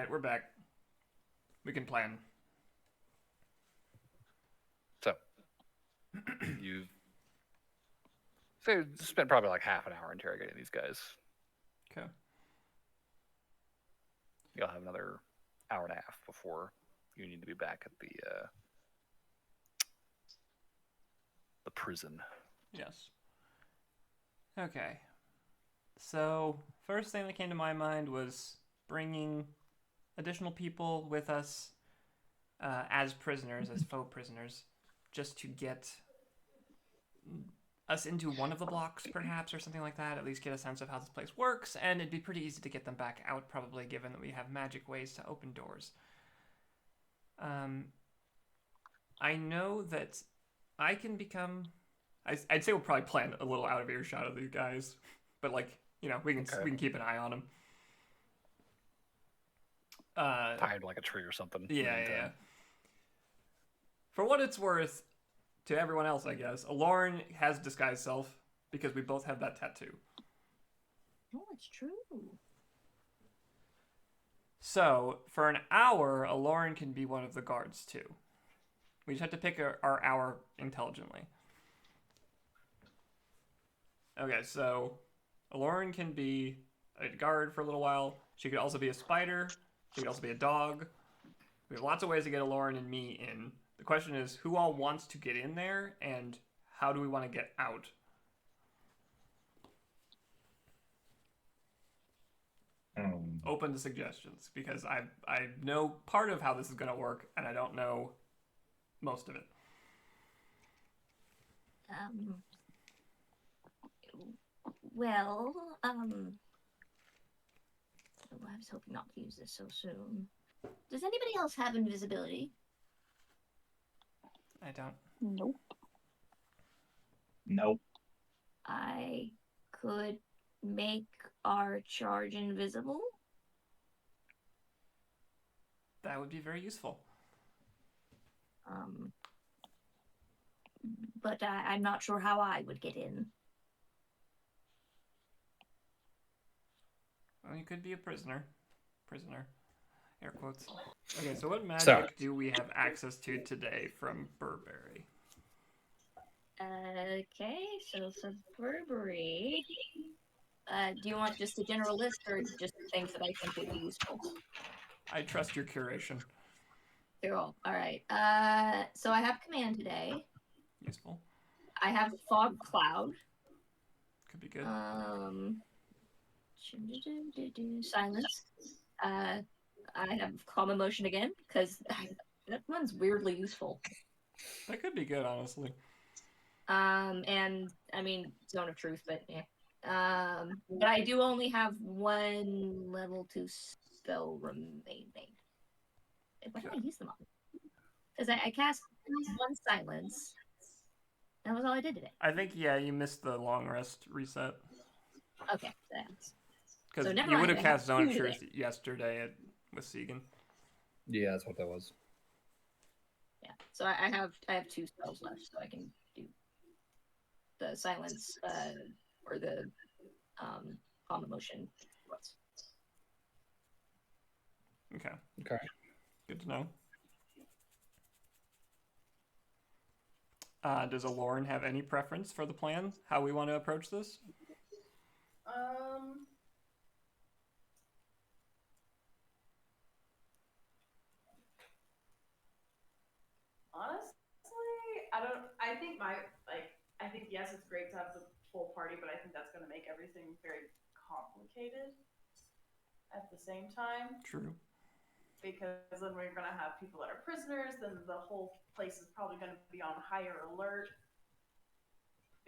right, we're back. We can plan. So you've spent probably like half an hour interrogating these guys. Okay. You'll have another hour and a half before you need to be back at the prison. Yes. Okay. So, first thing that came to my mind was bringing additional people with us as prisoners, as faux prisoners, just to get us into one of the blocks, perhaps, or something like that. At least get a sense of how this place works, and it'd be pretty easy to get them back out, probably, given that we have magic ways to open doors. I know that I can become... I'd say we'll probably plan a little out of earshot of these guys, but like, you know, we can keep an eye on them. Tied like a tree or something. Yeah. For what it's worth, to everyone else, I guess, Aloran has disguise self because we both have that tattoo. Oh, it's true. So for an hour, Aloran can be one of the guards too. We just have to pick our hour intelligently. Okay, so Aloran can be a guard for a little while. She could also be a spider. She could also be a dog. We have lots of ways to get Aloran and me in. The question is, who all wants to get in there, and how do we want to get out? Open to suggestions, because I know part of how this is going to work, and I don't know most of it. Well, I was hoping not to use this so soon. Does anybody else have invisibility? I don't. Nope. Nope. I could make our charge invisible. That would be very useful. But I'm not sure how I would get in. Well, you could be a prisoner. Prisoner. Air quotes. Okay, so what magic do we have access to today from Burberry? Okay, so for Burberry, do you want just a general list or just things that I think would be useful? I trust your curation. Cool. All right. So I have command today. Useful. I have fog cloud. Could be good. Silence. I have calm emotion again because that one's weirdly useful. That could be good, honestly. And I mean zone of truth, but yeah. But I do only have one level 2 spell remaining. What did I use them on? Because I cast one silence. That was all I did today. I think, yeah, you missed the long rest reset. Okay, thanks. Because So never you would mind, have I have cast Zone of two Truth yesterday with Segan. Yeah, that's what that was. Yeah. So I have 2 spells left, so I can do the silence or the calm emotion. Okay. Okay. Good to know. Does Aloran have any preference for the plan? How we want to approach this? Honestly, I think yes, it's great to have the full party, but I think that's going to make everything very complicated at the same time. True. Because then we're going to have people that are prisoners, then the whole place is probably going to be on higher alert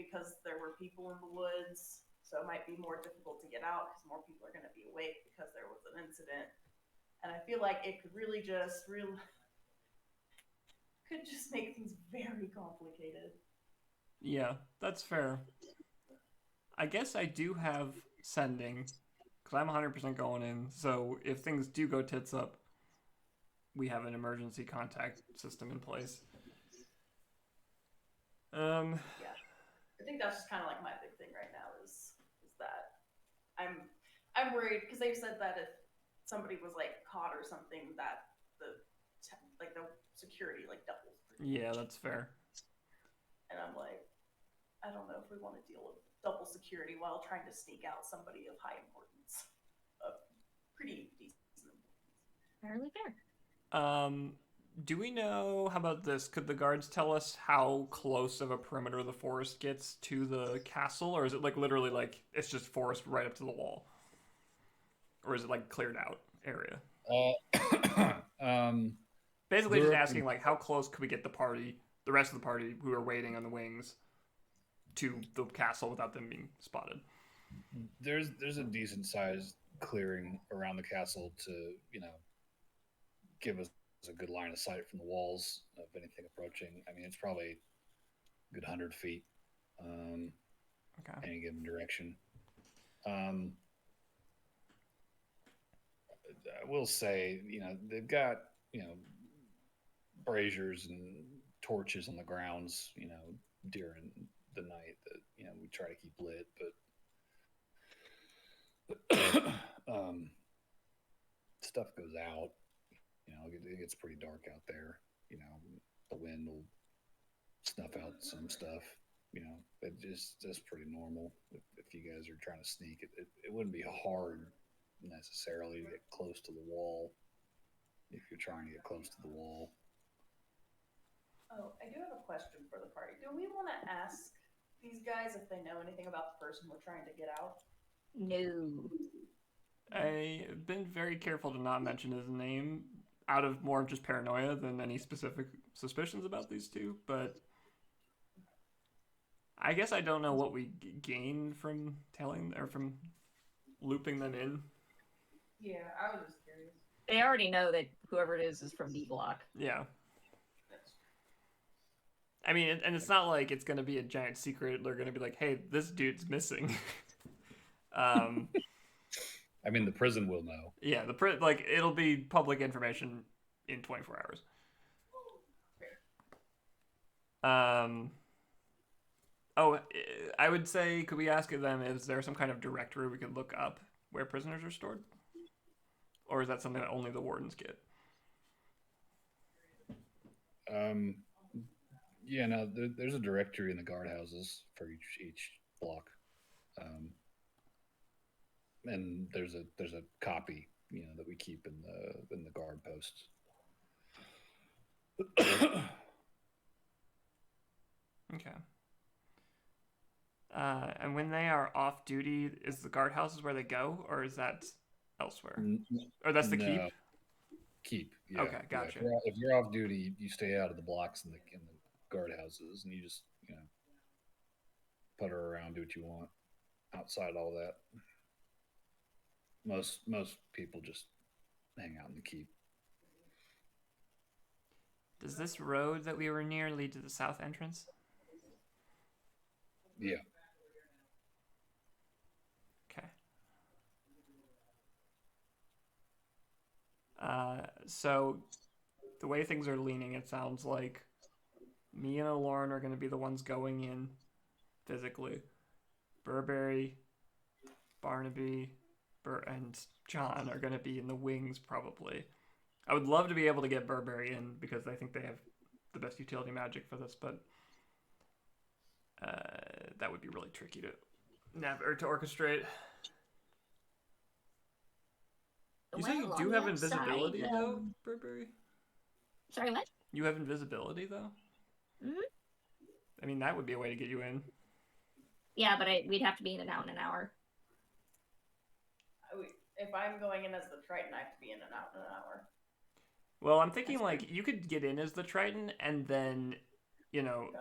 because there were people in the woods, so it might be more difficult to get out because more people are going to be awake because there was an incident. And I feel like it could really just make things very complicated. Yeah, that's fair. I guess I do have sending, because I'm 100% going in, so if things do go tits up, we have an emergency contact system in place. Yeah, I think that's just kind of like my big thing right now is that I'm worried because they've said that if somebody was like caught or something, that the security like doubles. Yeah, that's fair. And I'm like, I don't know if we want to deal with double security while trying to sneak out somebody of high importance, of pretty decent importance. Fairly fair. Do we know, how about this? Could the guards tell us how close of a perimeter the forest gets to the castle? Or is it like literally like it's just forest right up to the wall? Or is it like cleared out area? Basically just asking like how close could we get the rest of the party who are waiting on the wings to the castle without them being spotted? There's a decent sized clearing around the castle to, give us a good line of sight from the walls of anything approaching. I mean, it's probably a good 100 feet, Okay. any given direction. I will say, they've got, braziers and torches on the grounds, during the night that, we try to keep lit, but stuff goes out. It gets pretty dark out there. The wind will snuff out some stuff. That's pretty normal. If you guys are trying to sneak, it wouldn't be hard necessarily to get close to the wall if you're trying to get close to the wall. Oh, I do have a question for the party. Do we want to ask these guys if they know anything about the person we're trying to get out? No. I've been very careful to not mention his name out of more of just paranoia than any specific suspicions about these two, but I guess I don't know what we gain from telling or from looping them in. Yeah, I was just curious. They already know that whoever it is from D Block. Yeah. I mean, and it's not like it's going to be a giant secret. They're going to be like, hey, this dude's missing. I mean, the prison will know. Yeah, it'll be public information in 24 hours. I would say, could we ask them, is there some kind of directory we could look up where prisoners are stored? Or is that something that only the wardens get? Yeah, no, there's a directory in the guardhouses for each block. And there's a copy, that we keep in the guard posts. Okay. And when they are off duty, is the guardhouses where they go, or is that elsewhere? Or that's the keep? Keep. Yeah. Okay, gotcha. Yeah, if you're off duty, you stay out of the blocks in the guardhouses, and you just putter around, do what you want. Outside all that, most people just hang out in the keep. Does this road that we were near lead to the south entrance? Yeah. Okay. So the way things are leaning, it sounds like me and Lauren are going to be the ones going in physically. Burberry, Barnaby, and John are going to be in the wings probably. I would love to be able to get Burberry in because I think they have the best utility magic for this, but that would be really tricky to orchestrate. You say you do have invisibility though, Burberry? Sorry, what? You have invisibility though? Mm-hmm. I mean, that would be a way to get you in. Yeah, but we'd have to be in and out in an hour. If I'm going in as the Triton, I have to be in and out in an hour. Well, I'm thinking like you could get in as the Triton and then,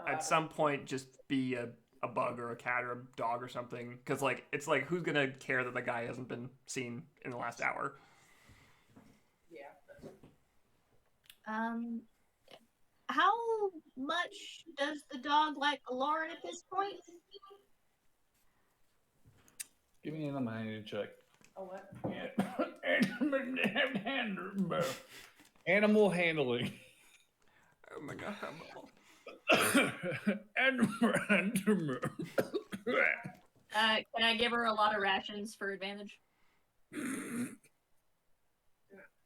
at some point just be a bug or a cat or a dog or something. Because it's like who's gonna care that the guy hasn't been seen in the last hour? Yeah. How much does the dog like Lauren at this point? Give me an animal check. Oh, what? Yeah. Animal handling. Oh my god. Can I give her a lot of rations for advantage?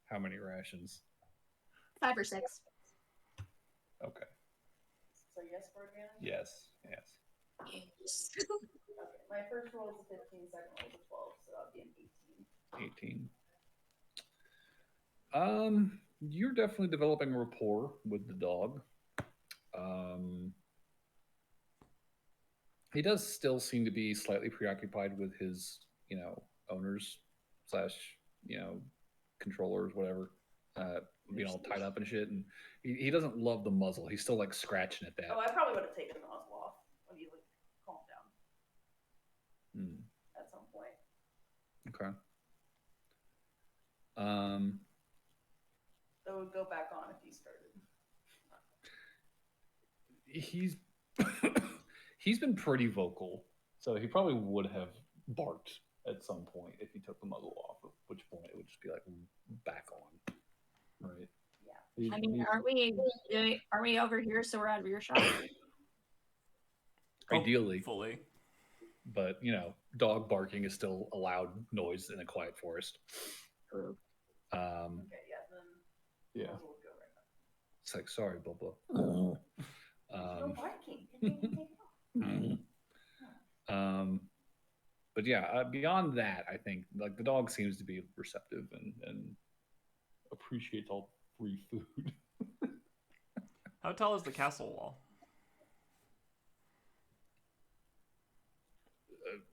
How many rations? 5 or 6. Okay. So yes for advantage? Yes. Yes. Okay, my first roll is a 15, second roll is a 12, so that would be an 18. 18. You're definitely developing rapport with the dog. He does still seem to be slightly preoccupied with his, owners / controllers, whatever, being all tied up and shit. And he doesn't love the muzzle. He's still like scratching at that. Oh, I probably would have taken the muzzle off when he like calmed down at some point. Okay. That would go back on if he started. He's been pretty vocal, so he probably would have barked at some point if he took the muzzle off. At which point it would just be like back on, right? Yeah. I mean, aren't we over here so we're out of earshot? Ideally, fully. But dog barking is still a loud noise in a quiet forest. True. Okay, yeah, then Yeah. muzzle would go right up. It's like, sorry, Bubba. No barking. Didn't even take it off. But yeah, beyond that, I think like the dog seems to be receptive and appreciates all free food. How tall is the castle wall?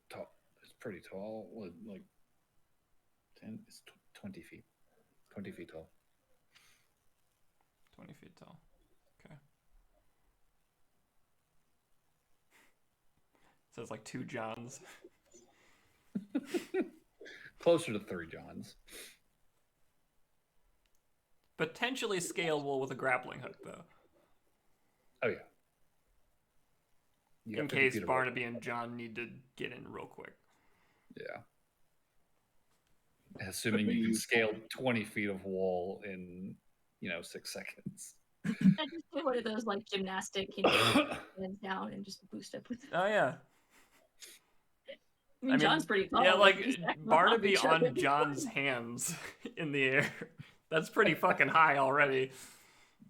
Tall. It's pretty tall. What, like 10? It's 20 feet. 20 feet tall. 20 feet tall. Okay. So it's like 2 Johns. Closer to 3 Johns. Potentially scalable with a grappling hook, though. Oh, yeah. You In got 50 case feet of Barnaby and John need to get in real quick. Yeah. Assuming you can scale 20 feet of wall in, 6 seconds. I just do one of those like gymnastic, hands down and just boost up with. Oh, yeah. I mean, John's pretty tall. Yeah, like just Barnaby each other. on John's hands in the air. That's pretty fucking high already.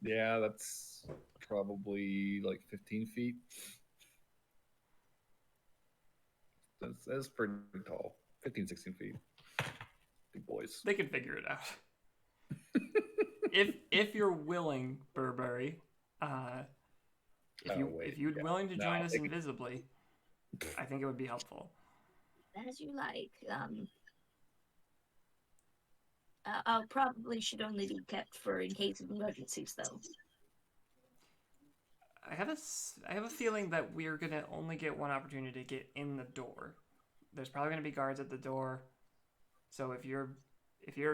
Yeah, that's probably like 15 feet. That's pretty tall. 15, 16 feet. Big boys. They can figure it out. if you're willing, Burberry, if you'd willing to join us invisibly, I think it would be helpful. As you like. I'll probably should only be kept for in case of emergencies, though. I have a feeling that we're gonna only get one opportunity to get in the door. There's probably gonna be guards at the door, so if you're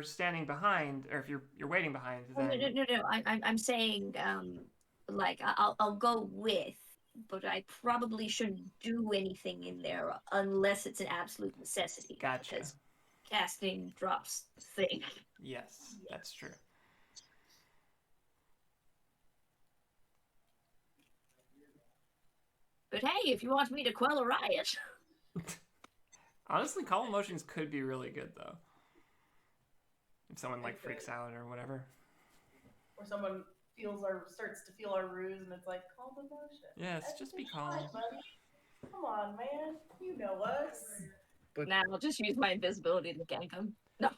standing behind, or if you're waiting behind, then No. I'm saying like I'll go with, but I probably shouldn't do anything in there unless it's an absolute necessity. Gotcha. Because casting drops the thing. Yes, that's true. But hey, if you want me to quell a riot. Honestly, call emotions could be really good though. If someone like freaks out or whatever. Or someone starts to feel our ruse and it's like, calm emotion. Yes, just be calm. Come on, man. You know us. But Nah, I'll just use my invisibility to gank him. No.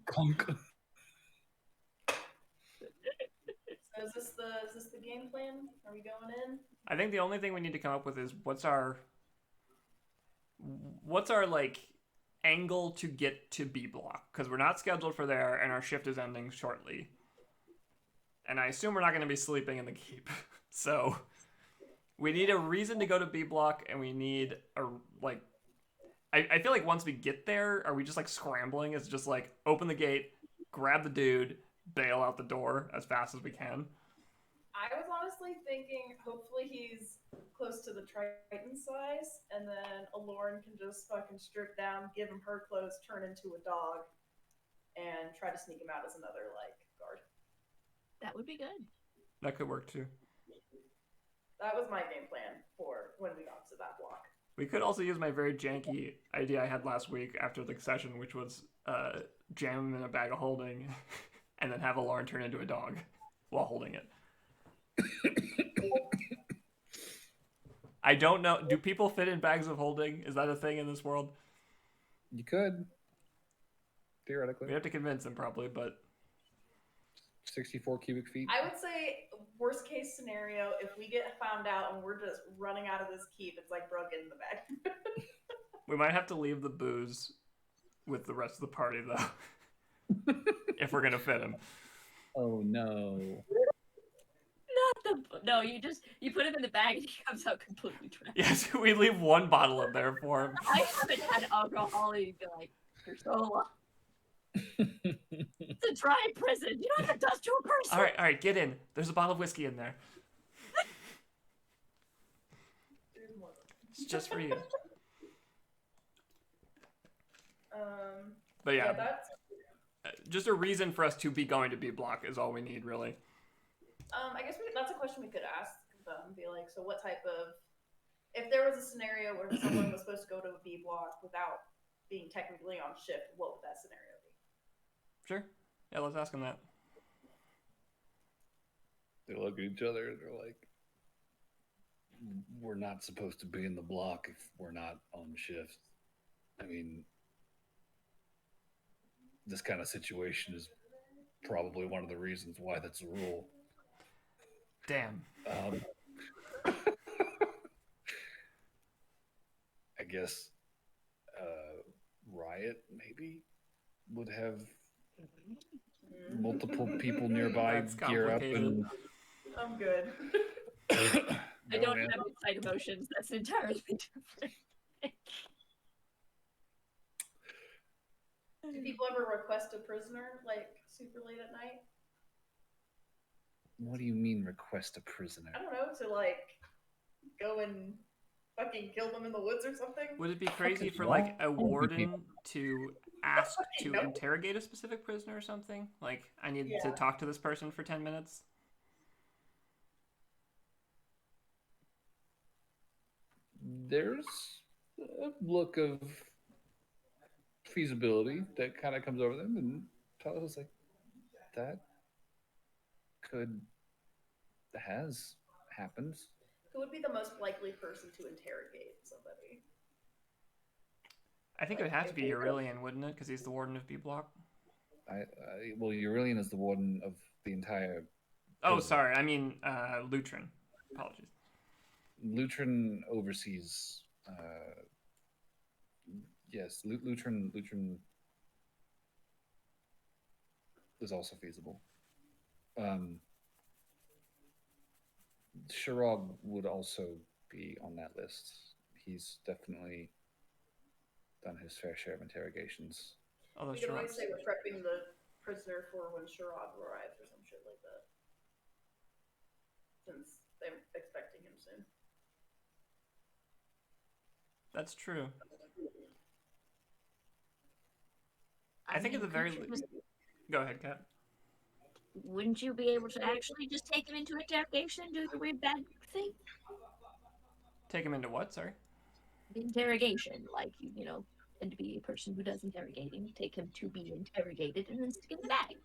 Clunk. So is this the game plan? Are we going in? I think the only thing we need to come up with is what's our like angle to get to B block, because we're not scheduled for there and our shift is ending shortly. And I assume we're not going to be sleeping in the keep. So we need a reason to go to B block, and we need a like I feel like once we get there, are we just like scrambling? It's just like open the gate, grab the dude, bail out the door as fast as we can. I was honestly thinking hopefully he's close to the Triton size, and then Alorn can just fucking strip down, give him her clothes, turn into a dog, and try to sneak him out as another, like, guard. That would be good. That could work too. That was my game plan for when we got to that block. We could also use my very janky idea I had last week after the session, which was jam him in a bag of holding and then have Alarn turn into a dog while holding it. I don't know. Do people fit in bags of holding? Is that a thing in this world? You could. Theoretically. We have to convince him probably, but 64 cubic feet. I would say worst case scenario, if we get found out and we're just running out of this keep, it's like bro, get in the bag. we might have to leave the booze with the rest of the party though. If we're gonna fit him. Oh no. No, you put him in the bag and he comes out completely trash. Yes, we leave one bottle in there for him. I haven't had alcohol in like for so long. It's a dry prison. You don't have to dust to a person. All right, get in. There's a bottle of whiskey in there. It's just for you. But yeah, that's. Just a reason for us to be going to B block is all we need, really. I guess that's a question we could ask them. Be like, so what type of, if there was a scenario where someone was supposed to go to a B block without being technically on shift, what would that scenario be? Sure. Yeah, let's ask them that. They look at each other and they're like, we're not supposed to be in the block if we're not on shift. I mean, this kind of situation is probably one of the reasons why that's a rule. Damn. I guess Riot maybe would have multiple people nearby That's gear up and. I'm good. I don't have inside emotions. That's entirely different. Do people ever request a prisoner like super late at night? What do you mean request a prisoner? I don't know, to like go and fucking kill them in the woods or something. Would it be crazy for like a warden to ask to interrogate a specific prisoner or something? Like, I need to talk to this person for 10 minutes? There's a look of feasibility that kind of comes over them, and Tyler's like, that has happened. Who would be the most likely person to interrogate somebody? I think it would have to be Aurelian, wouldn't it? Because he's the warden of B block. Well, Aurelian is the warden of the entire. Oh, sorry. I mean, Lutrin. Apologies. Lutrin oversees. Yes, Lutrin is also feasible. Shirog would also be on that list. He's definitely done his fair share of interrogations. Oh, we can always say we're prepping the prisoner for when Shirog arrives or some shit like that. Since they're expecting him soon. That's true. I think at the very least. Go ahead, Kat. Wouldn't you be able to actually just take him into interrogation and do the weird bad thing? Take him into what? Sorry. Interrogation, like you know, and to be a person who does interrogating, take him to be interrogated and then stick in the bag.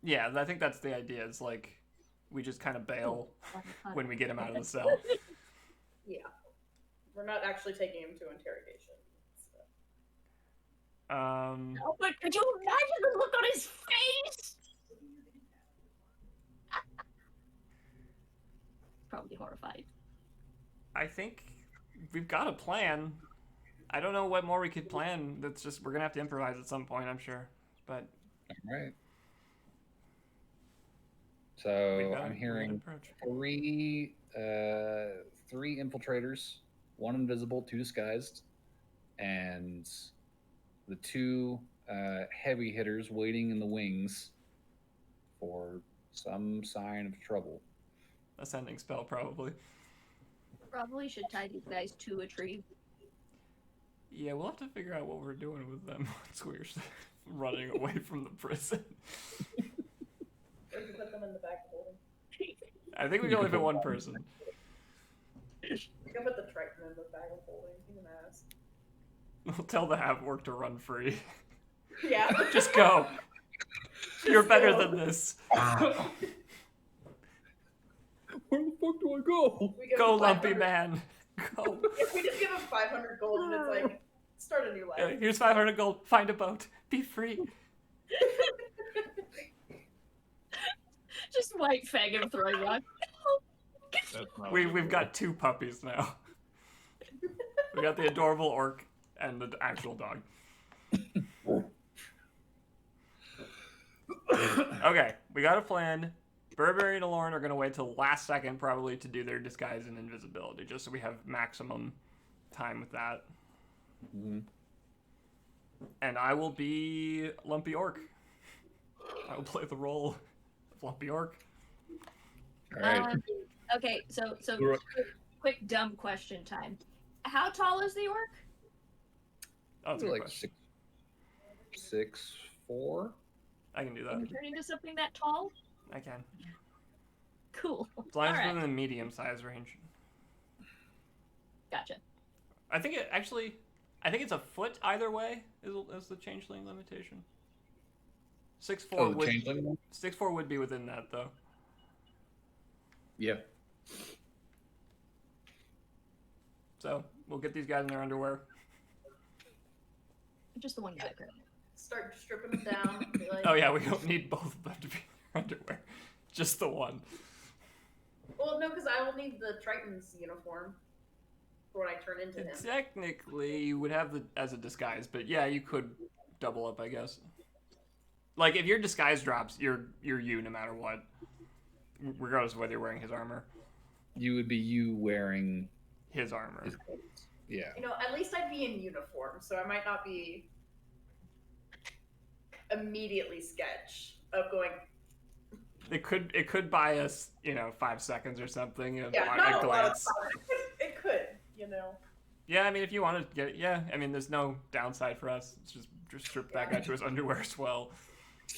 Yeah, I think that's the idea. It's like we just kind of bail when we get him out of the cell. Yeah, we're not actually taking him to interrogation. Oh, but could you imagine the look on his face? Probably horrified. I think we've got a plan. I don't know what more we could plan. That's just, we're going to have to improvise at some point, I'm sure. But. All right. So I'm hearing three infiltrators, one invisible, two disguised, and the two heavy hitters waiting in the wings for some sign of trouble. Ascending spell, probably. Probably should tie these guys to a tree. Yeah, we'll have to figure out what we're doing with them once we're running away from the prison. Or you put them in the back of the building. I think we can only fit one person. Go put the Triton in the bag of holding. He's an ass. We'll tell the half-orc to run free. Yeah. Just go. You're better go. than this. Where the fuck do I go? We give Go, him lumpy 500 man. Go. If we just give him 500 gold and it's like, start a new life. Here's 500 gold. Find a boat. Be free. Just white fang him throwing rock. We've got 2 puppies now. We got the adorable orc and the actual dog. Okay, we got a plan. Burberry and Alorn are going to wait till last second probably to do their disguise and invisibility, just so we have maximum time with that. Mm-hmm. And I will be Lumpy Orc. I will play the role of Lumpy Orc. All right. Okay, so Right. quick dumb question time. How tall is the orc? Oh, that's a good Like question. 6'4". I can do Can you that. turn into something that tall? I can. Cool. As long as it's Alright. within the medium size range. Gotcha. I think it's a foot either way is the changeling limitation. 6'4" Oh, the would changeling one? 6'4" would be within that though. Yeah. So we'll get these guys in their underwear. Just the one guy. Start stripping them down. Be like, Oh yeah, we don't need both of them to be in their underwear. Just the one. Well, no, because I will need the Triton's uniform for when I turn into him. Technically, you would have the as a disguise, but yeah, you could double up, I guess. Like if your disguise drops, you're you no matter what, regardless of whether you're wearing his armor. You would be you wearing His armor. his clothes. Yeah. You know, at least I'd be in uniform, so I might not be immediately sketch of going. It could buy us, 5 seconds or something. Yeah, A not a lot of glance. time. It could, you know. Yeah, I mean, if you want to get it, yeah. I mean, there's no downside for us. It's just strip that guy to his underwear as well.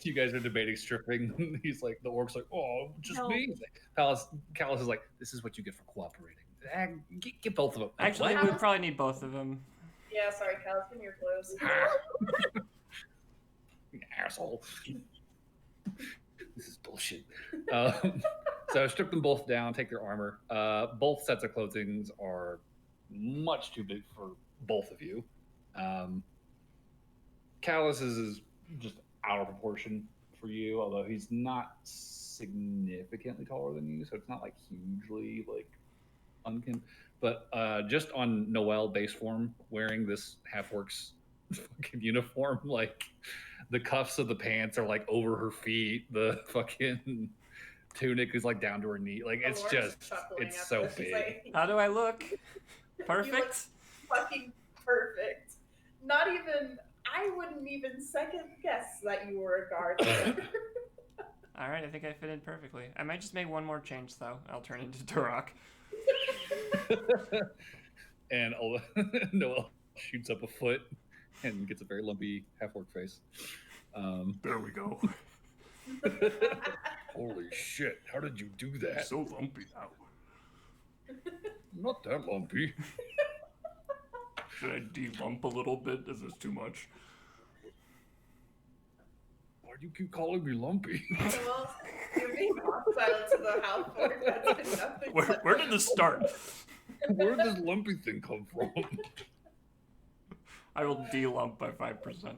You guys are debating stripping. He's like, the orc's like, oh, just No. me. He's like, Callus is like, this is what you get for cooperating. Get both of them. Actually, What? we'd probably need both of them. Yeah, sorry, Cal, give me your clothes. You asshole. This is bullshit. So strip them both down, take their armor. Both sets of clothing are much too big for both of you. Callus's is just out of proportion for you, although he's not significantly taller than you, so it's not like hugely like unkin. But just on Noel base form, wearing this half-orc's fucking uniform, like the cuffs of the pants are like over her feet. The fucking tunic is like down to her knee. Like it's Laura's just, chuckling it's at so this. She's big. like, How do I look? Perfect? You look fucking perfect. Not even, I wouldn't even second guess that you were a guard. All right, I think I fit in perfectly. I might just make one more change, though. I'll turn into Turok. And Noel shoots up a foot and gets a very lumpy half-orc face. There we go. Holy shit! How did you do that? So lumpy now. Not that lumpy. Should I de-lump a little bit? Is this too much? Why do you keep calling me lumpy? Well, you're being hostile to the house. That's been nothing but- Where did this start? Where did this lumpy thing come from? I will de-lump by 5%.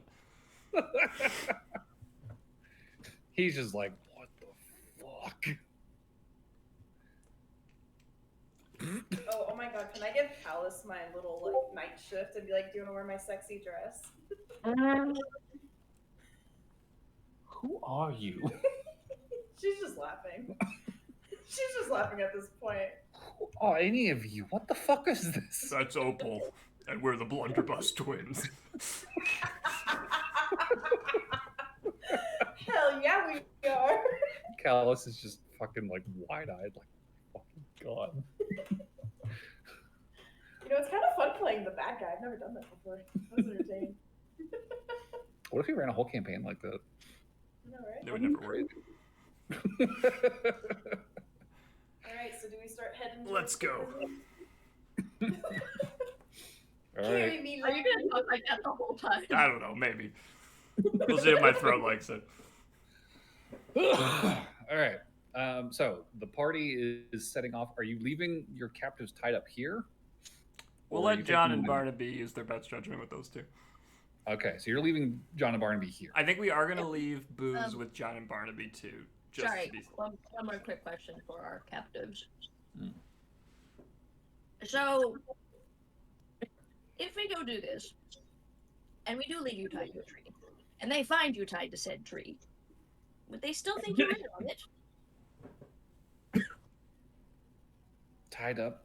He's just like, what the fuck? Oh my god, can I give Callus my little like night shift and be like, do you want to wear my sexy dress? Who are you? She's just laughing. She's just laughing at this point. Who are any of you? What the fuck is this? That's Opal, and we're the Blunderbuss twins. Hell yeah, we are. Callus is just fucking like wide-eyed, like, fucking god. You know, it's kind of fun playing the bad guy. I've never done that before. That was entertaining. What if we ran a whole campaign like that? I know, right? It would never work. Alright, so do we start heading? Let's go. All Carry right. me Are you gonna talk like that the whole time? I don't know, maybe. We'll see if my throat likes it. All right. So the party is setting off. Are you leaving your captives tied up here? We'll Or are you let John taking and them- Barnaby use their best judgment with those two. Okay, so you're leaving John and Barnaby here. I think we are going to leave Booze with John and Barnaby too. Just Sorry, to be... one more quick question for our captives. Hmm. So, if we go do this, and we do leave you tied to a tree, and they find you tied to said tree, would they still think you're in on it? Tied up,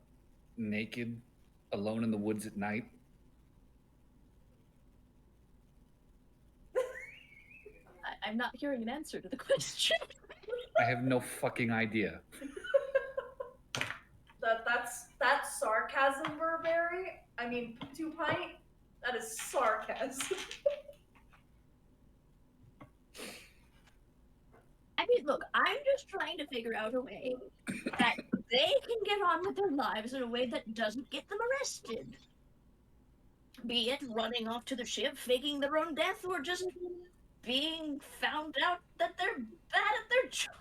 naked, alone in the woods at night. I'm not hearing an answer to the question. I have no fucking idea. That's sarcasm, Burberry. I mean, 2 pint. That is sarcasm. I mean, look, I'm just trying to figure out a way that they can get on with their lives in a way that doesn't get them arrested. Be it running off to the ship, faking their own death, or just being found out that they're bad at their job.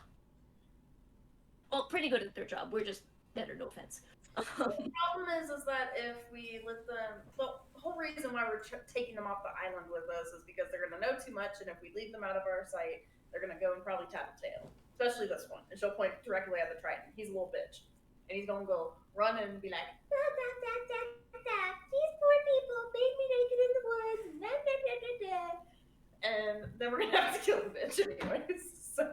Well, pretty good at their job. We're just better, no offense. The problem is that if we let them, the whole reason why we're taking them off the island with us is because they're going to know too much, and if we leave them out of our sight, they're going to go and probably tattletale. Especially this one, and she'll point directly at the Triton. He's a little bitch, and he's going to go run and be like, da, da, da, da, da. These poor people made me naked in the woods. Da, da, da, da, da. And then we're going to have to kill the bitch anyways. So.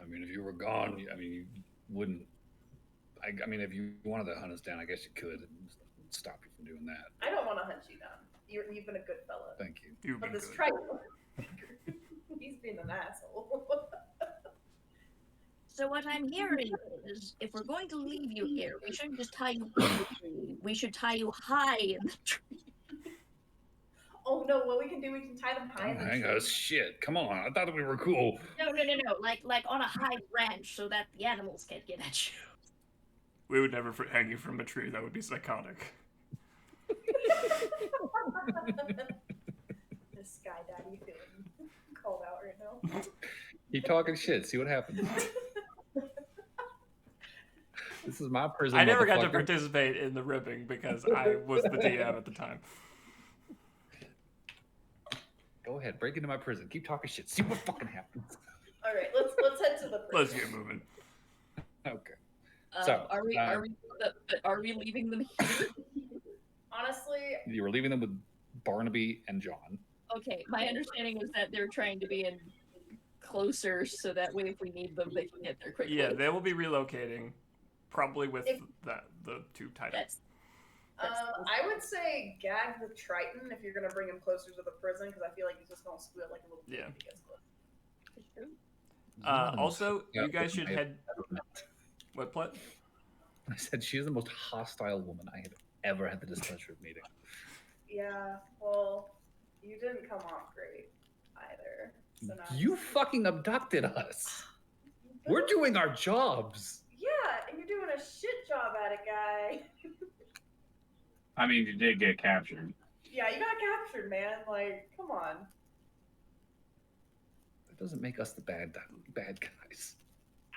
I mean, if you were gone, I mean, you wouldn't. I mean, if you wanted to hunt us down, I guess you could stop you from doing that. I don't want to hunt you down. You've been a good fella. Thank you. You've But been this good. Triton, he's being an asshole. So what I'm hearing is, if we're going to leave you here, we shouldn't just tie you in the tree. We should tie you high in the tree. Oh no! What we can do? We can tie them high. in Don't the hang tree. us. Shit. Come on. I thought we were cool. No. Like on a high branch, so that the animals can't get at you. We would never hang you from a tree. That would be psychotic. This guy daddy feeling called out right now. Keep talking shit. See what happens. This is my prison. I never got to motherfucker. participate in the ribbing because I was the DM at the time. Go ahead. Break into my prison. Keep talking shit. See what fucking happens. All right, let's head to the Let's prison. get moving. Okay. So, are we leaving them here? Honestly, You were leaving them with Barnaby and John. Okay, my understanding is that they're trying to be in closer, so that way if we need them, they can get there quickly. Yeah, they will be relocating, probably with If- the two titles. That's I would say gag the Triton if you're gonna bring him closer to the prison, because I feel like he's just gonna squeal like a little kid Yeah. if he gets close. Also, Yeah, you guys should I- head. What, Plette? I said she is the most hostile woman I have ever had the displeasure of meeting. Yeah, well, you didn't come off great either. So now You fucking abducted us. We're doing our jobs. Yeah, and you're doing a shit job at it, guy. I mean, you did get captured. Yeah, you got captured, man. Like, come on. That doesn't make us the bad guys.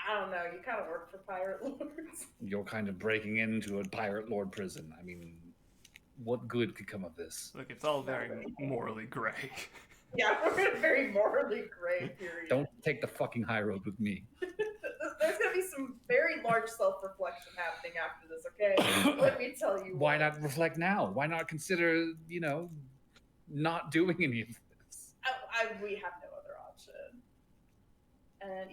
I don't know. You kind of work for pirate lords. You're kind of breaking into a pirate lord prison. I mean, what good could come of this? Look, it's all very morally gray. Yeah, we're in a very morally gray period. Don't take the fucking high road with me. There's gonna be some very large self-reflection happening after this. Okay, let me tell you. Why what. not reflect now? Why not consider, not doing any of this? We have no other option. And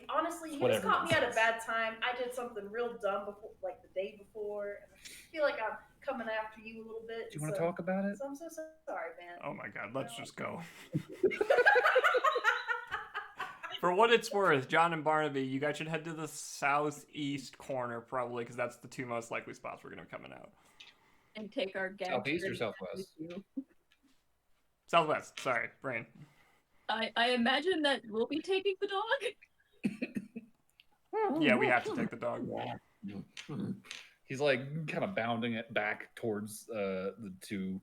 honestly, you What just caught me everyone at a bad time. I did something real dumb before, like the day before, and I feel like I'm coming after you a little bit. Do you want to talk about it? So I'm so sorry, man. Oh my god, let's just go. For what it's worth, John and Barnaby, you guys should head to the southeast corner, probably, because that's the two most likely spots we're going to be coming out. and take our gag. Southeast or with southwest? you. Southwest, sorry, brain. I imagine that we'll be taking the dog. Yeah, we have to take the dog. He's like kind of bounding it back towards the two,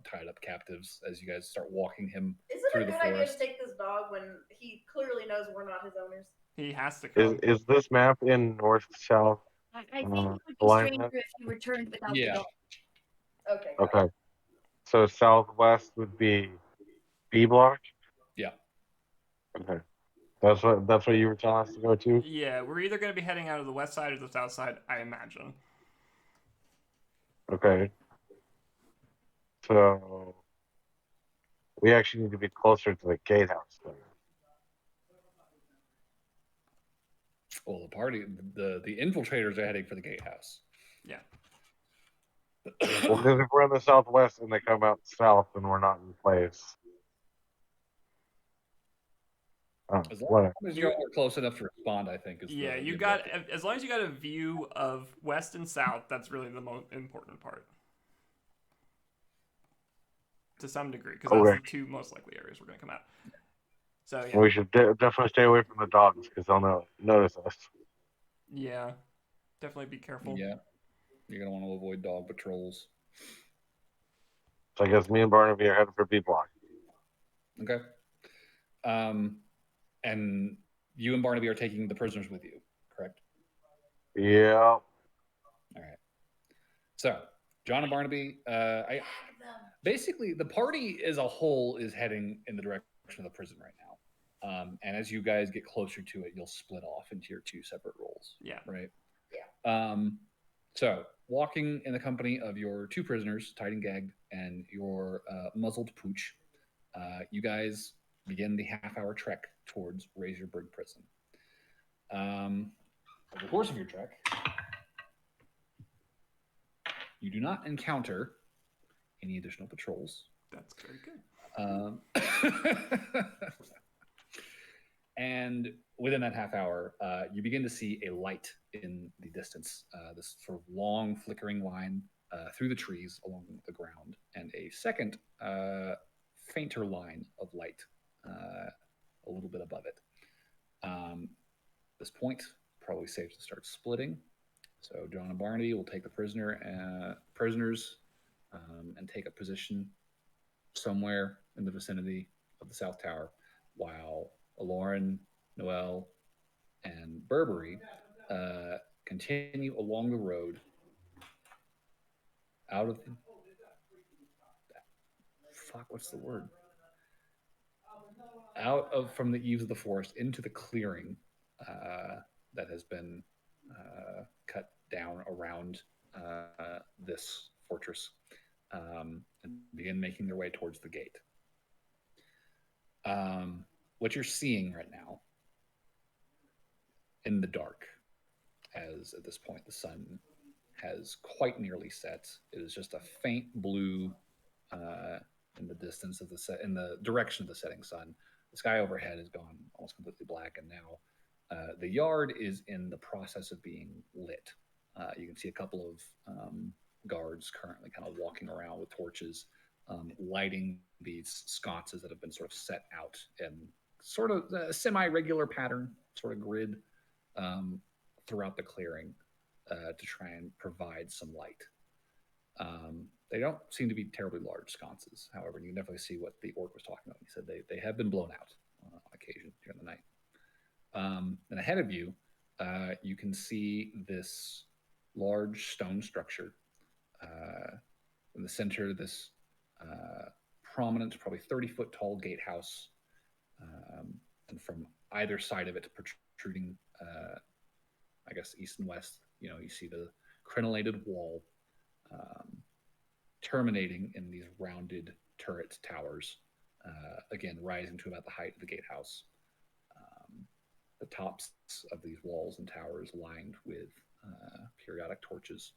tied up captives as you guys start walking him Is it through a the good idea forest. to take this dog when he clearly knows we're not his owners? He has to come. Is this map in north-south I think it would be alignment? stranger if you returned without the Yeah. dog. Okay. Got Okay. So southwest would be B block. Yeah. Okay. That's what you were telling us to go to. Yeah, we're either going to be heading out of the west side or the south side, I imagine. Okay. So we actually need to be closer to the gatehouse then. Well, the infiltrators are heading for the gatehouse. Yeah. Well, because if we're in the southwest and they come out south, then we're not in place. Oh, As long whatever. as you all are close enough to respond, I think is Yeah, the you got objective. as long as you got a view of west and south, that's really the most important part. To some degree, because that's Okay. the two most likely areas we're going to come out. So yeah. We should definitely stay away from the dogs because they'll notice us. Yeah. Definitely be careful. Yeah. You're gonna want to avoid dog patrols. So I guess me and Barnaby are headed for B block. Okay. And you and Barnaby are taking the prisoners with you, correct? Yeah. All right. So, John and Barnaby, basically the party as a whole is heading in the direction of the prison right now. And as you guys get closer to it, you'll split off into your two separate roles. Yeah. Right. Yeah. So, walking in the company of your two prisoners, tied and gagged, and your muzzled pooch, you guys begin the half-hour trek towards Razorbrig prison. Over the course of your trek, you do not encounter any additional patrols. That's very good. And within that half hour, you begin to see a light in the distance, this sort of long flickering line through the trees along the ground, and a second fainter line of light a little bit above it. At this point, probably safe to start splitting. So John and Barnaby will take the prisoners and take a position somewhere in the vicinity of the South Tower, while Lauren, Noel, and Burberry continue along the road out of what's the word? Out of from the eaves of the forest into the clearing that has been cut down around this fortress, and begin making their way towards the gate. What you're seeing right now in the dark, as at this point the sun has quite nearly set, it is just a faint blue in the distance of in the direction of the setting sun. The sky overhead has gone almost completely black, and now the yard is in the process of being lit. You can see a couple of guards currently kind of walking around with torches, lighting these sconces that have been sort of set out in sort of a semi-regular pattern, sort of grid throughout the clearing to try and provide some light. They don't seem to be terribly large sconces. However, you can definitely see what the orc was talking about. He said they have been blown out on occasion during the night. And ahead of you, you can see this large stone structure. In the center, this prominent, probably 30-foot tall gatehouse. And from either side of it, protruding, I guess, east and west, you see the crenellated wall terminating in these rounded turret towers, again, rising to about the height of the gatehouse. The tops of these walls and towers lined with periodic torches.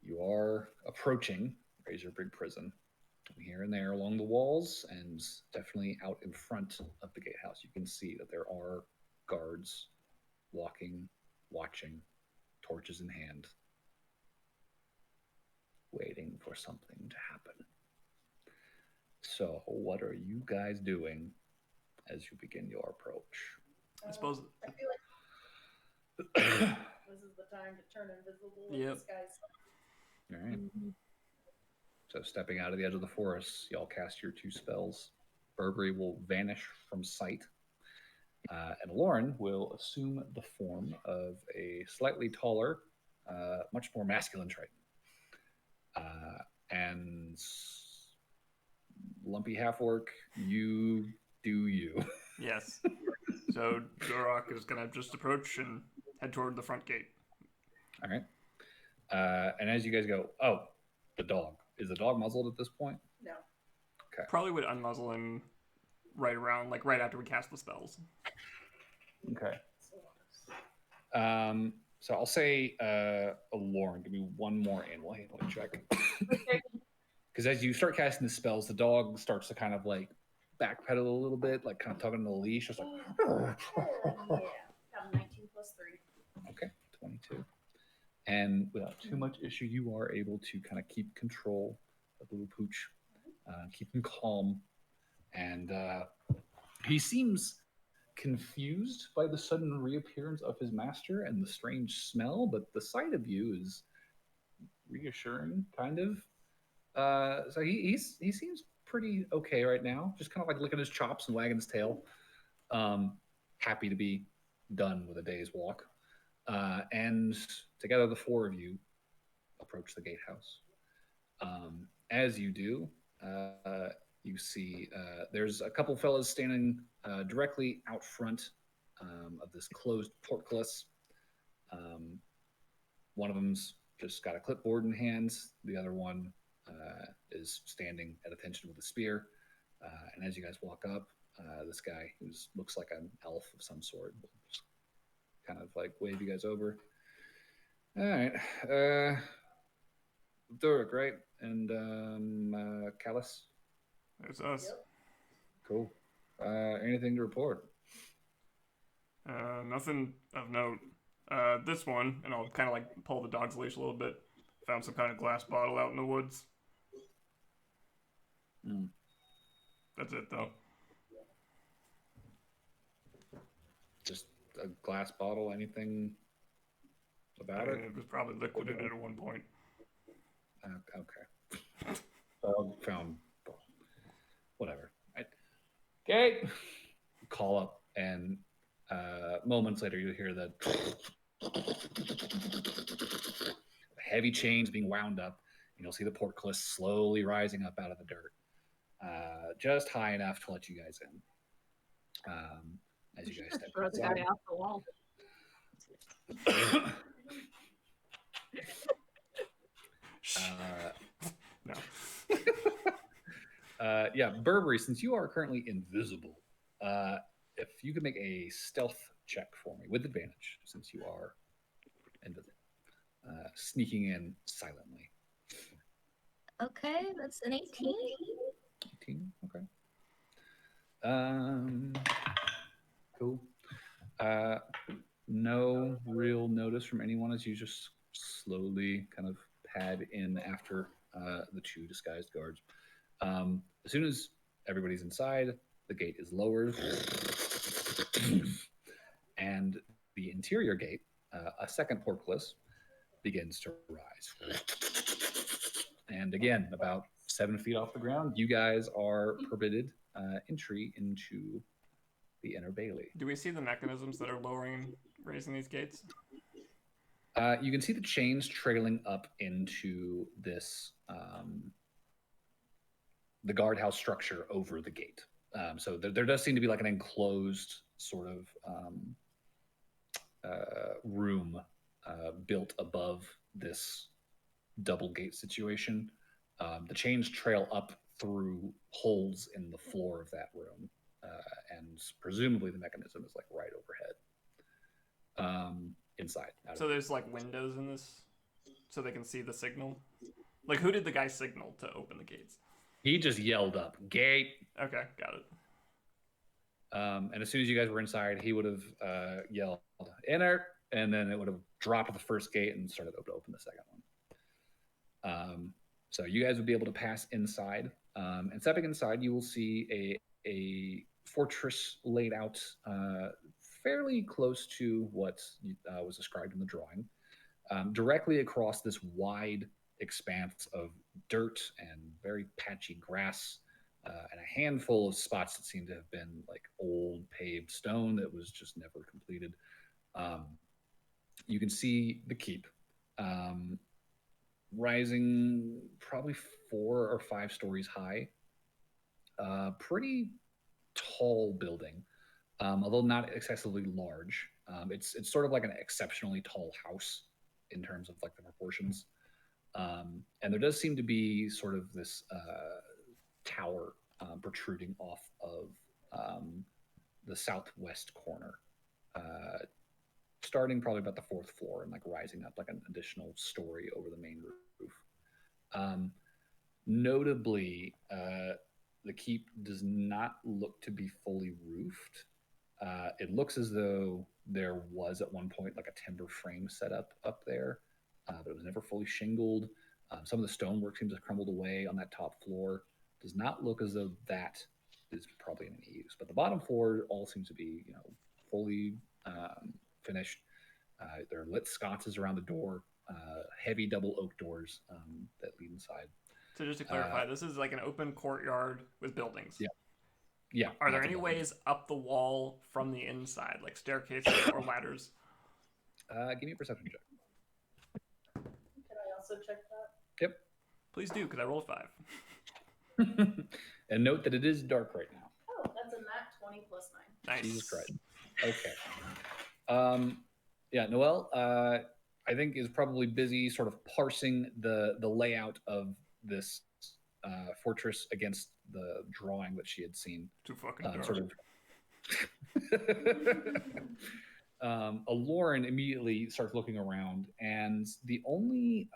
You are approaching Razorbrig prison. Here and there along the walls, and definitely out in front of the gatehouse, you can see that there are guards walking, watching, torches in hand, waiting for something to happen. So, what are you guys doing as you begin your approach? I suppose. I feel like This is the time to turn invisible Yep. and disguise. All right. So stepping out of the edge of the forest, y'all cast your 2 spells. Burberry will vanish from sight. And Lauren will assume the form of a slightly taller, much more masculine Triton. And Lumpy Half-Orc, you do you. Yes. So Duroc is gonna just approach and head toward the front gate. All right. And as you guys go, oh, the dog. Is the dog muzzled at this point? No. Probably would unmuzzle him right around, like right after we cast the spells. Okay. So I'll say, Lauren, give me one more animal handling check. Because as you start casting the spells, the dog starts to kind of like backpedal a little bit, like kind of tugging on the leash, just like. Yeah. Got 19 plus 3. Okay, 22. And without too much issue, you are able to kind of keep control of the little pooch, keep him calm, and he seems confused by the sudden reappearance of his master and the strange smell, but the sight of you is reassuring, kind of. So he seems pretty okay right now, just kind of like licking his chops and wagging his tail, happy to be done with a day's walk. And together the 4 of you approach the gatehouse. As you do, you see there's a couple fellas standing directly out front of this closed portcullis. One of them's just got a clipboard in hands. The other one is standing at attention with a spear. And as you guys walk up, this guy who looks like an elf of some sort will just kind of like wave you guys over. All right. Durak, right? And Callus? There's us. Yep. Cool. Anything to report? Nothing of note. This one, and I'll kind of like pull the dog's leash a little bit. Found some kind of glass bottle out in the woods. That's it, though. Just a glass bottle? Anything about it? It was probably liquid in it at one point. Okay. Found whatever. Right. Okay. Call up, and moments later you hear the heavy chains being wound up, and you'll see the portcullis slowly rising up out of the dirt, just high enough to let you guys in. As you guys step Throw the inside. guy off the wall. No. Yeah, Burberry, since you are currently invisible, if you could make a stealth check for me with advantage, since you are invisible, sneaking in silently. Okay, that's an 18. 18, okay. Cool. No real notice from anyone as you just slowly kind of pad in after the 2 disguised guards. As soon as everybody's inside, the gate is lowered, and the interior gate, a second portcullis, begins to rise. And again, about 7 feet off the ground, you guys are permitted entry into the inner bailey. Do we see the mechanisms that are raising these gates? You can see the chains trailing up into this, the guardhouse structure over the gate. So there does seem to be like an enclosed sort of room built above this double gate situation. The chains trail up through holes in the floor of that room, and presumably the mechanism is like right overhead. Inside. So there's like windows in this, so they can see the signal. Like, who did the guy signal to open the gates? He just yelled up, "Gate!" Okay, got it. And as soon as you guys were inside, he would have yelled, "Enter!" And then it would have dropped the first gate and started to open the second one. So you guys would be able to pass inside. And stepping inside, you will see a fortress laid out fairly close to what was described in the drawing. Directly across this wide expanse of dirt and very patchy grass, and a handful of spots that seem to have been like old paved stone that was just never completed. You can see the keep, rising probably 4 or 5 stories high. Pretty tall building, although not excessively large. It's sort of like an exceptionally tall house in terms of like the proportions. And there does seem to be sort of this tower protruding off of the southwest corner, starting probably about the 4th floor and like rising up like an additional story over the main roof. Notably, the keep does not look to be fully roofed. It looks as though there was at one point like a timber frame set up there, but it was never fully shingled. Some of the stonework seems to have crumbled away on that top floor. Does not look as though that is probably in any use. But the bottom floor all seems to be, fully finished. There are lit sconces around the door, heavy double oak doors that lead inside. So just to clarify, this is like an open courtyard with buildings. Yeah. Yeah. Are there any ways up the wall from the inside, like staircases or ladders? Give me a perception check. Can I also check that? Yep. Please do, because I rolled 5. And note that it is dark right now. Oh, that's a nat 20 plus 9. Nice. Jesus Christ. Okay. Yeah, Noelle, I think is probably busy sort of parsing the layout of this fortress against the drawing that she had seen. Too fucking dark. Sort of. Lauren immediately starts looking around, and the only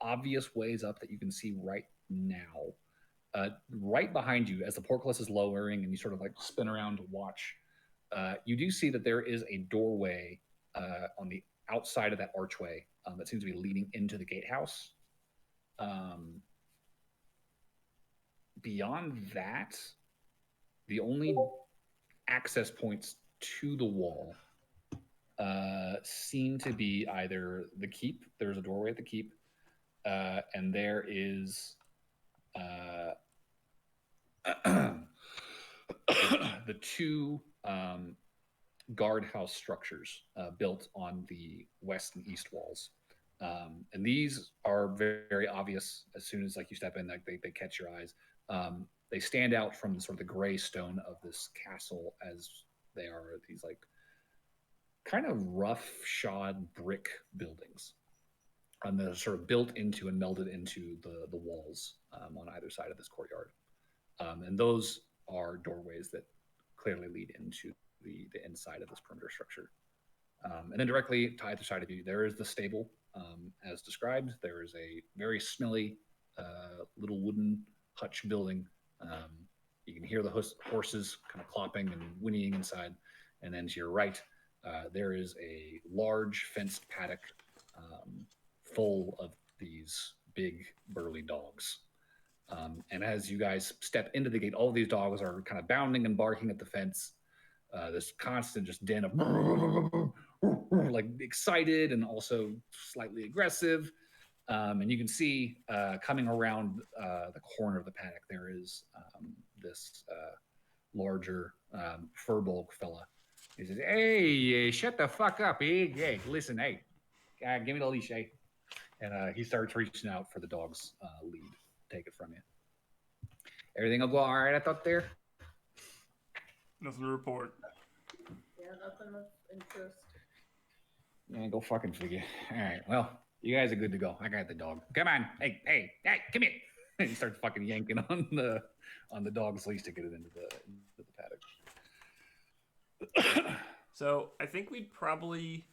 obvious ways up that you can see right now, right behind you, as the portcullis is lowering and you sort of like spin around to watch, you do see that there is a doorway on the outside of that archway that seems to be leading into the gatehouse. Beyond that, the only access points to the wall seem to be either the keep. There's a doorway at the keep, and there is the 2 guardhouse structures built on the west and east walls. And these are very, very obvious as soon as like you step in, like they catch your eyes. They stand out from the sort of the gray stone of this castle, as they are these like kind of rough shod brick buildings. And they're sort of built into and melded into the walls on either side of this courtyard. And those are doorways that clearly lead into the inside of this perimeter structure. And then directly to either side of you, there is the stable, as described. There is a very smelly little wooden hutch building. You can hear the horses kind of clopping and whinnying inside. And then to your right, there is a large fenced paddock full of these big burly dogs. And as you guys step into the gate, all of these dogs are kind of bounding and barking at the fence. This constant just din of like excited and also slightly aggressive. And you can see coming around the corner of the paddock, there is this larger fur-bulk fella. He says, "Hey, shut the fuck up, eh? Hey, listen, hey, give me the leash, eh?" And he starts reaching out for the dog's lead. Take it from you. Everything will go all right, I thought there? Nothing to report. Yeah, nothing of interest. Yeah, go fucking figure. All right, well, you guys are good to go. I got the dog. Come on, hey, come here. And he starts fucking yanking on the dog's leash to get it into the paddock. So I think we'd probably,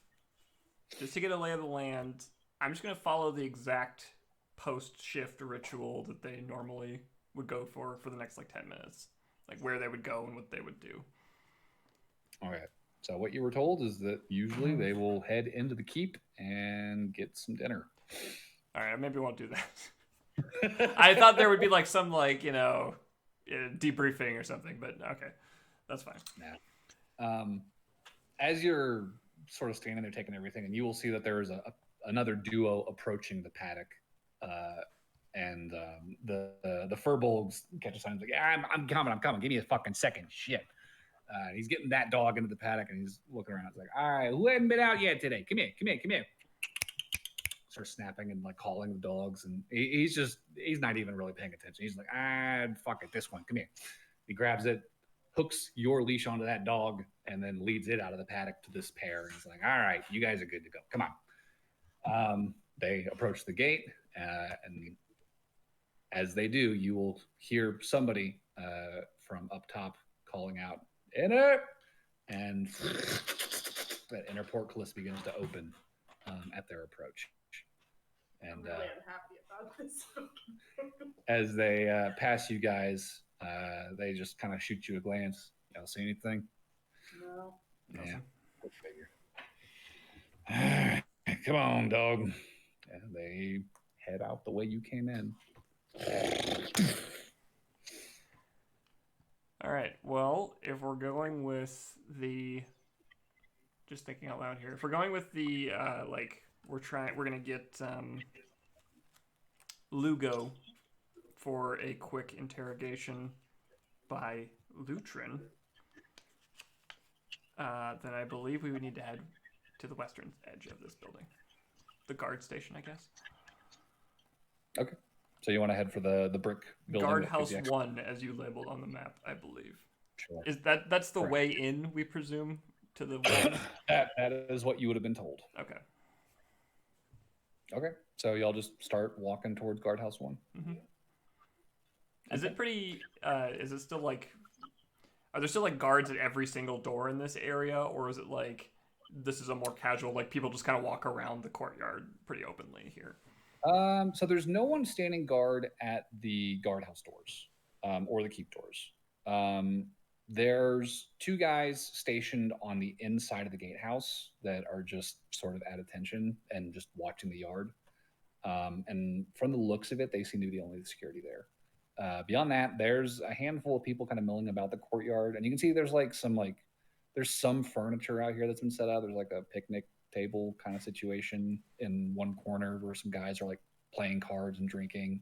just to get a lay of the land, I'm just going to follow the exact post-shift ritual that they normally would go for the next like 10 minutes. Like where they would go and what they would do. Okay. So what you were told is that usually they will head into the keep and get some dinner. All right, maybe we won't do that. I thought there would be like some like, debriefing or something, but okay. That's fine. Nah. As you're sort of standing there taking everything, and you will see that there is another duo approaching the paddock, and the furbolgs catch a sign like, "Yeah, I'm coming. Give me a fucking second, shit." He's getting that dog into the paddock, and he's looking around. It's like, "All right, who hasn't been out yet today? Come here." Starts snapping and like calling the dogs, and he's not even really paying attention. He's like, fuck it, this one, come here. He grabs it, hooks your leash onto that dog, and then leads it out of the paddock to this pair. And he's like, all right, you guys are good to go. Come on. They approach the gate, and as they do, you will hear somebody from up top calling out, "Enter!" And that inner portcullis begins to open at their approach. And I'm really unhappy about this. as they pass you guys, they just kind of shoot you a glance. Y'all see anything? No. Yeah. Go figure. All right, come on, dog. And they head out the way you came in. All right. Well, if we're going with the, just thinking out loud here, if we're going with the we're gonna get Lugo for a quick interrogation by Lutrin, then I believe we would need to head to the western edge of this building, the guard station, I guess. Okay. So you want to head for the brick building? Guardhouse 1, as you labeled on the map, I believe. Sure. Is that's the way in, we presume, to the wing? That is what you would have been told. Okay. Okay. So y'all just start walking towards Guardhouse 1. Mm-hmm. Is it pretty? Is it still like? Are there still like guards at every single door in this area, or is it like this is a more casual, like people just kind of walk around the courtyard pretty openly here? So there's no one standing guard at the guardhouse doors, or the keep doors. There's 2 guys stationed on the inside of the gatehouse that are just sort of at attention and just watching the yard. And from the looks of it, they seem to be the only security there. Beyond that, there's a handful of people kind of milling about the courtyard, and you can see there's there's some furniture out here that's been set up. There's like a picnic table kind of situation in one corner where some guys are like playing cards and drinking.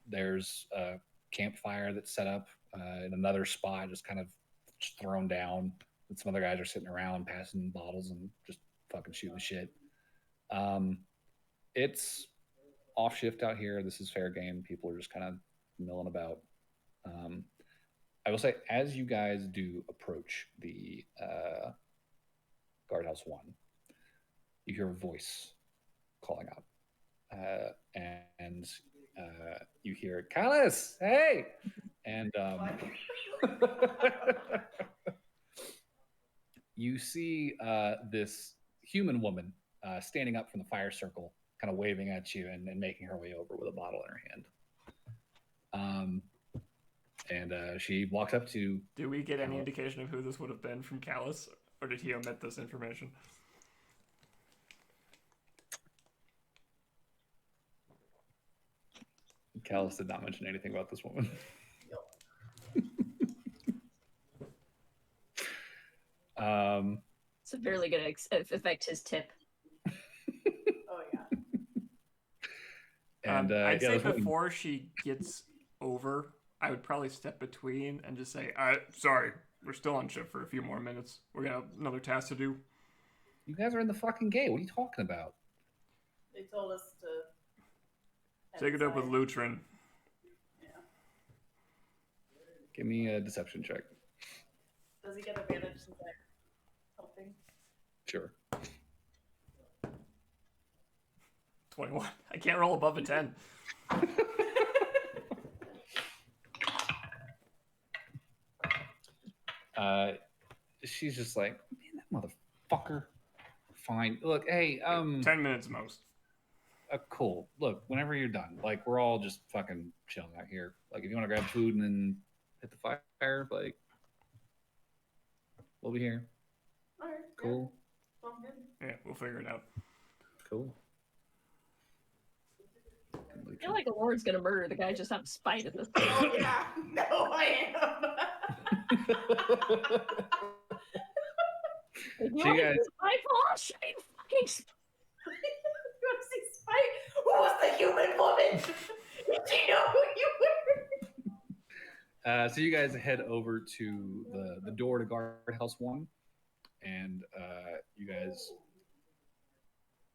There's a campfire that's set up in another spot, just kind of thrown down. And some other guys are sitting around passing bottles and just fucking shooting shit. It's off shift out here. This is fair game. People are just kind of milling about. I will say, as you guys do approach the Guardhouse 1, you hear a voice calling out. And you hear, "Callus, hey!" And you see this human woman standing up from the fire circle, kind of waving at you and making her way over with a bottle in her hand. And she walks up to... Do we get any indication of who this would have been from Callus, or did he omit this information? Callus did not mention anything about this woman. It's a fairly good affect his tip. Oh yeah. And I'd say before she gets over, I would probably step between and just say, sorry, we're still on shift for a few more minutes. We're gonna have another task to do. You guys are in the fucking gate. What are you talking about? They told us to take it up with Lutrin. Yeah. Give me a deception check. Does he get advantage since I'm helping? Sure. 21. I can't roll above a 10. She's just like, man, that motherfucker. Fine. Look, hey, 10 minutes most. Cool. Look, whenever you're done, like, we're all just fucking chilling out here. Like, if you want to grab food and then hit the fire, like, we'll be here. All right. Cool. Yeah. I'm good. Yeah, we'll figure it out. Cool. I feel like a lord's gonna murder the guy just out of spite at this point. Oh yeah. No, I am. If you So you want guys- to see my I'll show you fucking You want to see Spike? Who was the human woman? Did she know who you were? So you guys head over to the door to guardhouse 1, and you guys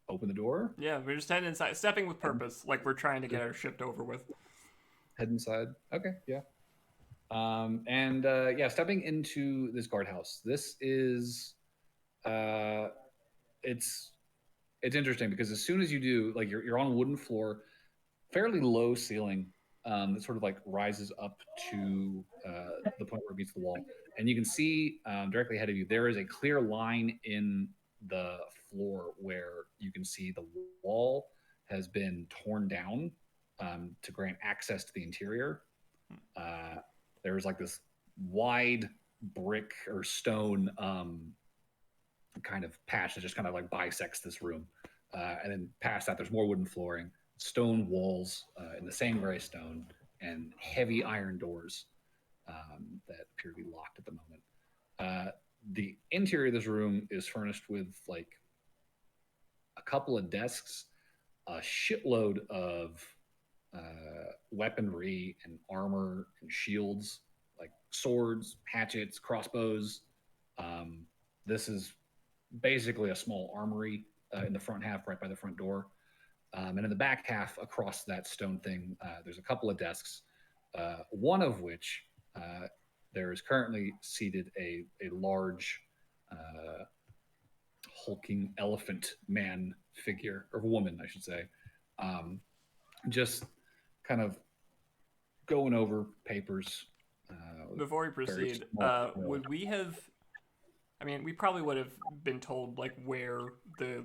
open the door, Yeah, we're just heading inside, stepping with purpose, like we're trying to get our shift over with. head inside. Okay, yeah. Stepping into this guardhouse. This is it's interesting because as soon as you do, like you're on a wooden floor, fairly low ceiling, that sort of like rises up to the point where it meets the wall, and you can see directly ahead of you there is a clear line in the floor where you can see the wall has been torn down to grant access to the interior. There's like this wide brick or stone kind of patch that just kind of like bisects this room. And then past that, there's more wooden flooring, stone walls in the same gray stone, and heavy iron doors that appear to be locked at the moment. The interior of this room is furnished with like a couple of desks, a shitload of weaponry and armor and shields, like swords, hatchets, crossbows. This is basically a small armory in the front half, right by the front door. And in the back half, across that stone thing, there's a couple of desks, one of which there is currently seated a large hulking elephant man figure, or woman, I should say, just kind of going over papers. Before we proceed, would we have? I mean, we probably would have been told like where the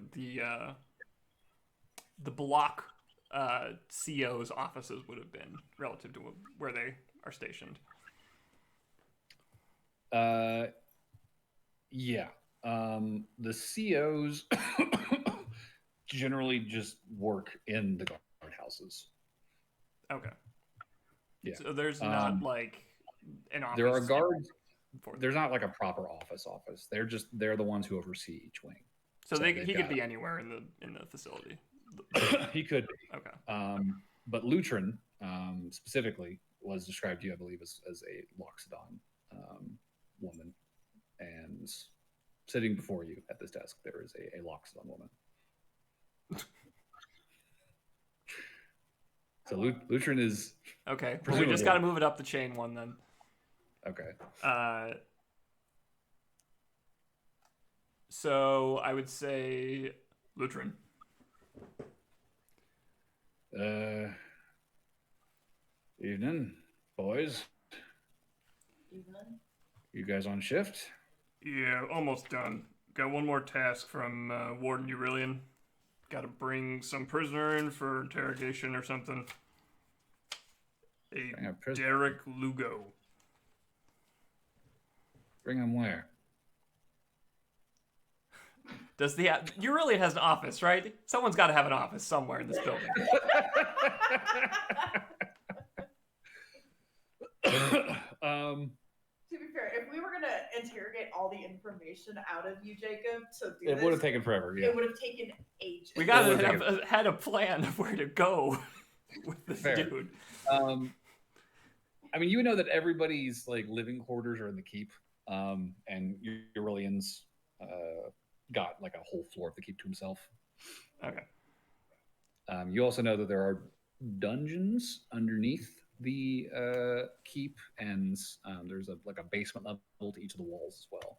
block CO's offices would have been relative to where they are stationed. Yeah. The COs generally just work in the guardhouses. Okay. Yeah. So there's not like an office. There are guards. There's not like a proper office. They're the ones who oversee each wing. So he could be anywhere in the facility. He could be. Okay. But Lutrin specifically was described to you, I believe, as a Loxodon woman, and sitting before you at this desk, there is a Loxodon woman. So Lutrin is okay. Well, we just got to move it up the chain one then. Okay. So I would say Lutrin. Evening, boys. Evening. You guys on shift? Yeah, almost done. Got one more task from Warden Aurelian. Got to bring some prisoner in for interrogation or something. Derek Lugo. Bring him where? Does Aurelian has an office, right? Someone's got to have an office somewhere in this building. To be fair, if we were gonna interrogate all the information out of you, Jacob, it would have taken forever. Yeah. It would have taken ages. We gotta have had a plan of where to go with this dude. I mean, you know that everybody's like living quarters are in the keep, and Aurelian's got like a whole floor of the keep to himself. Okay. You also know that there are dungeons underneath the keep, and there's a basement level to each of the walls as well.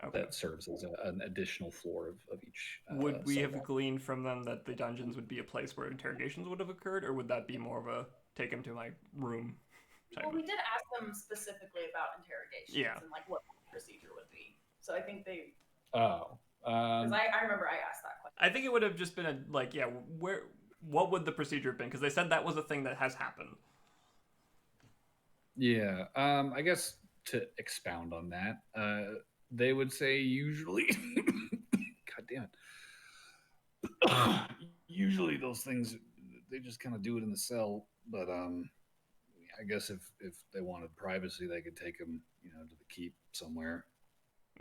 Okay. That serves as an additional floor of each. Would we have gleaned from them that the dungeons would be a place where interrogations would have occurred, or would that be more of a take him to my room? Well, we did ask them specifically about interrogations and like what the procedure would be. So I think they. Oh. Because I remember I asked that question. I think it would have just been what would the procedure have been? Because they said that was a thing that has happened. Yeah. I guess to expound on that, they would say usually. God damn it. Usually those things, they just kind of do it in the cell, but I guess if they wanted privacy, they could take him, to the keep somewhere.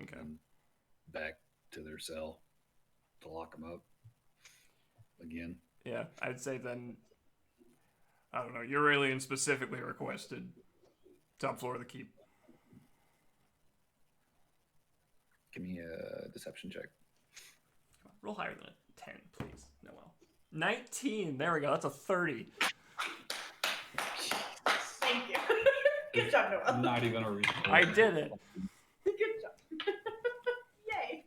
Okay. And back to their cell to lock him up again. Yeah, I'd say then. I don't know. Your alien specifically requested top floor of the keep. Give me a deception check. Roll higher than a 10, please. Noel. 19. There we go. That's a 30. Thank you. Good job, Noel. Not even a reason. I did it. Good job. Yay.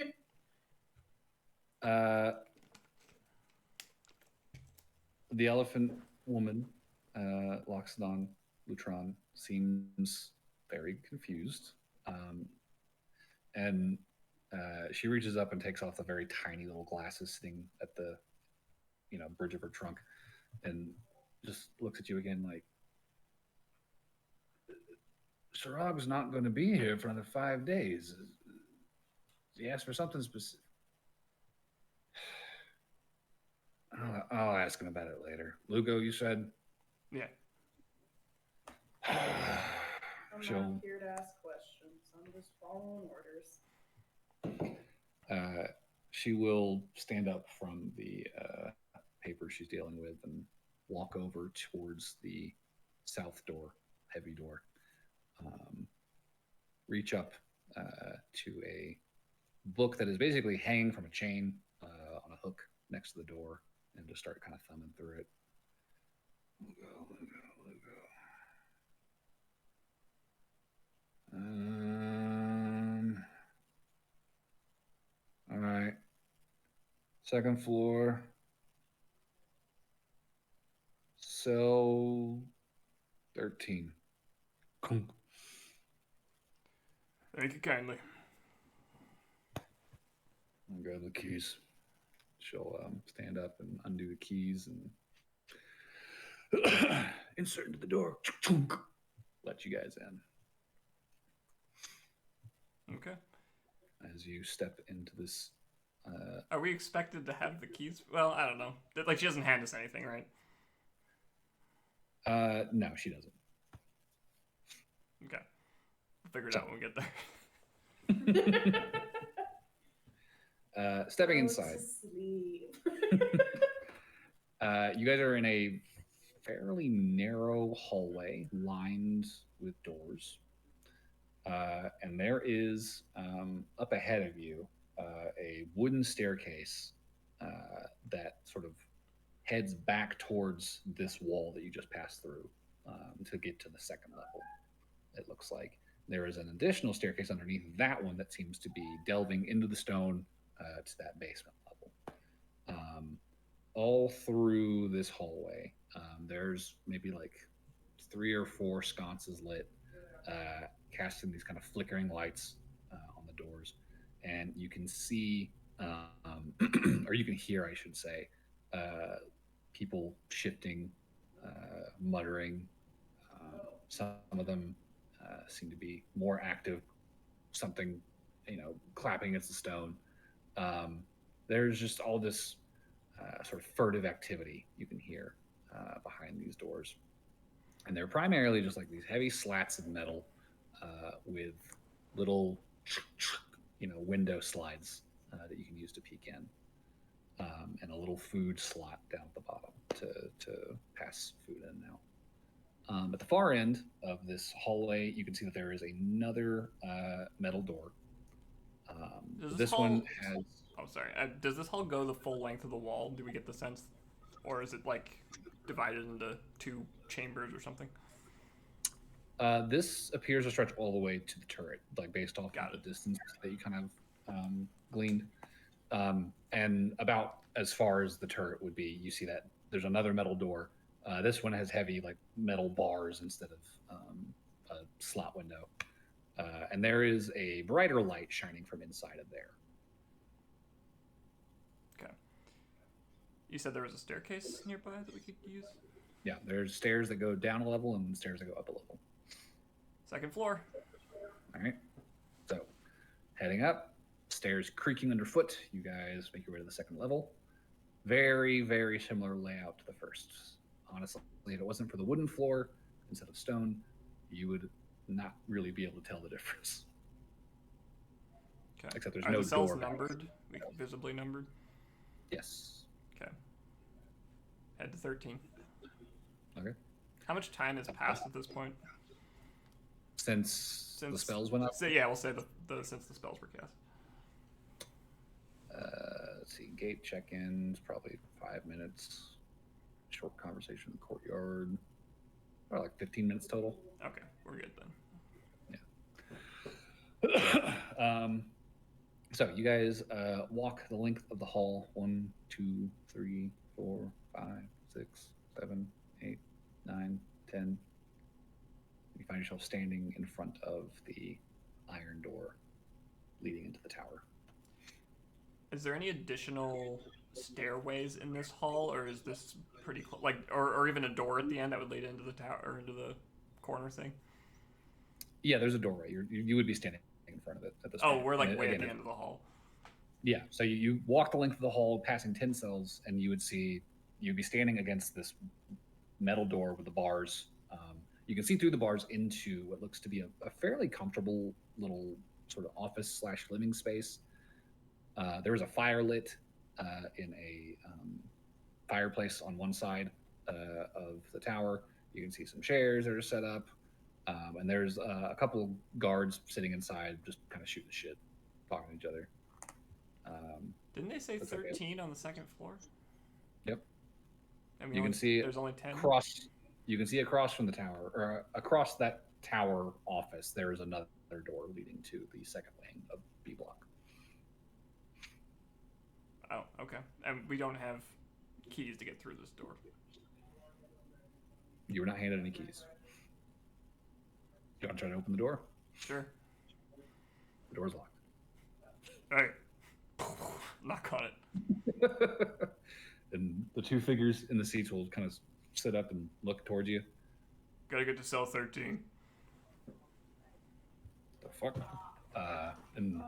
The elephant woman, Loxodon Lutron, seems very confused. And she reaches up and takes off the very tiny little glasses sitting at the, bridge of her trunk, and just looks at you again like, Sharag's not going to be here for another 5 days. He asked for something specific. I'll ask him about it later. Lugo, you said? Yeah. I'm She'll- not here to ask questions. I'm just following orders. She will stand up from the paper she's dealing with and walk over towards the south door, heavy door. Reach up to a book that is basically hanging from a chain on a hook next to the door, and just start kind of thumbing through it. All right. Second floor. Cell 13. Thank you kindly. I'll grab the keys. She'll stand up and undo the keys and insert into the door. Let you guys in. Okay. As you step into this. Are we expected to have the keys? Well, I don't know. Like, she doesn't hand us anything, right? No, she doesn't. Okay. We'll figure it out when we get there. Stepping Go inside. to sleep. You guys are in a fairly narrow hallway lined with doors. And there is, up ahead of you, a wooden staircase that sort of heads back towards this wall that you just passed through to get to the second level, it looks like. There is an additional staircase underneath that one that seems to be delving into the stone to that basement level. All through this hallway, there's maybe like 3 or 4 sconces lit, casting these kind of flickering lights on the doors. And you can see, or you can hear, I should say, people shifting, muttering. Some of them seem to be more active, something, clapping against the stone. There's just all this sort of furtive activity you can hear behind these doors. And they're primarily just like these heavy slats of metal with little, window slides that you can use to peek in. And a little food slot down at the bottom to pass food in now. At the far end of this hallway, you can see that there is another metal door. This one has... Oh, sorry. Does this hall go the full length of the wall? Do we get the sense? Or is it, like, divided into 2 chambers or something? This appears to stretch all the way to the turret, like based off of the distance that you kind of gleaned. And about as far as the turret would be, you see that there's another metal door. This one has heavy like metal bars instead of a slot window. And there is a brighter light shining from inside of there. Okay. You said there was a staircase nearby that we could use? Yeah, there's stairs that go down a level and stairs that go up a level. Second floor. All right. So, heading up, stairs creaking underfoot. You guys make your way to the second level. Very, very similar layout to the first. Honestly, if it wasn't for the wooden floor, instead of stone, you would not really be able to tell the difference. Okay. Except there's Are no the cells door. numbered? Like, visibly numbered? Yes. Okay. Head to 13. Okay. How much time has passed at this point? Since the spells went up? So yeah, we'll say since the spells were cast. Let's see. Gate check-ins, probably 5 minutes. Short conversation in the courtyard. Or like 15 minutes total. Okay, we're good then. So you guys walk the length of the hall. 1, 2, 3, 4, 5, 6, 7, 8, 9, 10. You find yourself standing in front of the iron door leading into the tower. Is there any additional stairways in this hall, or is this pretty close? Like, or even a door at the end that would lead into the tower or into the corner thing? Yeah, there's a doorway. You would be standing in front of it at this Oh, point. we're like And way again, at the end of the hall. Yeah, so you walk the length of the hall, passing 10 cells, and you'd be standing against this metal door with the bars. You can see through the bars into what looks to be a fairly comfortable little sort of office/living space. There is a fire lit in a fireplace on one side of the tower. You can see some chairs that are set up, and there's a couple guards sitting inside, just kind of shooting shit, talking to each other. Didn't they say 13 on the second floor? Yep. I mean, You can see there's only 10. You can see across from the tower, or across that tower office, there is another door leading to the second wing of B block. Oh, okay. And we don't have keys to get through this door. You were not handed any keys. You want to try to open the door? Sure. The door's locked. All right. Knock on it. And the two figures in the seats will kind of sit up and look towards you. Gotta get to cell 13. The fuck? And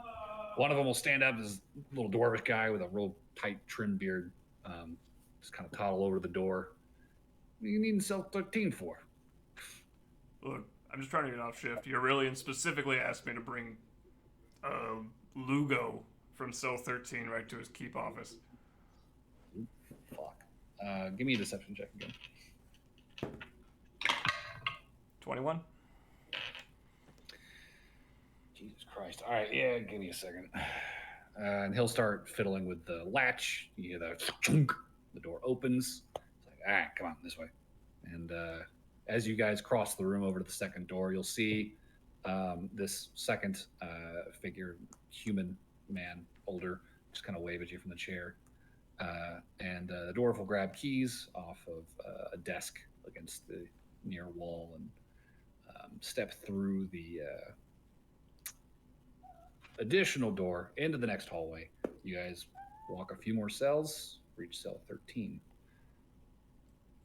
one of them will stand up, this little dwarvish guy with a real tight trim beard, just kind of toddle over to the door. What do you need in cell 13 for? Look, I'm just trying to get off shift. Aurelian specifically asked me to bring Lugo from cell 13 right to his keep office. Fuck. Give me a deception check again. 21. Jesus Christ. All right, yeah, give me a second. And he'll start fiddling with the latch. You hear the chunk. The door opens. It's like, come on, this way. And as you guys cross the room over to the second door, you'll see this second figure, human man, older, just kind of wave at you from the chair. And the dwarf will grab keys off of a desk against the near wall and step through the additional door into the next hallway. You guys walk a few more cells, reach cell 13.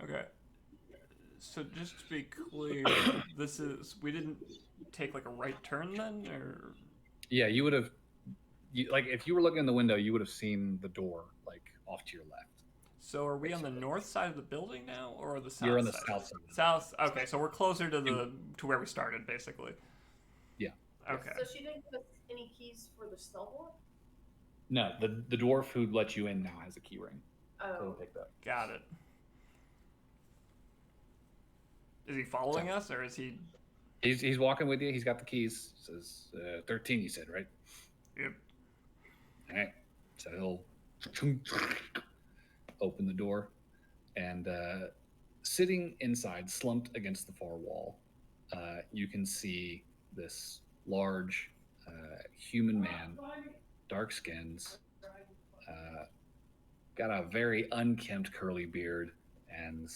Okay. So just to be clear, we didn't take like a right turn then, or? Yeah, you would have, like if you were looking in the window, you would have seen the door like off to your left. So are we on the north side of the building now, or the south? You're on the side? south side. South. Okay, so we're closer to where we started, basically. Yeah. Okay. So she didn't give us any keys for the cell door? No, the dwarf who let you in now has a key ring. So Oh. he'll take that. Got it. Is he following us, or is he? He's walking with you. He's got the keys. Says 13. You said, right? Yep. All right. So he'll open the door, and sitting inside, slumped against the far wall, you can see this large human man, dark skins, got a very unkempt curly beard, and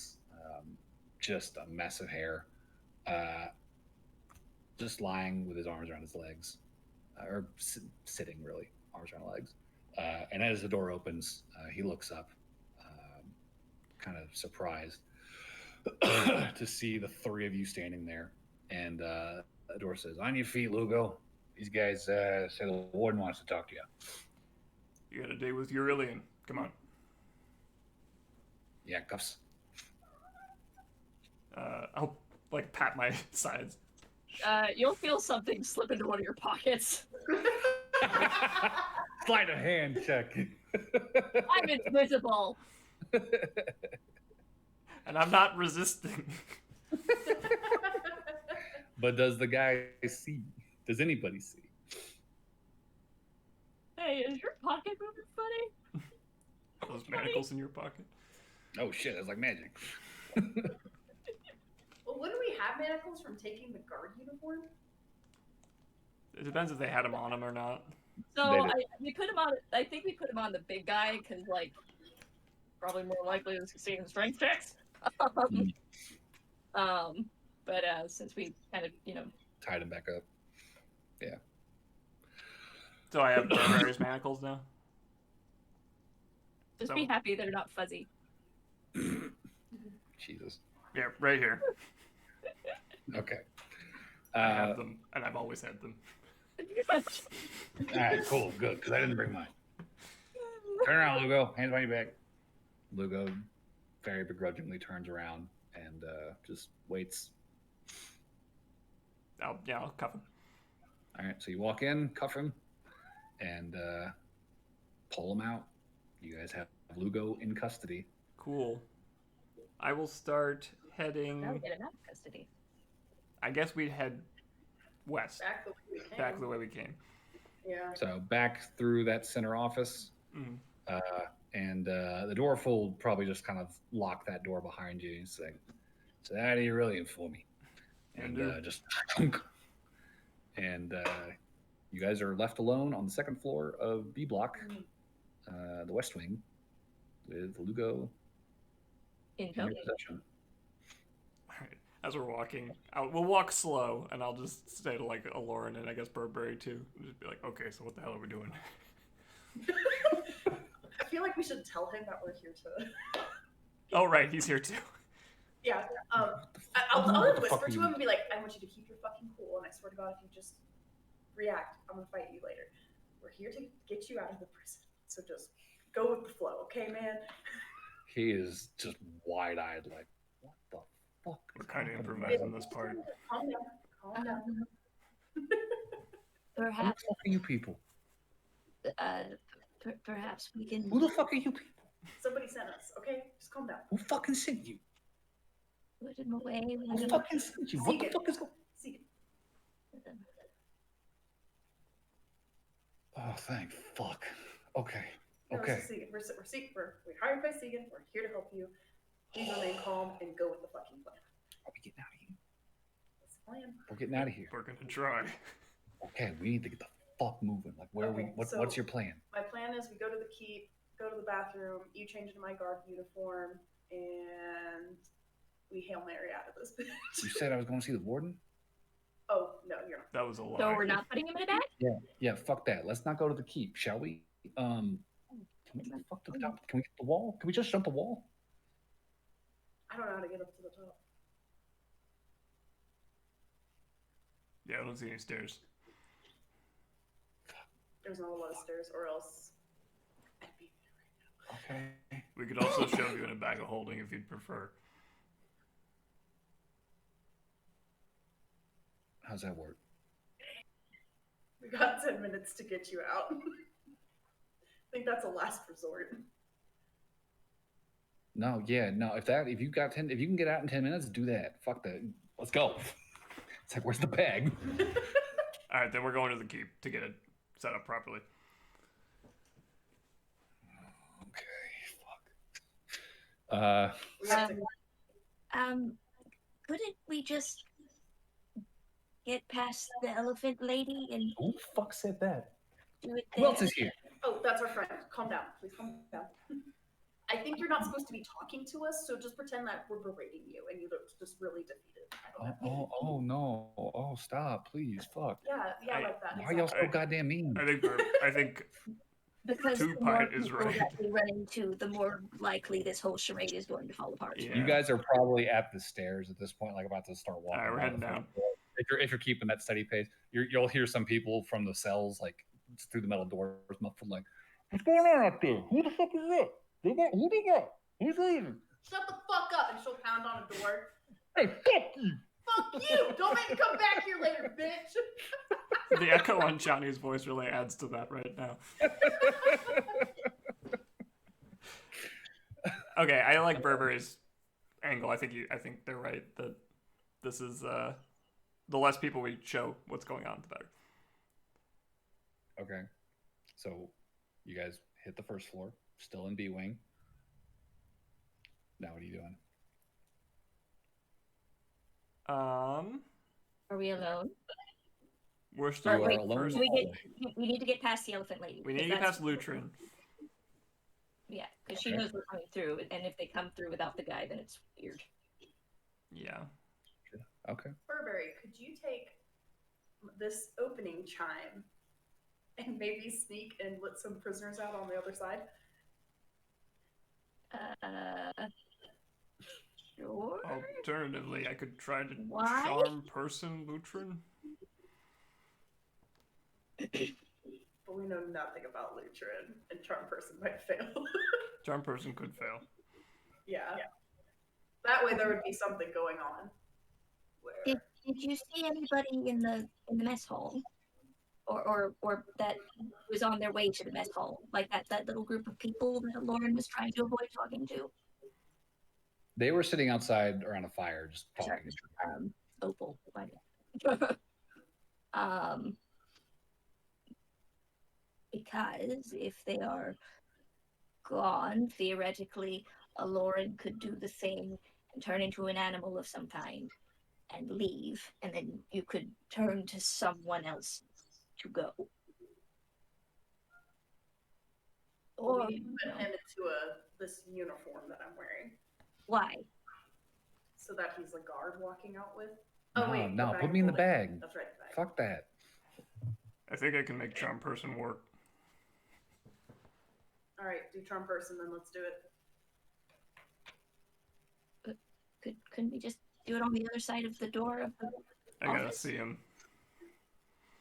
just a mess of hair, just lying with his arms around his legs, or sitting really, arms around legs. And as the door opens, he looks up, kind of surprised to see the three of you standing there. And the door says, "On your feet, Lugo. These guys say the warden wants to talk to you." You got a date with Aurelian. Come on. Yeah, cuffs. I'll like pat my sides. You'll feel something slip into one of your pockets. Sleight of hand check. I'm invisible. And I'm not resisting. But does the guy see? Does anybody see? Hey, is your pocket moving funny? Are those manacles in your pocket? Oh shit, that's like magic. Well, wouldn't we have manacles from taking the guard uniform? It depends if they had them on them or not. So we put him on. I think we put him on the big guy because, like, probably more likely to succeed in strength checks. But since we kind of, Tied him back up. Yeah. So I have various manacles now. just be happy they're not fuzzy. Jesus. Yeah, right here. Okay. I have them, and I've always had them. All right, cool, good, because I didn't bring mine. Turn around, Lugo. Hands behind your back. Lugo very begrudgingly turns around and just waits. I'll cuff him. All right, so you walk in, cuff him, and pull him out. You guys have Lugo in custody. Cool. I will start heading. Now we get him out of custody. I guess we'd head west. Back the way we came. Back the way we came. Yeah. So back through that center office, and the door will probably just kind of lock that door behind you and say, "So that you really in for me?" And just and you guys are left alone on the second floor of B block, the West Wing, with Lugo in your possession. All right. As we're walking, we'll walk slow, and I'll just say to like Aloran and I guess Burberry too, and just be like, "Okay, so what the hell are we doing?" I feel like we should tell him that we're here to. Oh right, he's here too. Yeah. I'll whisper to him and be like, "I want you to keep your fucking cool, and I swear to God, if you just react, I'm gonna fight you later. We're here to get you out of the prison, so just go with the flow, okay, man?" He is just wide-eyed, like, "What the fuck?" We're kind of improvising this part. Calm down. Calm down. Perhaps, Who the fuck are you people? perhaps we can. Who the fuck are you people? Somebody sent us, okay? Just calm down. Who fucking sent you? Put him away. Who fucking sent you? What the fuck is going? See it. Oh, thank fuck. Okay. No, Okay. it's Segan. We're hired by Segan. We're here to help you. Please remain calm and go with the fucking plan. Are we getting out of here? That's the plan. We're getting out of here. We're gonna try. Okay, we need to get the fuck moving. Like, where are we? Okay, What's so- your plan? My plan is we go to the keep, go to the bathroom, you change into my guard uniform, and we Hail Mary out of this bitch. You said I was going to see the warden. Oh, no, you're not. That was a lie. So we're not putting him in a bag? Yeah. Fuck that. Let's not go to the keep, shall we? Can we get the fuck to the top? Can we get the wall? Can we just jump the wall? I don't know how to get up to the top. Yeah, I don't see any stairs. There's not a lot of stairs, or else I'd be there right now. Okay. We could also shove you in a bag of holding if you'd prefer. How's that work? We got 10 minutes to get you out. I think that's a last resort. No. If you can get out in 10 minutes, do that. Fuck that. Let's go. It's like, where's the bag? All right, then we're going to the keep to get it set up properly. Okay. Fuck. We have to Couldn't we just get past the elephant lady and Who the fuck said that? do it Who there? else is here? Oh, that's our friend. Calm down. Please calm down. I think you're not supposed to be talking to us, so just pretend that we're berating you and you look just really defeated. I don't know. Oh no. Oh, stop, please. Fuck. Yeah, like that. Why are y'all so goddamn mean? I think Because Two the more Pint is people right. that we run into, the more likely this whole charade is going to fall apart. Yeah. You guys are probably at the stairs at this point, like about to start walking. All right, we're heading down. If you're keeping that steady pace, you'll hear some people from the cells, like through the metal doors, muffled, like, "What's going on out there? Who the fuck is that? Who they got? Who's leaving? Shut the fuck up, and she'll pound on a door. Hey, fuck you! Fuck you! Don't make me come back here later, bitch! The echo on Chani's voice really adds to that right now. Okay, I like Burberry's angle. I think they're right that this is the less people we show what's going on, the better. Okay. So you guys hit the first floor, still in B wing. Now what are you doing? Are we alone? We're You still are wait, alone. first. in the hallway. We need to get past the elephant lady. We need to 'cause get that's- past Lutrin. Yeah, because she Okay. knows we're coming through, and if they come through without the guy, then it's weird. Yeah. Okay. Burberry, could you take this opening chime and maybe sneak and let some prisoners out on the other side? Sure. Alternatively, I could try to Why? charm person Lutrin. But we know nothing about Lutrin, and Charm Person might fail. Charm person could fail. yeah. That way there would be something going on. Where... Did you see anybody in the mess hall, or that was on their way to the mess hall, like that little group of people that Lauren was trying to avoid talking to? They were sitting outside around a fire, just Sorry, talking. Opal. My bad. Because if they are gone, theoretically, a Lauren could do the thing and turn into an animal of some kind and leave, and then you could turn to someone else to go. Or we put him into this uniform that I'm wearing, why? so that he's a guard walking out with. No, Oh wait, no, the bag put me in the holding. bag. That's right, the bag. Fuck that. I think I can make charm person work. All right, do Charm Person, then let's do it. Couldn't we just do it on the other side of the door of the I gotta office? see him.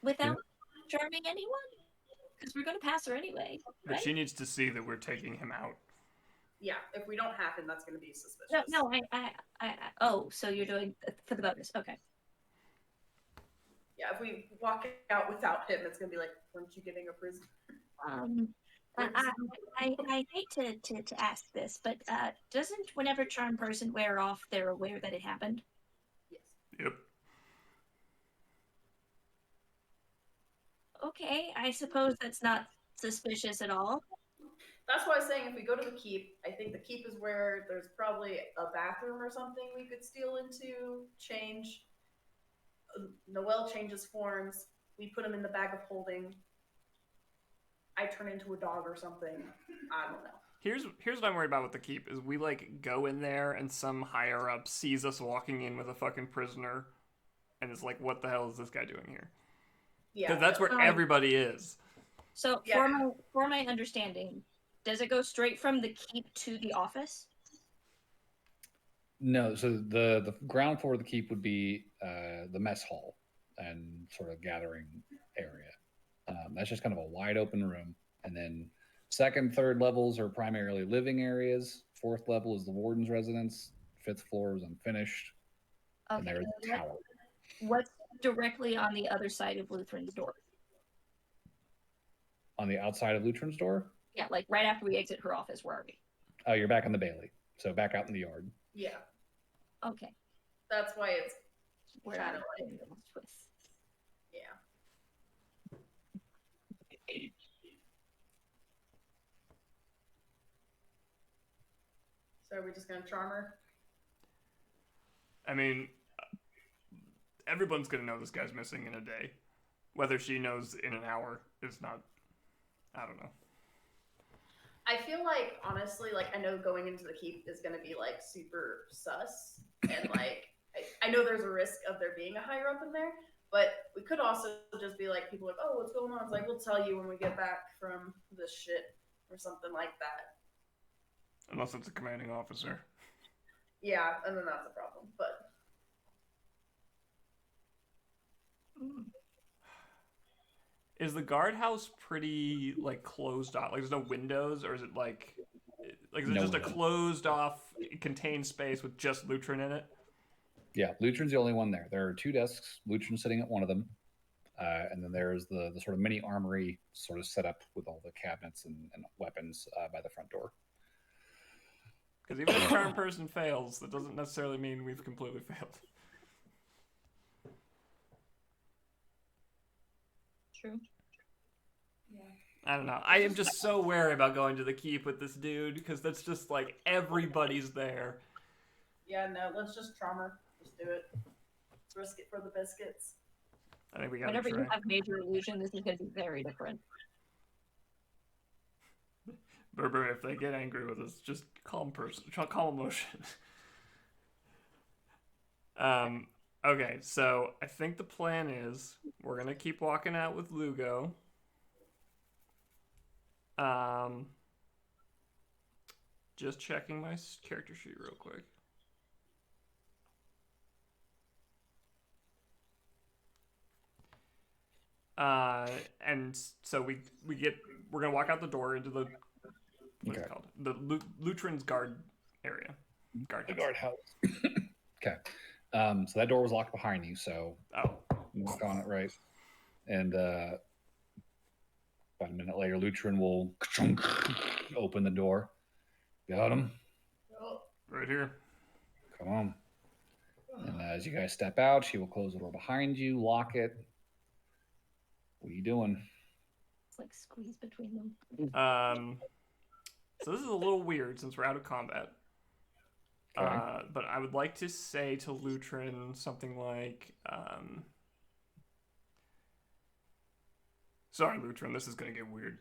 Without charming anyone? Because we're gonna pass her anyway, But right? she needs to see that we're taking him out. Yeah, if we don't have him, that's going to be suspicious. No, I. Oh, so you're doing for the bonus? Okay. Yeah, if we walk out without him, it's going to be like, weren't you getting a prisoner? I hate to ask this, but doesn't whenever charm person wear off, they're aware that it happened? Yes. Yep. Okay, I suppose that's not suspicious at all. That's why I was saying if we go to the keep, I think the keep is where there's probably a bathroom or something we could steal into, change. Noelle changes forms. We put him in the bag of holding. I turn into a dog or something. I don't know. Here's what I'm worried about with the keep is we like go in there and some higher up sees us walking in with a fucking prisoner and is like, what the hell is this guy doing here? Yeah, Because that's where everybody is. So Yeah. for my understanding, does it go straight from the keep to the office? No, so the ground floor of the keep would be the mess hall and sort of gathering area. That's just kind of a wide open room. And then second, third levels are primarily living areas. Fourth level is the warden's residence. Fifth floor is unfinished. And there's the tower. What's directly on the other side of Lutheran's door? On the outside of Lutrin's door, Yeah, like right after we exit her office, where are we? oh, you're back in the Bailey. So back out in the yard. Yeah, Okay. that's why it's Where Shadow are Lake. we? yeah. So are we just gonna charm her? I mean, everyone's gonna know this guy's missing in a day. Whether she knows in an hour is not. I don't know. I feel like honestly, like I know going into the keep is gonna be like super sus, and like I know there's a risk of there being a higher up in there, but we could also just be like people like, oh, what's going on? It's like we'll tell you when we get back from this shit or something like that. Unless it's a commanding officer. Yeah, and then that's a problem. But Is the guardhouse pretty like closed off? Like there's no windows, or is it like is it No just a windows. closed off, contained space with just Lutrin in it? Yeah, Lutrin's the only one there. There are 2 desks. Lutrin's sitting at one of them, and then there's the sort of mini armory sort of set up with all the cabinets and weapons by the front door. Because even if charm person fails, that doesn't necessarily mean we've completely failed. True. I don't know. I am just so wary about going to the keep with this dude because that's just like everybody's there. Yeah, no, let's just trauma. Just do it. Let's risk it for the biscuits. I think we got to Whenever try. you have major illusion, this is going to be very different. Berber, if they get angry with us, just calm emotion. Okay, so I think the plan is we're gonna keep walking out with Lugo. Just checking my character sheet real quick. And so we're gonna walk out the door into the what's it called? The Lutrin's guard area. The guardhouse. Okay. So that door was locked behind you, so knock on it, right? And about a minute later, Lutrin will open the door. Got him? Right here. Come on. And as you guys step out, she will close the door behind you, lock it. What are you doing? It's like squeeze between them. So this is a little weird since we're out of combat. Okay. But I would like to say to Lutrin something like, sorry, Lutrin, this is going to get weird.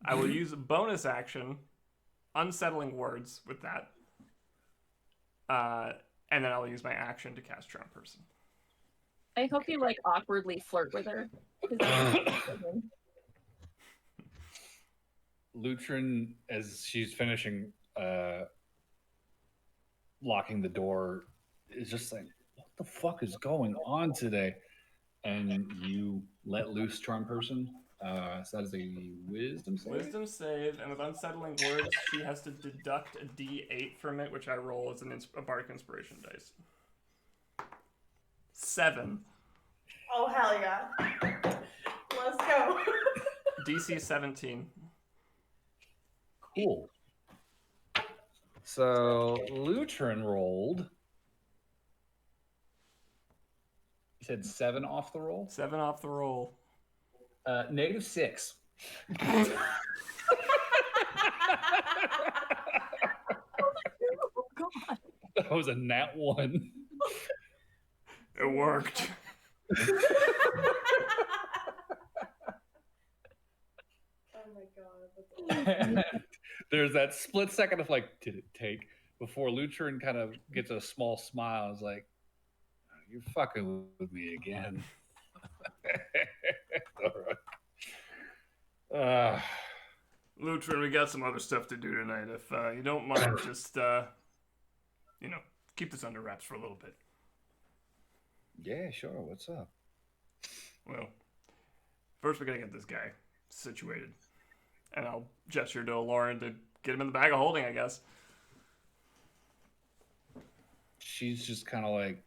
I will use a bonus action, unsettling words with that. And then I'll use my action to cast Charm Person. I hope you like awkwardly flirt with her. Lutrin, as she's finishing locking the door, is just like, what the fuck is going on today? And you let loose Charm Person. So that is a wisdom save. Wisdom save, and with unsettling words, she has to deduct a D8 from it, which I roll as a bardic inspiration dice. 7. Oh, hell yeah. Let's go. DC 17. Cool. So Lutrin rolled. You said 7 off the roll? 7 off the roll. -6. Oh, God. That was a nat 1. It worked. Oh my god. And there's that split second of like, did it take? Before Lutrin kind of gets a small smile. Is like, you're fucking with me again. All right. Lutrin, we got some other stuff to do tonight. If you don't mind, just keep this under wraps for a little bit. Yeah, sure. What's up? Well, first we gotta get this guy situated. And I'll gesture to Lauren to get him in the bag of holding, I guess. She's just kind of like,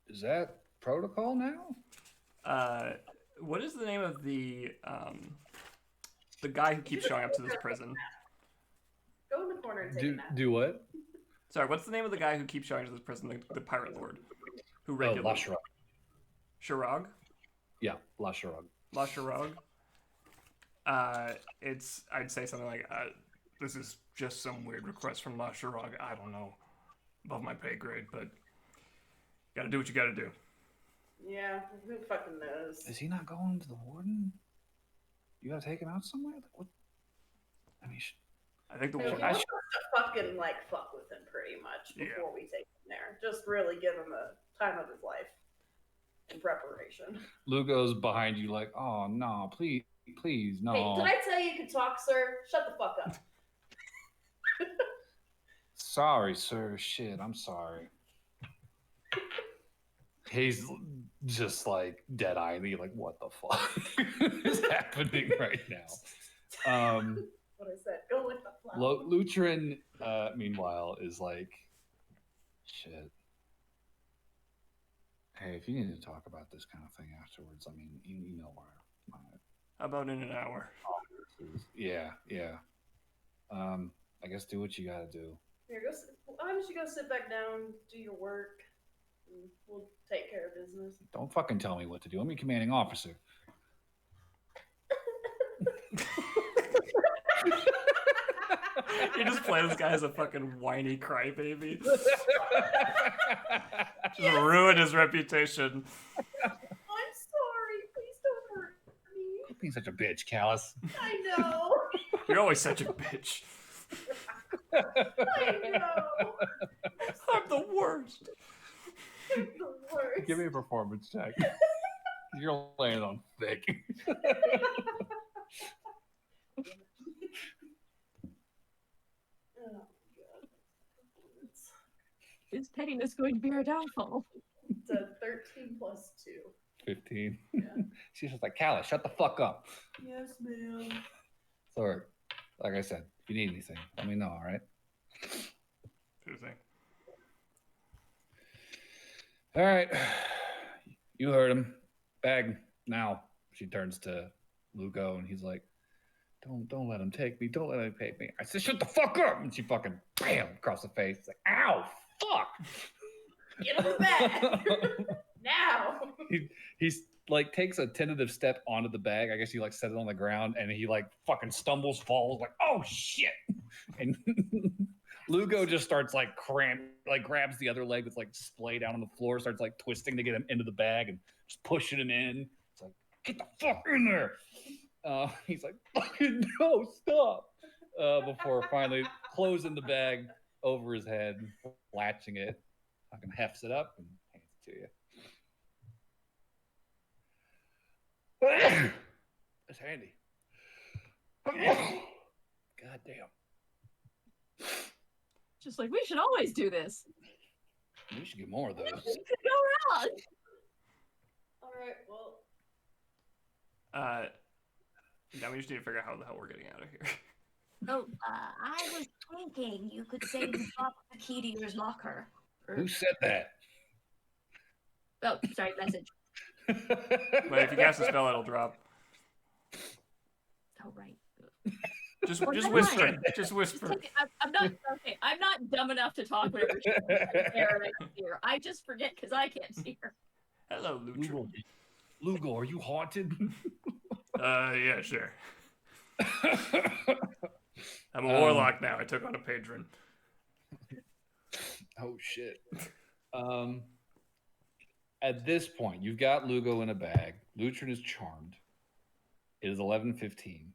is that protocol now? What is the name of the guy who keeps showing up to this prison? Go in the corner and take a nap. Do what? Sorry, what's the name of the guy who keeps showing up to this prison? The pirate lord, who regularly. La Shirog. Shirog. Yeah, La Shirog. La Shirog. I'd say something like, this is just some weird request from La Shirog. I don't know, above my pay grade, but gotta do what you gotta do. Yeah, who fucking knows? Is he not going to the warden? You gotta take him out somewhere? Like, what? I mean, I think the He warden. wants us to fucking fuck with him pretty much before we take him there. Just really give him the time of his life in preparation. Lugo's behind you, like, oh no, please, no. Hey, did I tell you could talk, sir? Shut the fuck up. Sorry, sir. Shit, I'm sorry. He's just like dead eyeing me, like, what the fuck is happening right now? What I said, go with the flow. Lutrin, meanwhile, is like, Shit. Hey, if you need to talk about this kind of thing afterwards, I mean, you know my How about in an hour? yeah. I guess do what you gotta do. Here, why don't you go sit back down, do your work, and we'll take care of business. Don't fucking tell me what to do. I'm your commanding officer. You just play this guy as a fucking whiny crybaby. Just ruin his reputation. I'm sorry. Please don't hurt me. Quit being such a bitch, Callus. I know. You're always such a bitch. I know. I'm the worst. I'm the worst. Give me a performance check. You're laying on thick. Oh, God. Is pettiness going to be our downfall? It's a 13 plus 2. 15. Yeah. She's just like, Callus, shut the fuck up. Yes, ma'am. Sorry. Like I said, if you need anything, let me know, all right? Sure thing. All right. You heard him. Bag now. She turns to Lugo and he's like, Don't let him take me. Don't let him take me. I said, shut the fuck up. And she fucking bam across the face. It's like, ow, fuck. Get him back. Now. He's like takes a tentative step onto the bag. I guess he like set it on the ground and he like fucking stumbles, falls, like, oh shit. And Lugo just starts like grabs the other leg that's like splayed down on the floor, starts like twisting to get him into the bag and just pushing him in. It's like, get the fuck in there. He's like, fucking no, stop. Before finally closing the bag over his head, latching it, fucking hefts it up and hands it to you. That's handy. God damn. Just like, we should always do this. We should get more of those. It could go wrong. All right, well. Now we just need to figure out how the hell we're getting out of here. Oh, I was thinking you could say you dropped the key to your locker. Who said that? Oh, sorry, message. But if you cast a spell, it'll drop. Oh, right. Just Well, never whisper. mind. Just whisper. I'm not okay. I'm not dumb enough to talk whenever she's there and I can see her. I just forget because I can't see her. Hello, Lucho. Lugo, are you haunted? Yeah, sure. I'm a warlock now. I took on a patron. Oh shit. At this point, you've got Lugo in a bag. Lutrin is charmed. It is 11:15.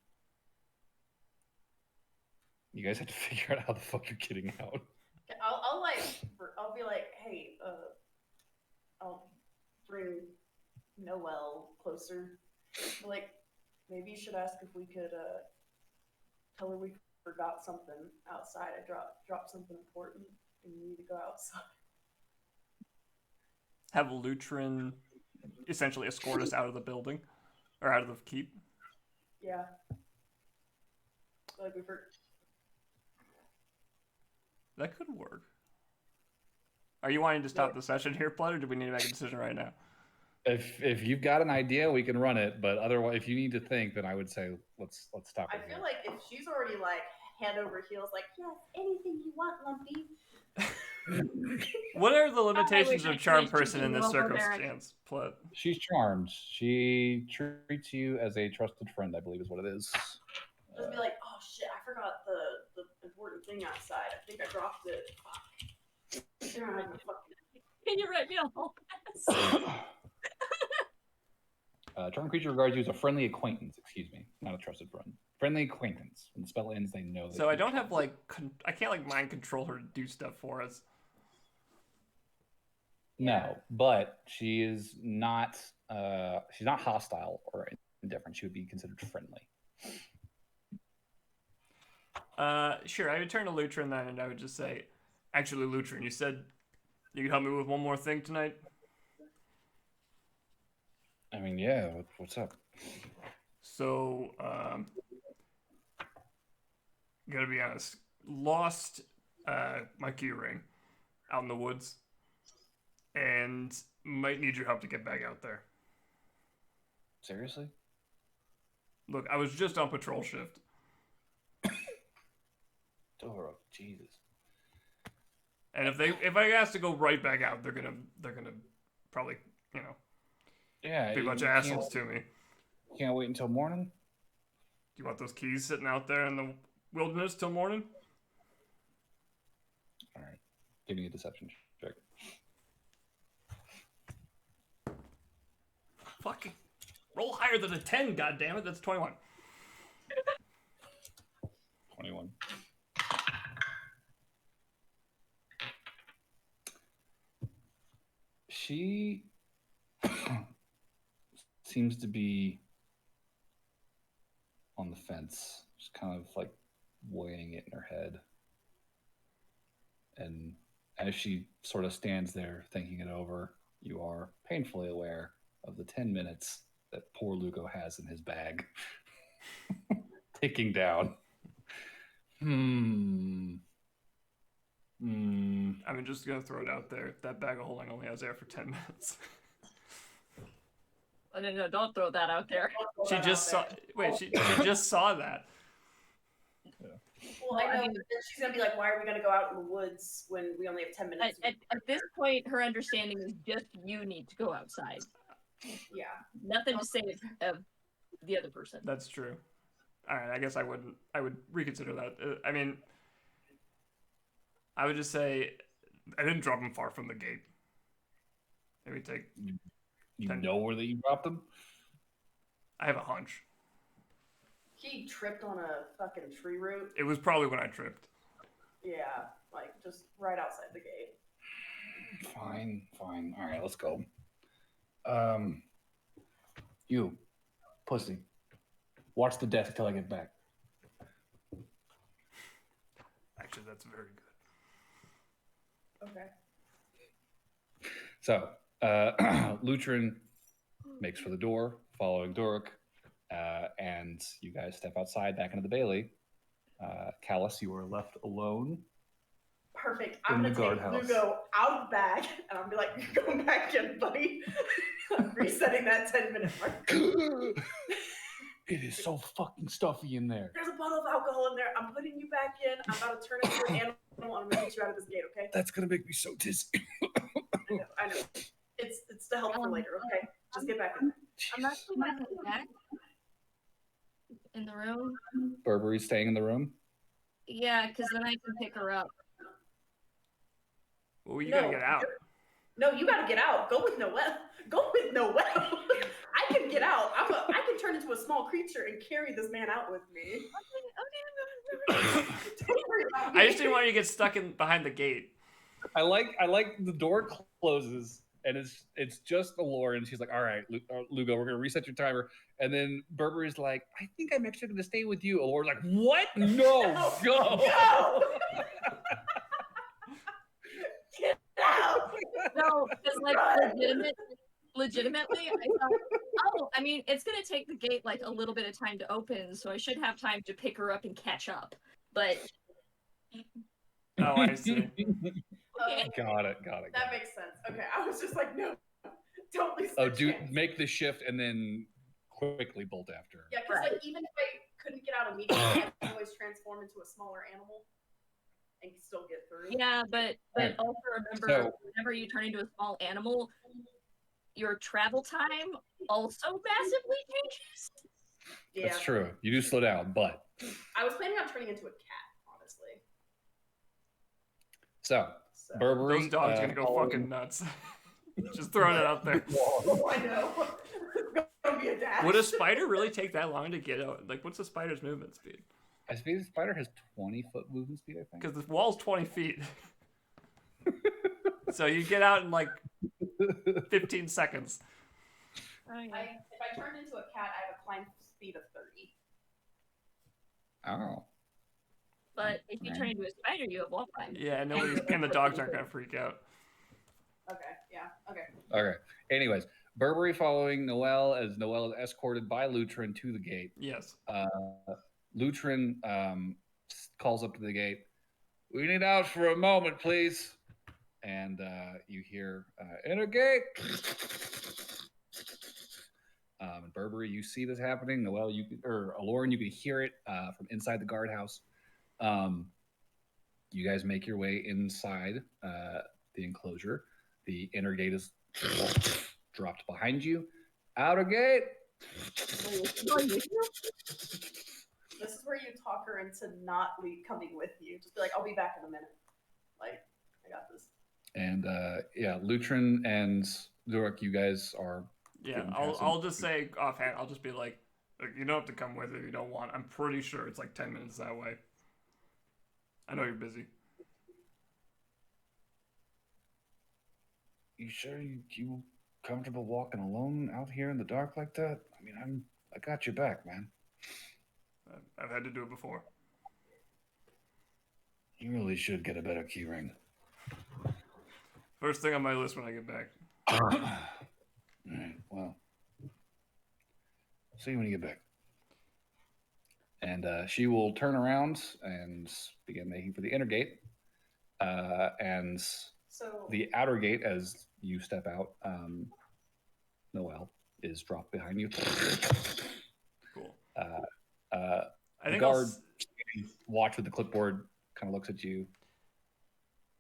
You guys have to figure out how the fuck you're getting out. I'll be like, hey, I'll bring Noelle closer. Like, maybe you should ask if we could tell her we forgot something outside. I dropped something important and we need to go outside. Have Lutrin essentially escort us out of the building or out of the keep. Yeah. Like That could work. Are you wanting to stop the session here, Plette, or do we need to make a decision right now? If you've got an idea, we can run it. But otherwise, if you need to think, then I would say let's stop. I feel like if she's already like head over heels, like, yes, anything you want, Lumpy. What are the limitations wish I of charm could person in this roll barbaric. circumstance, Plette? She's charmed. She treats you as a trusted friend, I believe is what it is. Just be like, oh shit, I forgot the important thing outside. I think I dropped it. Fuck. I don't have the fucking... Can you write me a whole pass? Charmed creature regards you as a friendly acquaintance. Excuse me, not a trusted friend. Friendly acquaintance. When the spell ends, they know. So I don't have like I can't like mind control her to do stuff for us. No, but she is not. She's not hostile or indifferent. She would be considered friendly. Sure. I would turn to Lutrin then, and I would just say, actually, Lutrin, you said you could help me with one more thing tonight. I mean, yeah. What's up? So, gotta be honest. Lost my key ring. out in the woods, and might need your help to get back out there. Seriously? Look, I was just on patrol shift. Toro, Jesus. And if I ask to go right back out, they're gonna probably Yeah. be a bunch of assholes to me. Can't wait until morning? Do you want those keys sitting out there in the wilderness till morning? All right. Give me a deception check. Fucking roll higher than a 10, goddammit. That's 21. 21. She seems to be on the fence, just kind of like weighing it in her head. And as she sort of stands there thinking it over, you are painfully aware of the 10 minutes that poor Lugo has in his bag. Ticking down. I'm just gonna throw it out there. That bag of holding only has air for 10 minutes. Oh, no, don't throw that out there. She just saw. Wait, she just saw that. Well, I know, but then she's gonna be like, "Why are we gonna go out in the woods when we only have 10 minutes?" At this point, her understanding is just you need to go outside. Yeah. Nothing to say of the other person. That's true. All right, I guess I would reconsider that. I mean, I would just say I didn't drop him far from the gate. Maybe take. You know where that you dropped them? I have a hunch. He tripped on a fucking tree root. It was probably when I tripped. Yeah, like just right outside the gate. Fine. All right, let's go. You, pussy, watch the desk till I get back. Actually, that's very good. Okay. So, Lutrin makes for the door, following Durek, and you guys step outside back into the Bailey. Callus, you are left alone. Perfect. In I'm the gonna take guardhouse. Lugo out of the bag, and I'll be like, "You're going back in, buddy." I'm resetting that 10-minute mark. It is so fucking stuffy in there. There's a bottle of alcohol in there. I'm putting you back in. I'm about to turn into an animal. I'm gonna get you out of this gate, okay? That's gonna make me so dizzy. I know. It's to help for later, okay? Just get back in there. I'm actually gonna go back in the room. Burberry's staying in the room. Yeah, because then I can pick her up. Well, you gotta get out. No, you gotta get out. Go with Noelle. Go with Noelle. I can get out. I can turn into a small creature and carry this man out with me. Okay. Don't worry about me. I just didn't want you to get stuck in behind the gate. I like the door closes and it's just the lore, and she's like, "All right, Lugo, we're gonna reset your timer." And then Burberry's like, "I think I'm actually gonna stay with you." Alor's like, "What? No, go." Go! Get out! No, because like legitimately, I thought, oh, I mean, it's gonna take the gate like a little bit of time to open, so I should have time to pick her up and catch up. But Oh, I see. okay. Got it. That makes sense. Okay, I was just like, no, don't lose Oh, the do chance. make the shift and then quickly bolt after. Yeah, because Right. like even if I couldn't get out immediately, I could always transform into a smaller animal and still get through. Yeah, but Right. also remember, So- whenever you turn into a small animal, your travel time also massively changes. Yeah. That's true. You do slow down, but I was planning on turning into a cat, honestly. so So. Burberry. Those dogs are gonna go following- fucking nuts. Just throwing it out there. Oh, I know. It's gonna be a dash. Would a spider really take that long to get out? Like, what's a spider's movement speed? I think the spider has 20-foot movement speed. I think. Because the wall's 20 feet. So you get out in like 15 seconds. If I turned into a cat, I have a climb speed of 30. Oh. But if you turn into a spider, you have wall climb. Yeah, nobody and the dogs aren't gonna freak out. Okay, yeah, okay. Okay. Anyways, Burberry following Noelle as Noelle is escorted by Lutrin to the gate. Yes. Lutrin calls up to the gate. "We need out for a moment, please." and you hear "Enter gate." And Burberry, you see this happening. Noel, or Aloran, you can hear it from inside the guardhouse. You guys make your way inside the enclosure. The inner gate is dropped behind you. Outer gate. This is where you talk her into not coming with you. Just be like, I'll be back in a minute. Like, I got this. And yeah, Lutrin and Zurich, you guys are. Yeah, I'll just say offhand, I'll just be like, look, you don't have to come with if you don't want. I'm pretty sure it's like 10 minutes that way. I know you're busy. You sure you comfortable walking alone out here in the dark like that? I mean, I got your back, man. I've had to do it before. You really should get a better key ring. First thing on my list when I get back. All right, well, see you when you get back. And she will turn around and begin making for the inner gate. And So the outer gate, as you step out, Noel, is dropped behind you. Cool. The guard watch with the clipboard kind of looks at you.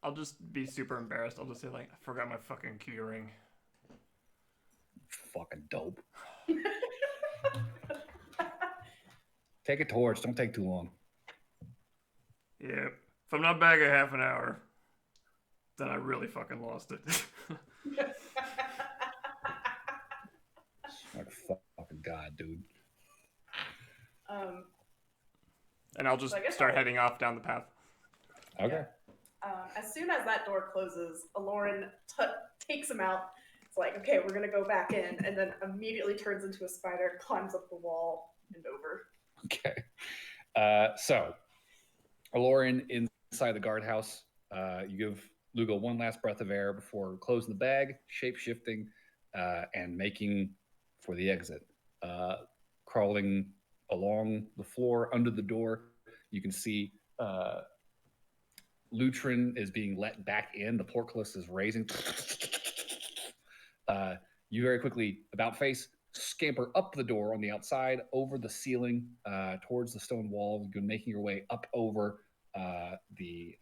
I'll just be super embarrassed. I'll just say, like, I forgot my fucking key ring. Fucking dope. Take a torch. Don't take too long. Yeah. If I'm not back in half an hour, then I really fucking lost it. Like fucking god, dude. And I'll just start heading off down the path. Okay. As soon as that door closes, Aloran takes him out. It's like, okay, we're gonna go back in, and then immediately turns into a spider, climbs up the wall and over. Okay. So, Aloran inside the guardhouse. You give Lugo one last breath of air before closing the bag, shape-shifting, and making for the exit. Crawling along the floor under the door, you can see Lutrin is being let back in. The portcullis is raising. You very quickly, about face, scamper up the door on the outside, over the ceiling, towards the stone wall. You've been making your way up over the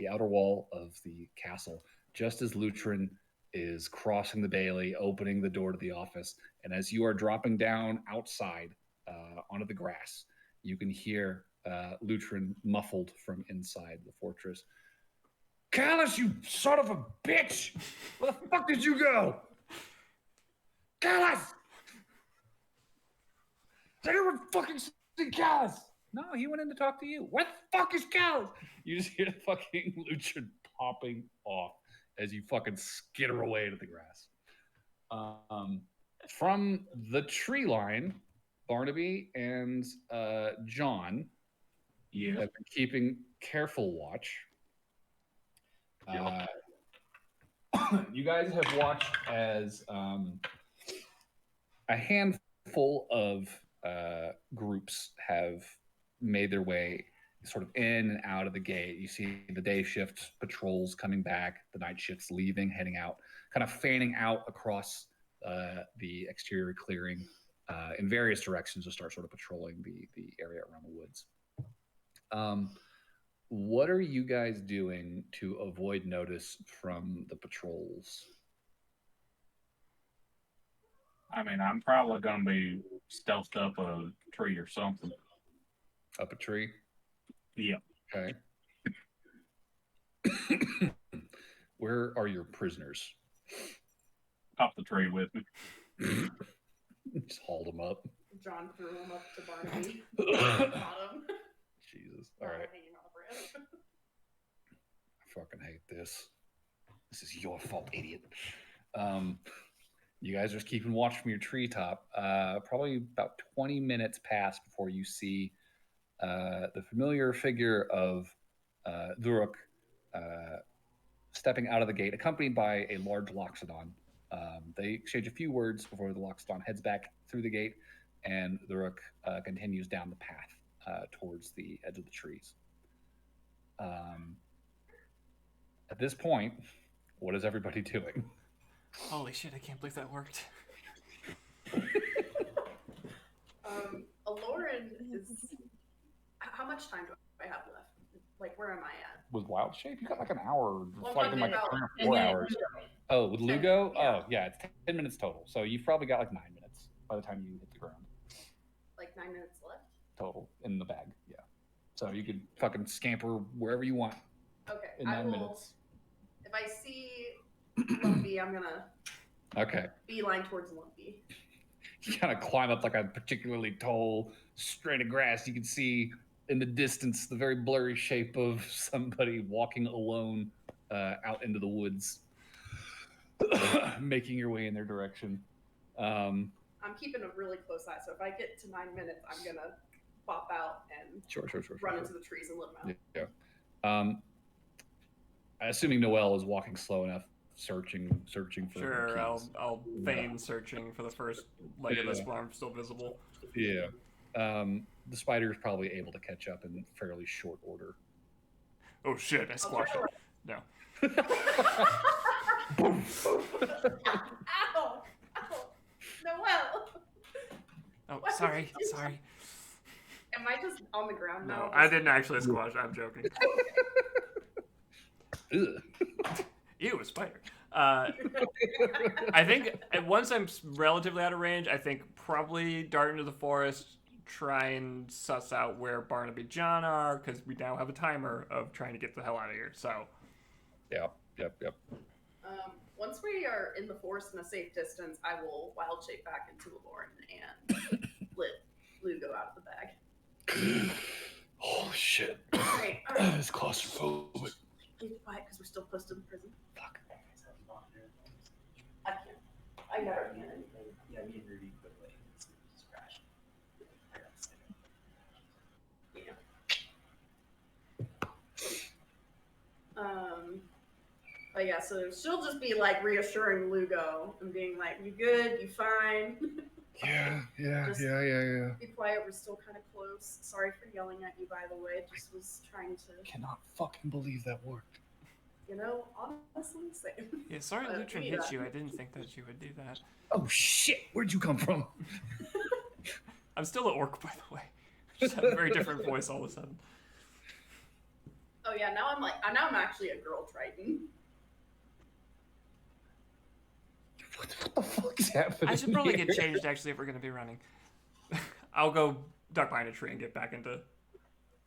outer wall of the castle, just as Lutrin is crossing the bailey, opening the door to the office. And as you are dropping down outside onto the grass, you can hear Lutrin muffled from inside the fortress. Callus, you son of a bitch! Where the fuck did you go? Callus! Did anyone fucking see Callus? No, he went in to talk to you. Where the fuck is Callus? You just hear the fucking Lutrin popping off as you fucking skitter away to the grass. From the tree line, Barnaby and John have been keeping careful watch. You guys have watched as a handful of groups have made their way sort of in and out of the gate. You see the day shift patrols coming back, the night shifts leaving, heading out, kind of fanning out across the exterior clearing in various directions to start sort of patrolling the area around the woods. What are you guys doing to avoid notice from the patrols? I mean, I'm probably going to be stealthed up a tree or something. Up a tree? Yeah. Okay. Where are your prisoners? Up the tree with me. Just hauled them up. John threw him up to Barnaby. Got him. Jesus. All right. Hanging on the branch. I fucking hate this. This is your fault, idiot. You guys are just keeping watch from your treetop. Probably about 20 minutes pass before you see the familiar figure of Duruk stepping out of the gate, accompanied by a large Loxodon. They exchange a few words before the Loxodon heads back through the gate, and Duruk continues down the path towards the edge of the trees. At this point, what is everybody doing? Holy shit! I can't believe that worked. Aloran is. How much time do I have left? Like, where am I at? With wild shape, you got like an hour, Well, like in like about 3 or 10 4 minutes. hours. Oh, with Lugo? Yeah. Oh, yeah, it's 10 minutes total. So you've probably got like 9 minutes by the time you hit the ground Like 9 minutes left. total in the bag. Yeah. So you could fucking scamper wherever you want Okay. in I 9 will. minutes. If I see Lumpy, I'm gonna Okay. beeline towards Lumpy. You kind of climb up like a particularly tall strand of grass. You can see in the distance the very blurry shape of somebody walking alone out into the woods, making your way in their direction. I'm keeping a really close eye, so if I get to 9 minutes, I'm gonna pop out and Sure. run into the trees and let him out. Yeah. Assuming Noelle is walking slow enough, searching for Sure, keys. I'll feign searching for the first leg of this farm still visible. Yeah. The spider is probably able to catch up in fairly short order. Oh shit! I squashed it. No. Ow! Noelle! Oh, What? sorry. Am I just on the ground now? No, I didn't actually squash. I'm joking. Ew, a spider. I think once I'm relatively out of range, I think probably dart into the forest, try and suss out where Barnaby John are, because we now have a timer of trying to get the hell out of here. So, Yep. Once we are in the forest in a safe distance, I will wild shape back into Aloran and let Lugo out of the bag. Oh shit. Great. All right. It's claustrophobic. Be quiet because we're still close to the prison. Fuck. I can't. I never can anything. Yeah, me and Ruby put away. It's just crashed. I got sick. But yeah, so she'll just be like reassuring Lugo and being like, "You good? You fine? Yeah. Just- Be quiet. We're still kind of close. Sorry for yelling at you, by the way. Just was trying to, Cannot fucking believe that worked. honestly, same. yeah, sorry But Lutrin we, hit you. I didn't think that you would do that. Oh shit! Where'd you come from? I'm still an orc, by the way. I just have a very different voice all of a sudden. Oh yeah, now I'm actually a girl Triton. What the fuck is happening? I should probably here? get changed, actually, if we're going to be running. I'll go duck behind a tree and get back into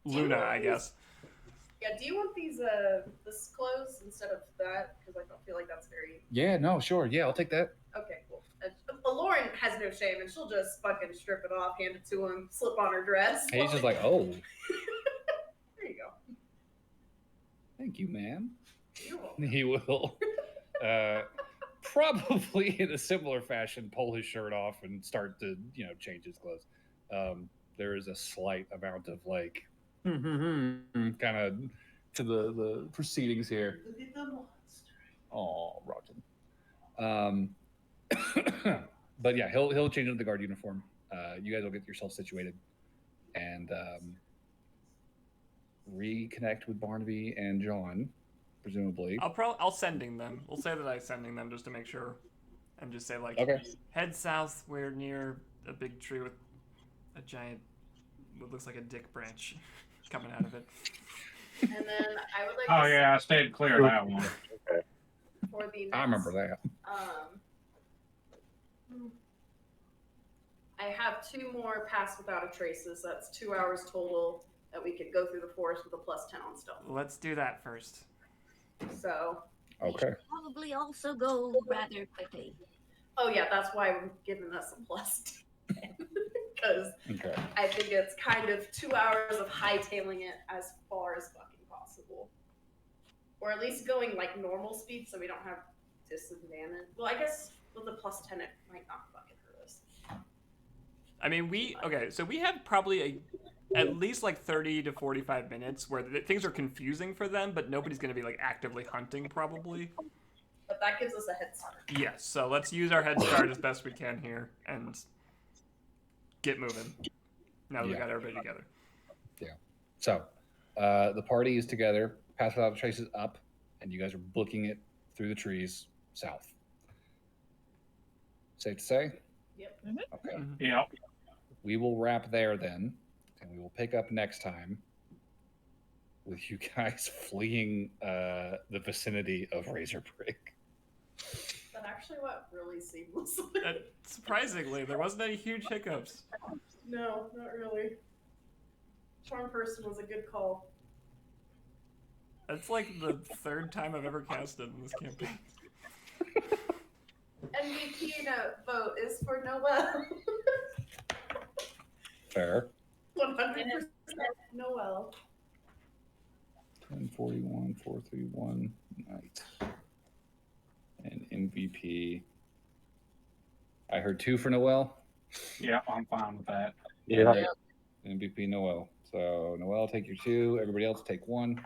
Luna, I guess. Yeah, do you want these this clothes instead of that? Because I don't feel like that's very. Yeah. No. Sure. Yeah. I'll take that. Okay, cool. Lauren has no shame, and she'll just fucking strip it off, hand it to him, slip on her dress. And he's just like, oh, There you go. thank you, man. You're welcome. He will, probably in a similar fashion, pull his shirt off and start to, change his clothes. There is a slight amount of like, kind of to the proceedings here. Look at the monster. Oh, Rotten. But yeah, he'll change into the guard uniform. You guys will get yourself situated and reconnect with Barnaby and John, presumably. I'll sending them. We'll say that I'm sending them just to make sure, and just say like, Okay. head south. We're near a big tree with a giant, what looks like a dick branch coming out of it. And then I would like. Oh to yeah, I stayed clear of that one. For the. I remember that. I have 2 more pass without a traces. That's 2 hours total that we could go through the forest with a +10 on stealth. Let's do that first. So. Okay. Probably also go rather quickly. Oh yeah, that's why I'm giving us a +10 because Okay. I think it's kind of 2 hours of hightailing it as far as fucking possible, or at least going like normal speed so we don't have disadvantage. Well, I guess with the +10 it might not fucking hurt us. I mean, so we have probably at least like 30 to 45 minutes where things are confusing for them, but nobody's going to be like actively hunting probably. But that gives us a head start. Yes, so let's use our head start as best we can here and get moving. Now that we got everybody together. Yeah. So, the party is together. Pass without a trace is up. and you guys are booking it through the trees south. Safe to say? Yep. Okay. Yeah. We will wrap there then, and we will pick up next time with you guys fleeing the vicinity of Razorbrig. That actually went really seamlessly. Surprisingly, there wasn't any huge hiccups. No, not really. Charm person was a good call. That's like the third time I've ever casted in this campaign. MVP vote is for Noel. Fair. 100% Noel. 1041, 431, night. And MVP. I heard 2 for Noel. Yeah, I'm fine with that. Yeah. MVP Noel. So Noel, take your 2. Everybody else take 1.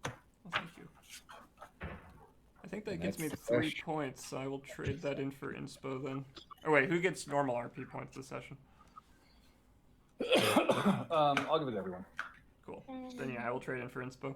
Well, thank you. I think that And gets me that's 3 fresh. points, so I will trade that in for inspo then. Oh wait, who gets normal RP points this session? I'll give it to everyone. Cool. Then yeah, I will trade in for inspo.